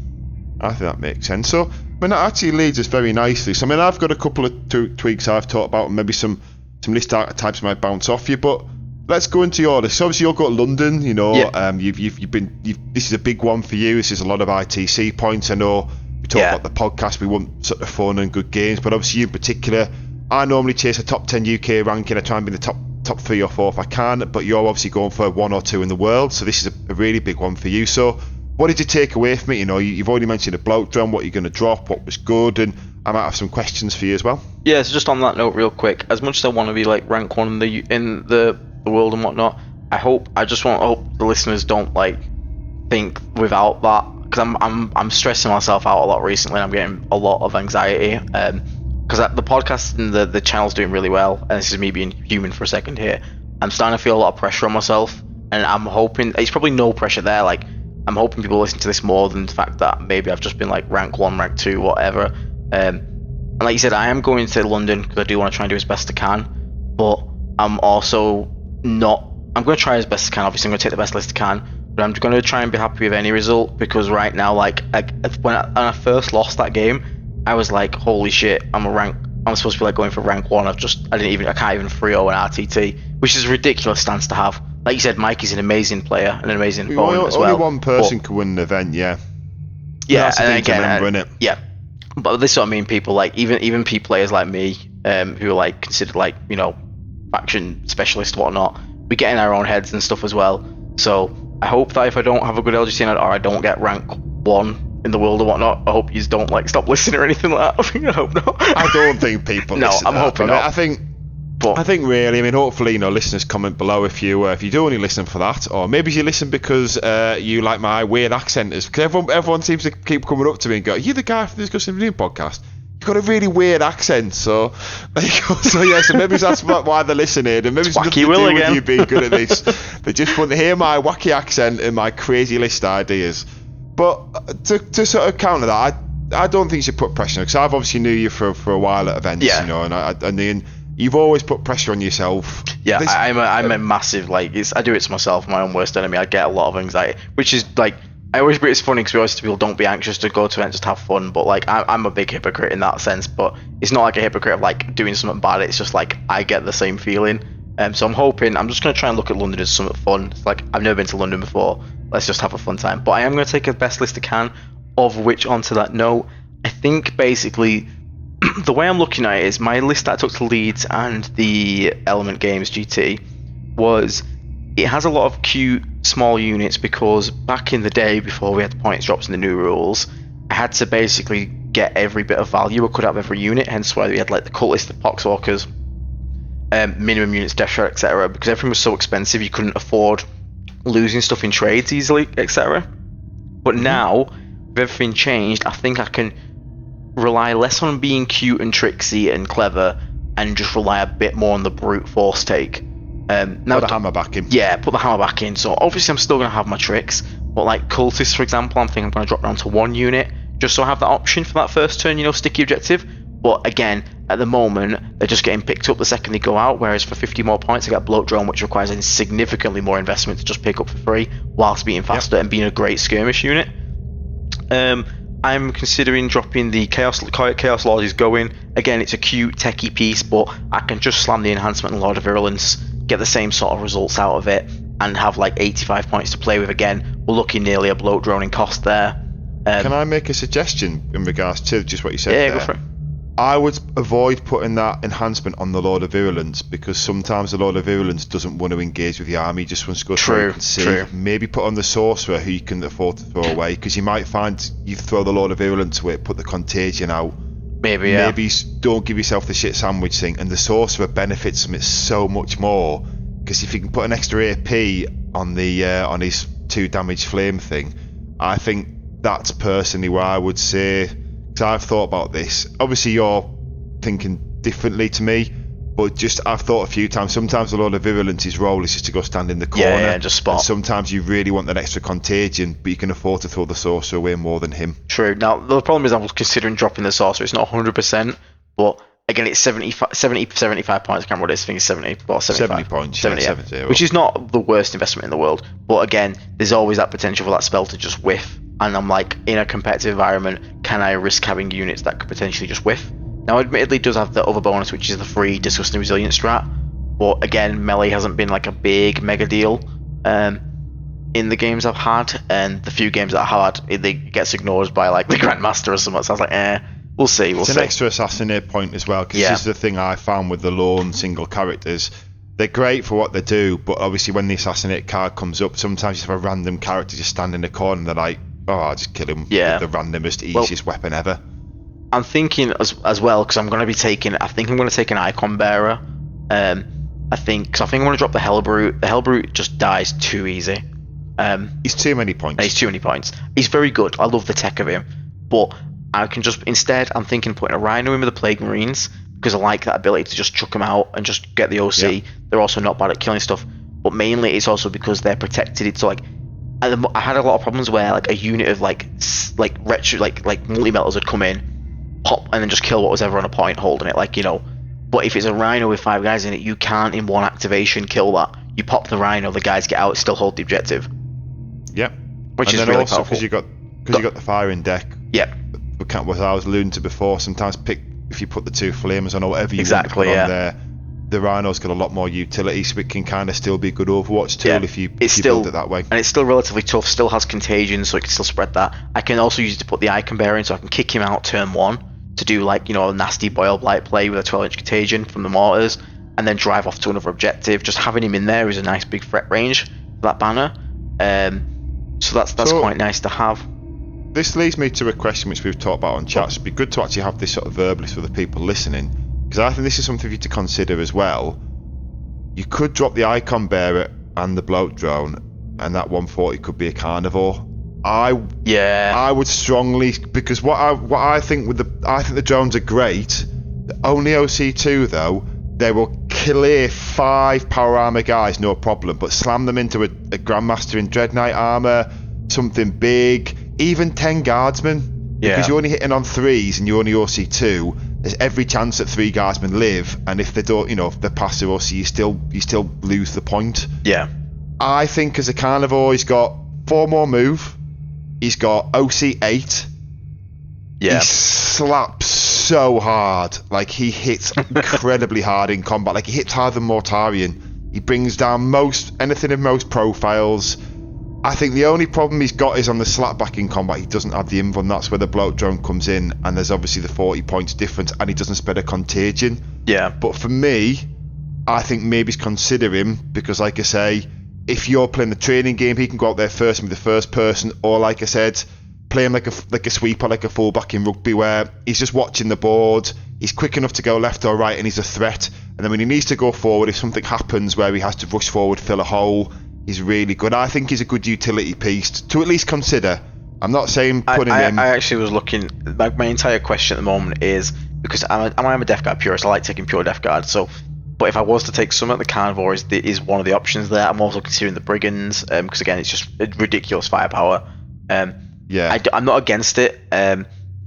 I think that makes sense. So, that actually leads us very nicely. So, I've got a couple of tweaks I've talked about, and maybe some list archetypes might bounce off you, but let's go into your list. So obviously, you'll go to London, you've been, this is a big one for you. This is a lot of ITC points. I know we talk about the podcast, we want sort of fun and good games, but obviously you in particular, I normally chase a top 10 UK ranking. I try and be in the top 3 or 4 if I can, but you're obviously going for 1 or 2 in the world, so this is a really big one for you. So what did you take away from it? You've already mentioned a bloke drum, what you're going to drop, what was good, and I might have some questions for you as well. Yeah, so just on that note real quick, as much as I want to be like rank 1 in the world and whatnot, I hope the listeners don't like think without that, because I'm stressing myself out a lot recently, and I'm getting a lot of anxiety, because the podcast and the channel's doing really well, and this is me being human for a second here. I'm starting to feel a lot of pressure on myself, and I'm hoping it's probably no pressure there. Like, I'm hoping people listen to this more than the fact that maybe I've just been like rank 1, rank 2, whatever. And like you said, I am going to London because I do want to try and do as best I can, but I'm also not. I'm going to try as best I can. Obviously, I'm going to take the best list I can, but I'm going to try and be happy with any result, because right now, like, when I first lost that game, I was like, holy shit, I'm supposed to be like going for rank 1. I can't even 3-0 an RTT, which is a ridiculous stance to have. Like you said, Mikey's an amazing player and an amazing opponent as well. Only one person can win an event, yeah. Yeah, that's and again, remember, innit? Yeah. But this is what I mean, people like even players like me, who are like considered like, faction specialists, whatnot, we get in our own heads and stuff as well. So I hope that if I don't have a good LGT or I don't get rank 1 in the world or whatnot. I hope you don't like stop listening or anything like that. I hope not. I don't think people. No, listen I'm to that, hoping but not. I think really, I mean, hopefully, listeners comment below if you do only listen for that, or maybe you listen because you like my weird accent. Because everyone seems to keep coming up to me and go, "Are you the guy from the Discussing Video podcast? You've got a really weird accent." So there you go. So yeah, so maybe that's why they're listening, and maybe it's nothing to do with you being good at this. They just want to hear my wacky accent and my crazy list ideas. But to sort of counter that, I don't think you should put pressure on, because I've obviously knew you for a while at events, and then you've always put pressure on yourself. Yeah, I'm a massive, I do it to myself, my own worst enemy. I get a lot of anxiety, which is I always think it's funny because we always tell people don't be anxious to go to events, just have fun. But I'm a big hypocrite in that sense. But it's not like a hypocrite of doing something bad. It's just I get the same feeling. So I'm just gonna try and look at London as something fun. It's I've never been to London before. Let's just have a fun time. But I am gonna take a best list I can. Of which, onto that note, I think basically the way I'm looking at it is my list that I took to Leeds and the Element Games GT was, it has a lot of cute small units, because back in the day before we had the points drops and the new rules, I had to basically get every bit of value I could out of every unit, hence why we had the cultists, the poxwalkers, minimum units, death shred, etc. because everything was so expensive you couldn't afford losing stuff in trades easily, etc. But now with everything changed, I think I can rely less on being cute and tricksy and clever, and just rely a bit more on the brute force take. Now put the hammer back in. Yeah, put the hammer back in. So obviously I'm still going to have my tricks, but cultists, for example, I'm thinking I'm going to drop down to 1 unit, just so I have that option for that first turn, sticky objective. But again, at the moment, they're just getting picked up the second they go out, whereas for 50 more points I get bloat drone, which requires significantly more investment to just pick up for free, whilst being faster and being a great skirmish unit. I'm considering dropping the Chaos Lord is going. Again, it's a cute techie piece, but I can just slam the enhancement and Lord of Virulence, get the same sort of results out of it, and have 85 points to play with again. We're looking nearly a bloat drone in cost there. Can I make a suggestion in regards to just what you said there? Go for it. I would avoid putting that enhancement on the Lord of Virulence, because sometimes the Lord of Virulence doesn't want to engage with the army, just wants to go through and see. True. Maybe put on the Sorcerer, who you can afford to throw away, because you might find you throw the Lord of Virulence away, put the Contagion out. Maybe don't give yourself the shit sandwich thing, and the Sorcerer benefits from it so much more, because if you can put an extra AP on the on his 2 damage flame thing, I think that's personally where I would say. I've thought about this. Obviously, you're thinking differently to me, but I've thought a few times. Sometimes the Lord of Virulence's role is just to go stand in the corner, and just spot. And sometimes you really want that extra contagion, but you can afford to throw the Sorcerer away more than him. True. Now the problem is, I was considering dropping the Sorcerer. It's not 100%, but again, it's 75 points. I can't remember what it is. I think it's 70. Well, 70 points. 70, which is not the worst investment in the world. But again, there's always that potential for that spell to just whiff. And I'm in a competitive environment, can I risk having units that could potentially just whiff? Now, admittedly, it does have the other bonus, which is the free Disgusting Resilient strat. But again, melee hasn't been a big mega deal in the games I've had. And the few games that I've had, it gets ignored by the Grandmaster or something. So I was we'll see. It's an extra assassinate point as well, because this is the thing I found with the lone single characters. They're great for what they do, but obviously when the assassinate card comes up, sometimes you have a random character just stand in the corner and they're I'll just kill him with the randomest, easiest weapon ever. I'm thinking as well, because I'm going to be taking, I think I'm going to take an Icon Bearer. I think I'm going to drop the Hellbrute. The Hellbrute just dies too easy. He's too many points. He's very good. I love the tech of him. But I can instead, I'm thinking putting a Rhino in with the Plague Marines, because I like that ability to just chuck them out and just get the OC. Yep. They're also not bad at killing stuff. But mainly it's also because they're protected. It's I had a lot of problems where a unit of retro multi-metals would come in, pop, and then just kill what was ever on a point holding it, But if it's a Rhino with 5 guys in it, you can't in one activation kill that. You pop the Rhino, the guys get out, still hold the objective. Yep. Which and is then really also powerful. Because you got the firing deck. Yep. What I was alluding to before, sometimes if you put the 2 flamers on or whatever you want to put on there, the Rhino's got a lot more utility, so it can kind of still be a good Overwatch tool if you build it that way. And it's still relatively tough, still has contagion, so it can still spread that. I can also use it to put the Icon Bearer in, so I can kick him out turn 1 to do a nasty Boil Blight play with a 12-inch contagion from the mortars, and then drive off to another objective. Just having him in there is a nice big threat range for that banner. So that's quite nice to have. this leads me to a question which we've talked about on chat. It'd be good to actually have this sort of verbalist for the people listening, because I think this is something for you to consider as well. You could drop the icon bearer and the bloat drone, and that 140 could be a carnivore. I would strongly, because what I think I think the drones are great. The only OC2 though, they will clear 5 power armor guys no problem, but slam them into a Grandmaster in Dread Knight armor, something big, even 10 guardsmen, because you're only hitting on 3s and you're only OC2. There's every chance that 3 guardsmen live, and if they don't, if they pass the OC, you still lose the point. Yeah. I think as a carnivore, he's got 4 more move. He's got OC 8. Yeah. He slaps so hard. Like, he hits incredibly hard in combat. Like, he hits harder than Mortarion. He brings down anything in most profiles. I think the only problem he's got is on the slapback in combat. He doesn't have the inv, and that's where the bloat drone comes in, and there's obviously the 40 points difference, and he doesn't spread a contagion. Yeah. But for me, I think maybe consider him, because like I say, if you're playing the training game, he can go out there first and be the first person, or like I said, play him like a sweeper, like a fullback in rugby, where he's just watching the board, he's quick enough to go left or right, and he's a threat. And then when he needs to go forward, if something happens where he has to rush forward, fill a hole, he's really good. I think he's a good utility piece to at least consider. I'm not saying put him in. I actually was looking, my entire question at the moment is, because I'm a Death Guard purist, I like taking pure Death Guard, so... But if I was to take some at the Carnivore, is one of the options there. I'm also considering the Brigands, because again, it's just ridiculous firepower. Yeah. I'm not against it. I'd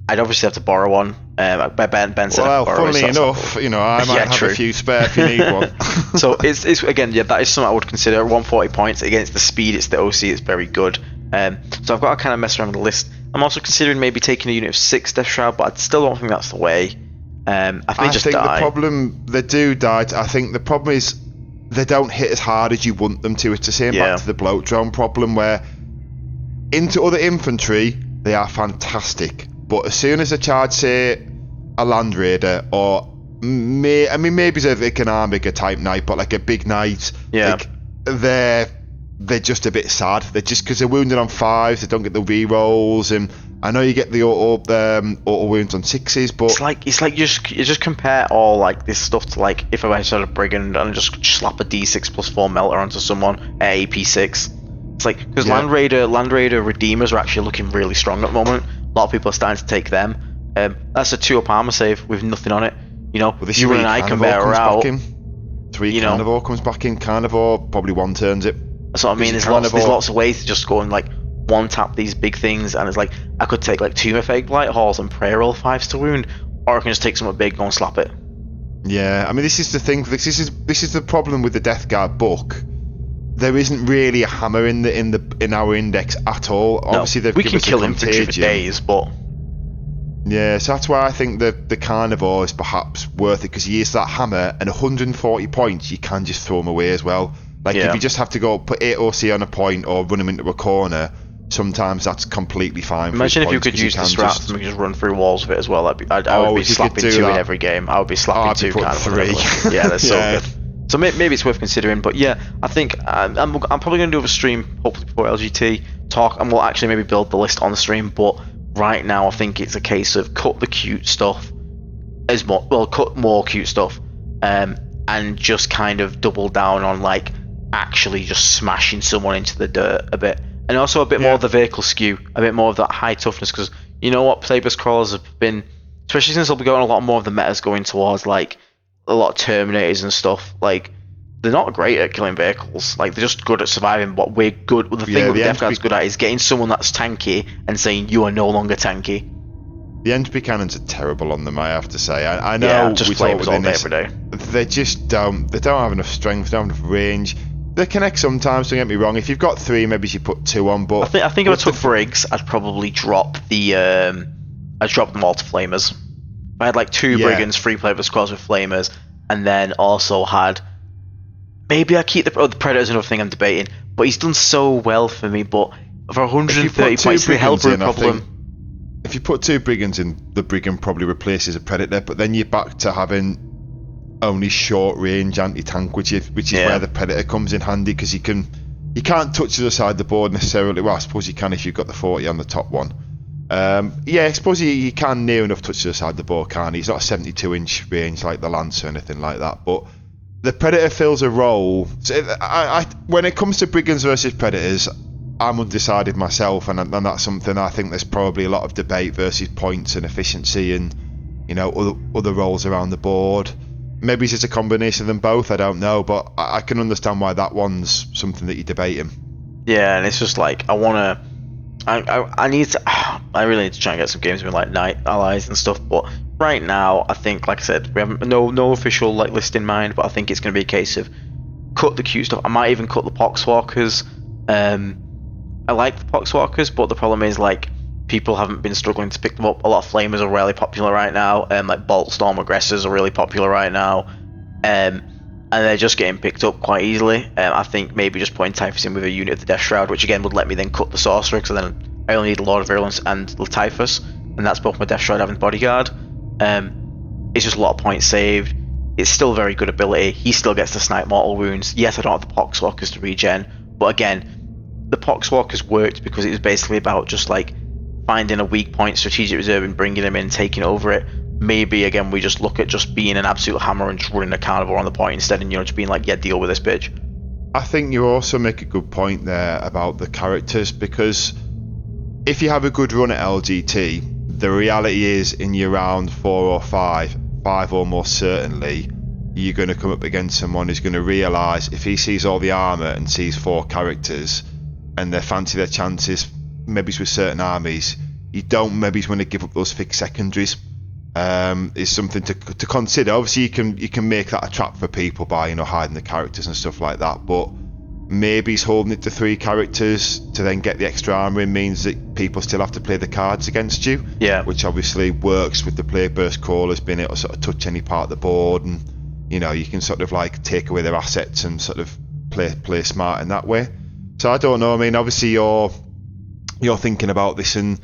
obviously have to borrow one. Ben said well, funnily enough, I might have a few spare if you need one. So it's again, that is something I would consider. 140 points against the speed. It's the OC. It's very good. So I've got to kind of mess around with the list. I'm also considering maybe taking a unit of 6 Death Shroud, but I still don't think that's the way. I think the problem, they do die. I think the problem is they don't hit as hard as you want them to. It's the same back to the bloat drone problem, where into other infantry they are fantastic, but as soon as they charge, say, a Land Raider, or maybe like an Armiger type knight, but like a big knight, like, they're just a bit sad. They're just, because they're wounded on 5s, they don't get the re-rolls, and I know you get the auto wounds on 6s, but it's like you just compare all like this stuff to, like, if I went to a Brigand and just slap a D6 plus 4 melter onto someone at AP6. It's like, because Land Raider Redeemers are actually looking really strong at the moment. A lot of people are starting to take them. That's a 2-up armor save with nothing on it. Well, this you is run an Icon Bearer out. 3 Carnivore comes back in. Carnivore probably 1-turns it. That's what I mean. There's lots of ways to just go and, like, one-tap these big things, and it's like, I could take, like, 2 Mephitic Blight Halls and pray roll 5s to wound, or I can just take something big, go and slap it. Yeah, I mean, this is the thing. This is the problem with the Death Guard book. There isn't really a hammer in our index at all. No, obviously, we can kill infantry for days, but yeah, so that's why I think the Carnivore is perhaps worth it, because he is that hammer, and 140 points, you can just throw him away as well. Like, if you just have to go put 8 OC on a point or run him into a corner, sometimes that's completely fine. Imagine if you could use the straps and we could just run through walls with it as well. I would be slapping 2 in every game. I would be slapping 2 kind of 3. Yeah, that's so good. So maybe it's worth considering. But yeah, I think I'm probably going to do a stream, hopefully before LGT, talk, and we'll actually maybe build the list on the stream. But right now, I think it's a case of cut the cute stuff, cut more cute stuff, and just kind of double down on, like, actually just smashing someone into the dirt a bit, and also a bit more of the vehicle skew, a bit more of that high toughness, because you know what, Plagueburst Crawlers have been, especially since they'll be going a lot more of the metas going towards, like, a lot of Terminators and stuff, like, they're not great at killing vehicles, like, they're just good at surviving. What we're good, the thing that Death Guard's good at is getting someone that's tanky and saying you are no longer tanky. The entropy cannons are terrible on them, I have to say. I know just we talk within this, every day. they just don't have enough strength, they don't have enough range. They connect sometimes, don't get me wrong. If you've got 3, maybe you put 2 on, but I think if I took Briggs, I'd probably drop I'd drop them all to Flamers. If I had, like, 2 Brigands, 3 Plagueburst Squads with Flamers, and then also had, maybe I keep the Predator's another thing I'm debating, but he's done so well for me. But for 130 points, the Hellbrew problem. If you put 2 Brigands in, the Brigand probably replaces a Predator, but then you're back to having only short range anti-tank, which is where the Predator comes in handy, because you can't touch the other side of the board necessarily. Well, I suppose you can if you've got the 40 on the top one, Yeah, I suppose you can near enough touch the side of the board, can't he? He's not a 72-inch range like the Lance or anything like that, but the Predator fills a role. So when it comes to Brigands versus Predators, I'm undecided myself, and that's something I think there's probably a lot of debate versus points and efficiency and, you know, other roles around the board. Maybe it's just a combination of them both, I don't know, but I can understand why that one's something that you're debating. Yeah, and it's just like, I really need to try and get some games with like Night Allies and stuff, but right now, I think, like I said, we have no official like list in mind, but I think it's going to be a case of cut the cute stuff. I might even cut the Poxwalkers. I like the Poxwalkers, but the problem is, like, people haven't been struggling to pick them up. A lot of Flamers are really popular right now, and like Bolt Storm Aggressors are really popular right now, and they're just getting picked up quite easily. I think maybe just putting Typhus in with a unit of the Death Shroud, which again would let me then cut the Sorcerer, because then I only need Lord of Virulence and the Typhus, and that's both my Death Shroud having Bodyguard. It's just a lot of points saved. It's still a very good ability. He still gets to snipe mortal wounds. Yes, I don't have the Poxwalkers to regen, but again, the Poxwalkers worked because it was basically about just like finding a weak point strategic reserve and bringing them in, taking over it. Maybe again we just look at just being an absolute hammer and just running a carnivore on the point instead, and, you know, just being like, yeah, deal with this bitch. I think you also make a good point there about the characters, because if you have a good run at LGT, the reality is in your round 4 or 5 almost certainly, you're going to come up against someone who's going to realise if he sees all the armour and sees 4 characters and they fancy their chances, maybe with certain armies, you don't maybe want to give up those fixed secondaries. Is something to consider. Obviously, you can make that a trap for people by, you know, hiding the characters and stuff like that. But maybe he's holding it to 3 characters to then get the extra armor in means that people still have to play the cards against you. Yeah. Which obviously works with the Plague Burst Crawlers being able to sort of touch any part of the board, and, you know, you can sort of like take away their assets and sort of play smart in that way. So I don't know. I mean, obviously you're thinking about this, and,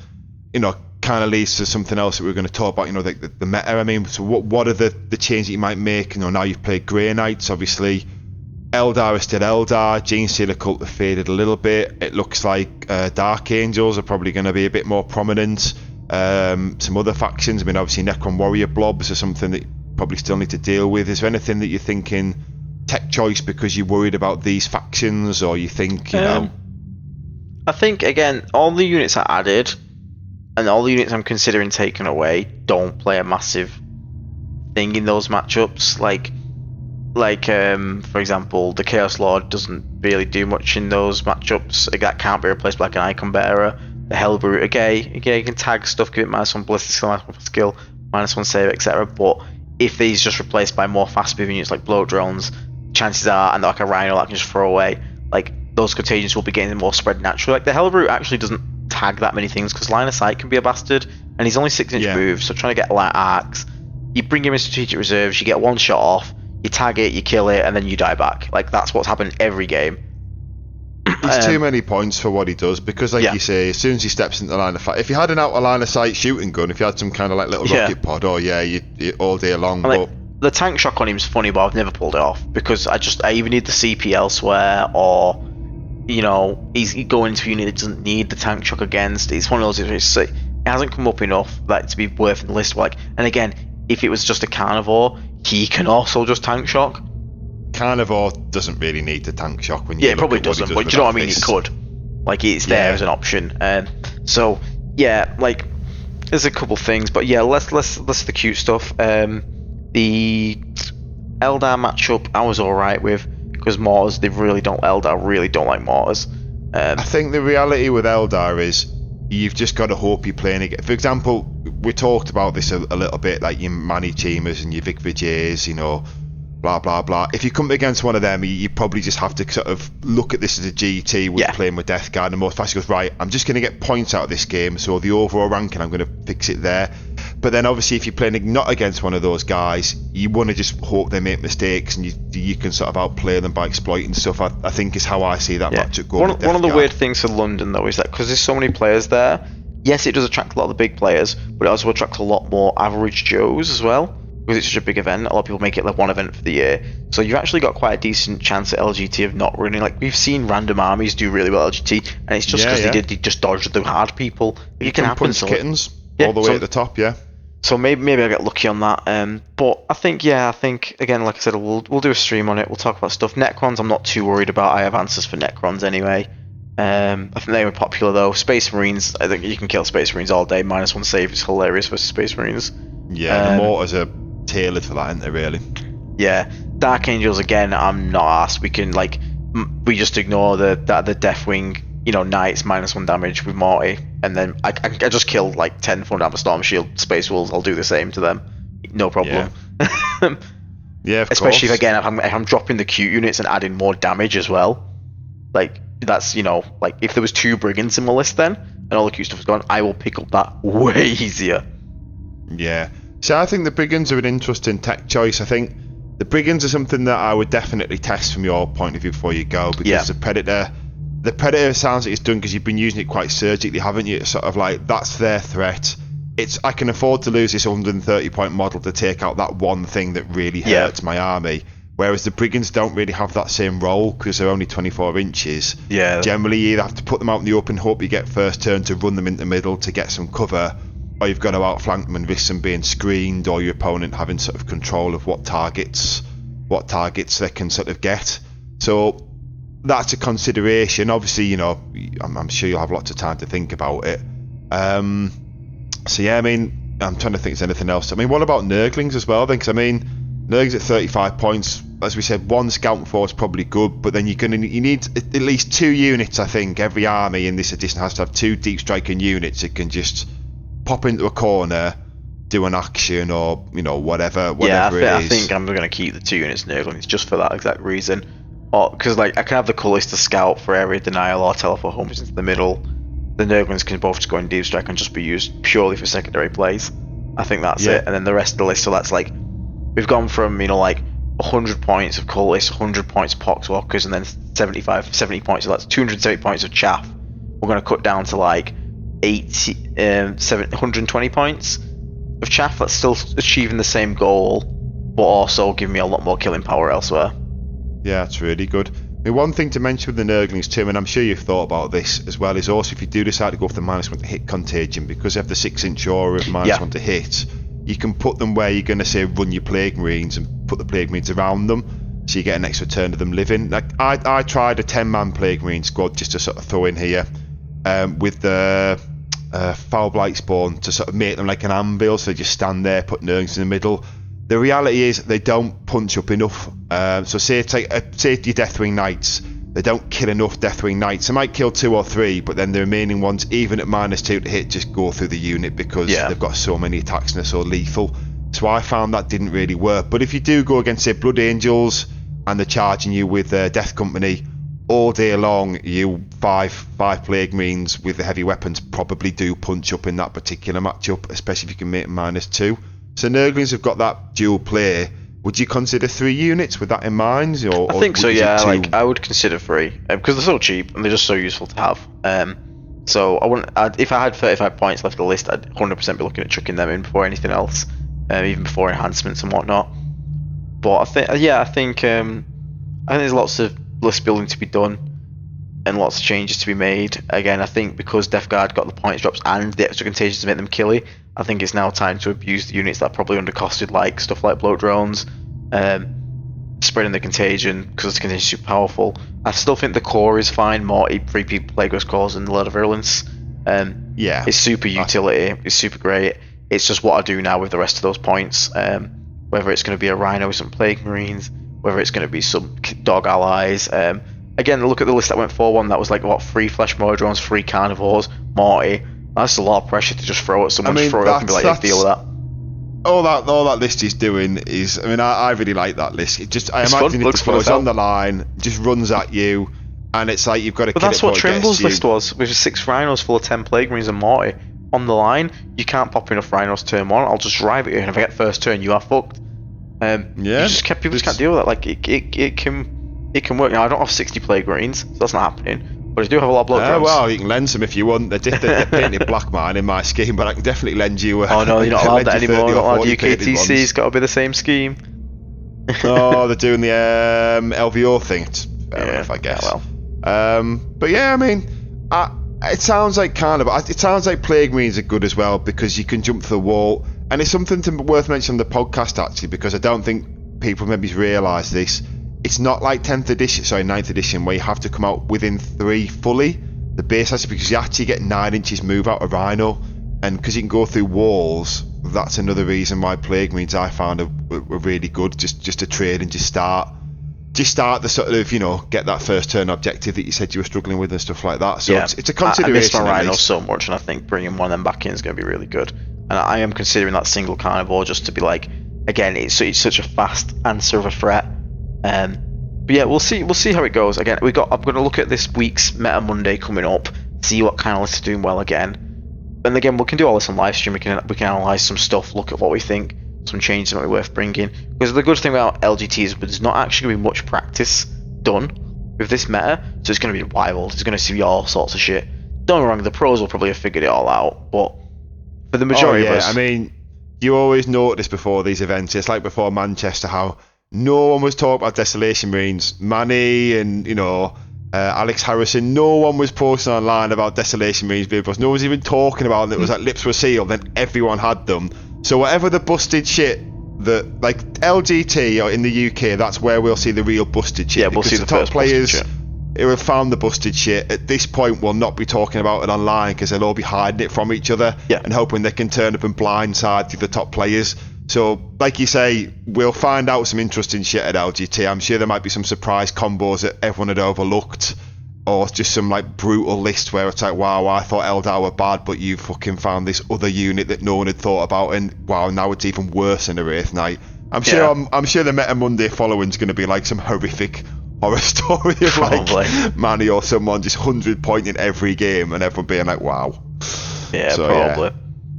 you know, kind of leads to something else that we're going to talk about. You know, the meta. I mean, so what are the changes that you might make? You know, now you've played Grey Knights, obviously. Eldar is still Eldar. Genestealer Cult have faded a little bit. It looks like Dark Angels are probably going to be a bit more prominent. Some other factions. I mean, obviously Necron Warrior blobs are something that you probably still need to deal with. Is there anything that you're thinking tech choice because you're worried about these factions, or you think, you know? I think, again, all the units I added and all the units I'm considering taking away don't play a massive thing in those matchups. Like for example, the Chaos Lord doesn't really do much in those matchups. Like, that can't be replaced by like an Icon Bearer. The Hellbrute, again, you can tag stuff, give it -1 ballistic skill, -1 skill, -1 save, etc. But if these just replaced by more fast-moving units like blow drones, chances are, and like a Rhino that I can just throw away, like, those contagions will be getting more spread naturally. Like, the Hellbrute actually doesn't tag that many things because line of sight can be a bastard, and he's only 6-inch move, so trying to get light arcs, you bring him in strategic reserves, you get 1 shot off, you tag it, you kill it, and then you die back. Like, that's what's happened every game. There's too many points for what he does, because like you say, as soon as he steps into the line of fight, if you had an out of line of sight shooting gun, if you had some kind of like little rocket pod, you all day long. And, like, the tank shock on him is funny, but I've never pulled it off because I either need the CP elsewhere, or, you know, he's going into a unit that doesn't need the tank shock against. It's one of those, it hasn't come up enough like to be worth in the list. Like, and again, if it was just a carnivore, he can also just tank shock. Carnivore doesn't really need the tank shock when you it probably doesn't, but do you know what I mean? It could. Like, it's there as an option. So yeah, like, there's a couple things, but yeah, let's the cute stuff. The Eldar matchup I was alright with, because mortars, Eldar really don't like mortars. I think the reality with Eldar is you've just got to hope you're playing it. For example, we talked about this a little bit, like your Manny Teamers and your Vic Vijays, you know, blah blah blah. If you come against one of them, you probably just have to sort of look at this as a GT with playing with Death Guard, and most fast goes, right, I'm just going to get points out of this game, so the overall ranking, I'm going to fix it there. But then obviously if you're playing not against one of those guys, you want to just hope they make mistakes, and you can sort of outplay them by exploiting stuff. I think is how I see that matchup going. One of the weird things for London though is that because there's so many players there, yes, it does attract a lot of the big players, but it also attracts a lot more average Joes as well. because it's such a big event. A lot of people make it like one event for the year, so you've actually got quite a decent chance at LGT of not running. Like we've seen random armies do really well at LGT, and it's just because they just dodged the hard people. You can punch kittens all the way at the top, So maybe I get lucky on that. But I think again, like I said, we'll do a stream on it. We'll talk about stuff. Necrons, I'm not too worried about. I have answers for Necrons anyway. I think they were popular though. Space Marines, I think you can kill Space Marines all day. -1 save is hilarious versus Space Marines. Yeah, the mortars are tailored for that, aren't they? Really. Yeah, Dark Angels again. I'm not asked. We can we just ignore the Deathwing. Knights -1 damage with Morty, and then I just kill like 10 Thunderhammer Storm Shield Space Wolves. I'll do the same to them, no problem. Yeah, of especially course. if I'm dropping the cute units and adding more damage as well. Like that's like if there was 2 Brigands in my list then, and all the cute stuff is gone, I will pick up that way easier. Yeah. So I think the Brigands are an interesting tech choice. I think the Brigands are something that I would definitely test from your point of view before you go, because the Predator sounds like it's done because you've been using it quite surgically, haven't you? It's sort of like that's their threat. I can afford to lose this 130 point model to take out that one thing that really hurts my army. Whereas the Brigands don't really have that same role because they're only 24 inches. Yeah. Generally, you either have to put them out in the open, hope you get first turn to run them into the middle to get some cover, or you've got to outflank them and risk them being screened, or your opponent having sort of control of what targets they can sort of get. So that's a consideration. Obviously, I'm sure you'll have lots of time to think about it. So yeah, I mean, I'm trying to think if there's anything else. I mean, what about Nurglings as well then? Because I mean, Nurglings at 35 points, as we said, 1 Scout Force probably good, but then you need at least 2 units. I think every army in this edition has to have 2 deep striking units that can just pop into a corner, do an action, or whatever it is. I think I'm going to keep the 2 units Nurglings just for that exact reason. Because I can have the Callista Scout for area denial or teleport home into the middle. The Nurglings can both just go in deep strike and just be used purely for secondary plays. I think that's it. And then the rest of the list, so that's like we've gone from 100 points of Cultists, 100 points of Poxwalkers, and then 70 points. So that's 270 points of Chaff. We're going to cut down to like 120 points of Chaff. That's still achieving the same goal, but also giving me a lot more killing power elsewhere. Yeah, it's really good. I mean, one thing to mention with the Nurglings, Tim, and I'm sure you've thought about this as well, is also if you do decide to go for the -1 to hit contagion, because they have the 6-inch aura of -1 to hit, you can put them where you're going to say run your Plague Marines and put the Plague Marines around them, so you get an extra turn of them living. Like I tried a 10-man Plague Marine squad just to sort of throw in here with the Foul Blight Spawn to sort of make them like an anvil, so they just stand there, put Nurglings in the middle. The reality is they don't punch up enough. So say your Deathwing Knights, they don't kill enough Deathwing Knights. They might kill 2 or 3, but then the remaining ones, even at -2 to hit, just go through the unit because they've got so many attacks and they're so lethal. So I found that didn't really work. But if you do go against, say, Blood Angels, and they're charging you with Death Company all day long, you five Plague Marines with the heavy weapons probably do punch up in that particular matchup, especially if you can make them -2. So Nurglings have got that dual play. Would you consider 3 units with that in mind? Or I think so, yeah. Like I would consider 3 because they're so cheap and they're just so useful to have. So I wouldn't. If I had 35 points left on the list, I'd 100% be looking at chucking them in before anything else, even before enhancements and whatnot. But I think there's lots of list building to be done and lots of changes to be made. Again, I think because Death Guard got the points drops and the extra contagions to make them killy, I think it's now time to abuse the units that are probably undercosted, like stuff like bloat drones, spreading the contagion because the contagion is super powerful. I still think the core is fine, more 3 people Plague Ghost cores and a lot of virulence. It's super utility, it's super great. It's just what I do now with the rest of those points. Whether it's going to be a Rhino with some Plague Marines, whether it's going to be some dog allies. Again, look at the list that went 4-1. That was like, 3 Flesh Mordrons, 3 Carnivores, Morty. That's a lot of pressure to just throw at someone, throw it up and be like, deal with that. All that list is doing is, I really like that list. I imagine if the foe's on the line, just runs at you, and it's like you've got to kill it. But that's what Trimble's list was, with 6 Rhinos full of 10 Plague Marines and Morty. On the line, you can't pop enough Rhinos turn 1, I'll just drive at you, and if I get first turn, you are fucked. People just can't deal with that. Like, it can work. Now, I don't have 60 Plague Marines, so that's not happening. But I do have a lot of blood drones. Well, you can lend some if you want. They're painted black, mine, in my scheme, but I can definitely lend you. Oh no, you're not allowed that anymore. You're not allowed UKTC. It's got to be the same scheme. Oh, they're doing the LVO thing. It's fair enough, I guess. Yeah, well. But yeah, I mean, it sounds like Plague Marines are good as well because you can jump through the wall, and it's something worth mentioning on the podcast actually, because I don't think people maybe realise this. It's not like 9th edition, where you have to come out within 3 fully. The base has to, because you actually get 9 inches move out of Rhino, and because you can go through walls, that's another reason why Plague Marines I found were really good. Just to trade and just start the sort of, get that first turn objective that you said you were struggling with and stuff like that. So it's a consideration. I miss my Rhino so much, and I think bringing one of them back in is going to be really good. And I am considering that single carnivore just to be like, again, it's such a fast answer of a threat. But yeah, we'll see how it goes. Again, I'm going to look at this week's Meta Monday coming up, see what kind of lists are doing well again, and again we can do all this on live stream. We can analyze some stuff, look at what we think, some changes that might be worth bringing. Because the good thing about LGT is there's not actually going to be much practice done with this meta, so it's going to be wild. It's going to see all sorts of shit. Don't get me wrong, the pros will probably have figured it all out, but for the majority of us, I mean, you always notice before these events. It's like before Manchester, how no one was talking about Desolation Marines. Manny and, Alex Harrison, no one was posting online about Desolation Marines vehicles. No one was even talking about them. It was like lips were sealed, then everyone had them. So whatever the busted shit that, like LGT or in the UK, that's where we'll see the real busted shit. Yeah, we'll see the top first players who have found the busted shit at this point will not be talking about it online because they'll all be hiding it from each other and hoping they can turn up and blindside the top players. So, like you say, we'll find out some interesting shit at LGT. I'm sure there might be some surprise combos that everyone had overlooked, or just some like brutal list where it's like, wow, I thought Eldar were bad, but you fucking found this other unit that no one had thought about, and wow, now it's even worse than a Wraith Knight. I'm sure the Meta Monday following is going to be like some horrific horror story of like Manny or someone just 100 pointing every game, and everyone being like, wow. Yeah, so, probably. Yeah.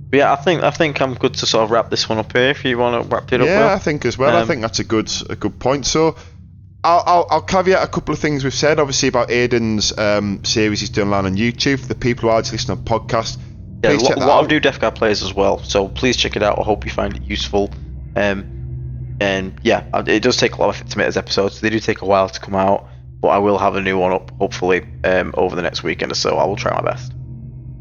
But yeah, I think I'm good to sort of wrap this one up here. If you want to wrap it up, I think as well. I think that's a good point. So I'll caveat a couple of things we've said. Obviously about Aiden's series he's doing on YouTube. For the people who are just listening on podcast, a lot of new Death Guard players as well. So please check it out. I hope you find it useful. And yeah, it does take a lot of effort to make those episodes. They do take a while to come out, but I will have a new one up hopefully over the next weekend or so. I will try my best.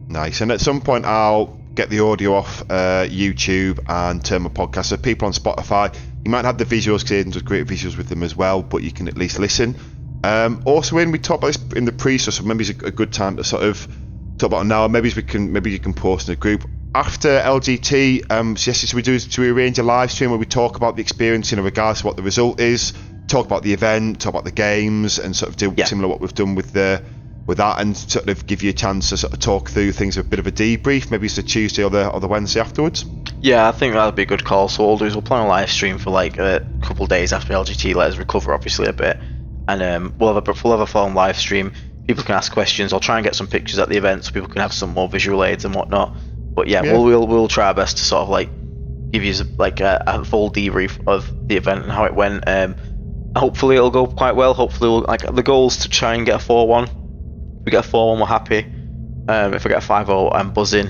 Nice. And at some point I'll get the audio off YouTube and turn my podcast. So people on Spotify, you might have the visuals, because Aidan does great visuals with them as well, but you can at least listen. Also, when we talk about this in the pre-show, so maybe it's a good time to sort of talk about it now. Maybe you can post in a group after LGT. Should we arrange a live stream where we talk about the experience, regardless of what the result is, talk about the event, talk about the games, and sort of do similar to what we've done with that, and sort of give you a chance to sort of talk through things, a bit of a debrief. Maybe it's the Tuesday or the Wednesday afterwards. Yeah, I think that'd be a good call. So what we'll do is we'll plan a live stream for like a couple of days after LGT, let us recover obviously a bit, and we'll have a full live stream. People can ask questions. I'll try and get some pictures at the event so people can have some more visual aids and whatnot. But we'll try our best to sort of like give you like a full debrief of the event and how it went. Hopefully it'll go quite well. Hopefully the goal is to try and get a 4-1. If we get a 4-1, we're happy. If we get a 5-0, I'm buzzing.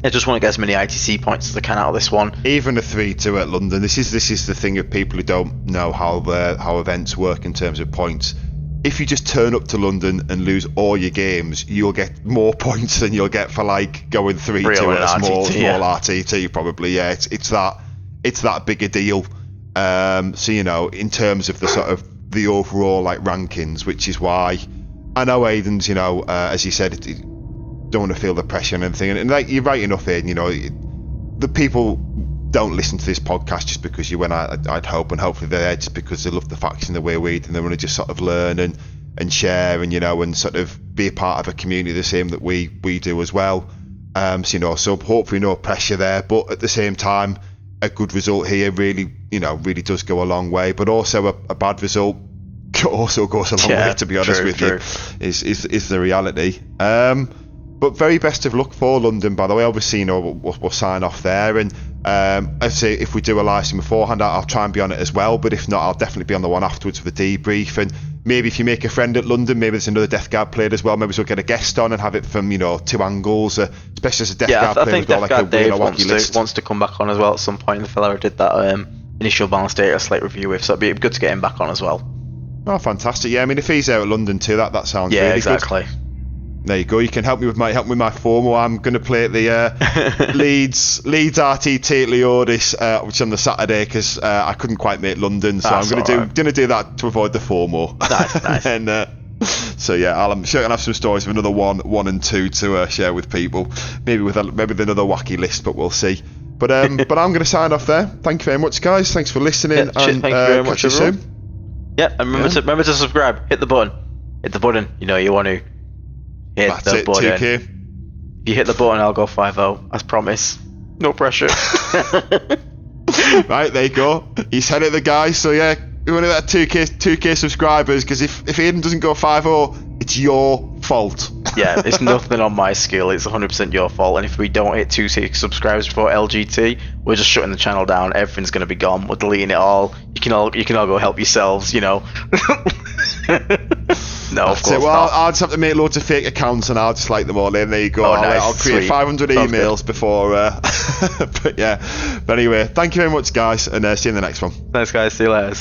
I just want to get as many ITC points as I can out of this one. Even a 3-2 at London. This is the thing of people who don't know how events work in terms of points. If you just turn up to London and lose all your games, you'll get more points than you'll get for like going 3-2 at a small RTT probably. Yeah, it's that big a deal. So in terms of the sort of the overall like rankings, which is why I know Aiden's, as you said, don't want to feel the pressure and everything. And like, you're right enough, Aiden, the people don't listen to this podcast just because you went out, I'd hope, and hopefully they're there just because they love the faction the way we do, and they want to just sort of learn and share and, and sort of be a part of a community the same that we do as well. So hopefully no pressure there, but at the same time, a good result here really does go a long way, but also a bad result also goes a long way, to be honest with you, is the reality. But very best of luck for London, by the way. Obviously, we'll sign off there, and I'd say if we do a live stream beforehand, I'll try and be on it as well, but if not, I'll definitely be on the one afterwards for the debrief. And maybe if you make a friend at London, maybe there's another Death Guard player as well. Maybe we'll get a guest on and have it from, you know, 2 angles, especially as a Death Guard player. I think Got, Death like, Guard a Dave wacky wants to come back on as well at some point. The fella I did that initial Balanced Data slate review with, so it'd be good to get him back on as well. Oh, fantastic! Yeah, I mean, if he's out at London too, that sounds really exactly. good. There you go. You can help me with my FOMO. I'm going to play at the Leeds RTT at Leodis, which is on the Saturday, because I couldn't quite make London, so I'm going to do that to avoid the FOMO. Nice. And so yeah, I'm sure I'll have some stories of another one and two to share with people. Maybe with another wacky list, but we'll see. But I'm going to sign off there. Thank you very much, guys. Thanks for listening. And thank you very much, everyone. Soon. Yeah, and remember to subscribe. Hit the button. You know you want to. Hit the button. 2K. If you hit the button, I'll go 5-0. As promised. No pressure. Right, there you go. You said it, the guy. So yeah, we want to get 2K subscribers, because if Aiden doesn't go 5-0, it's your fault. Yeah, it's nothing on my skill. It's 100% your fault. And if we don't hit 2K subscribers before LGT, we're just shutting the channel down. Everything's gonna be gone. We're deleting it all. You can all go help yourselves. You know. No, of course well, not. I'll just have to make loads of fake accounts and I'll just like them all in. There you go. Nice. I'll create Sweet. 500 Sounds emails good. before. But yeah. But anyway, thank you very much, guys, and see you in the next one. Thanks, guys. See you later.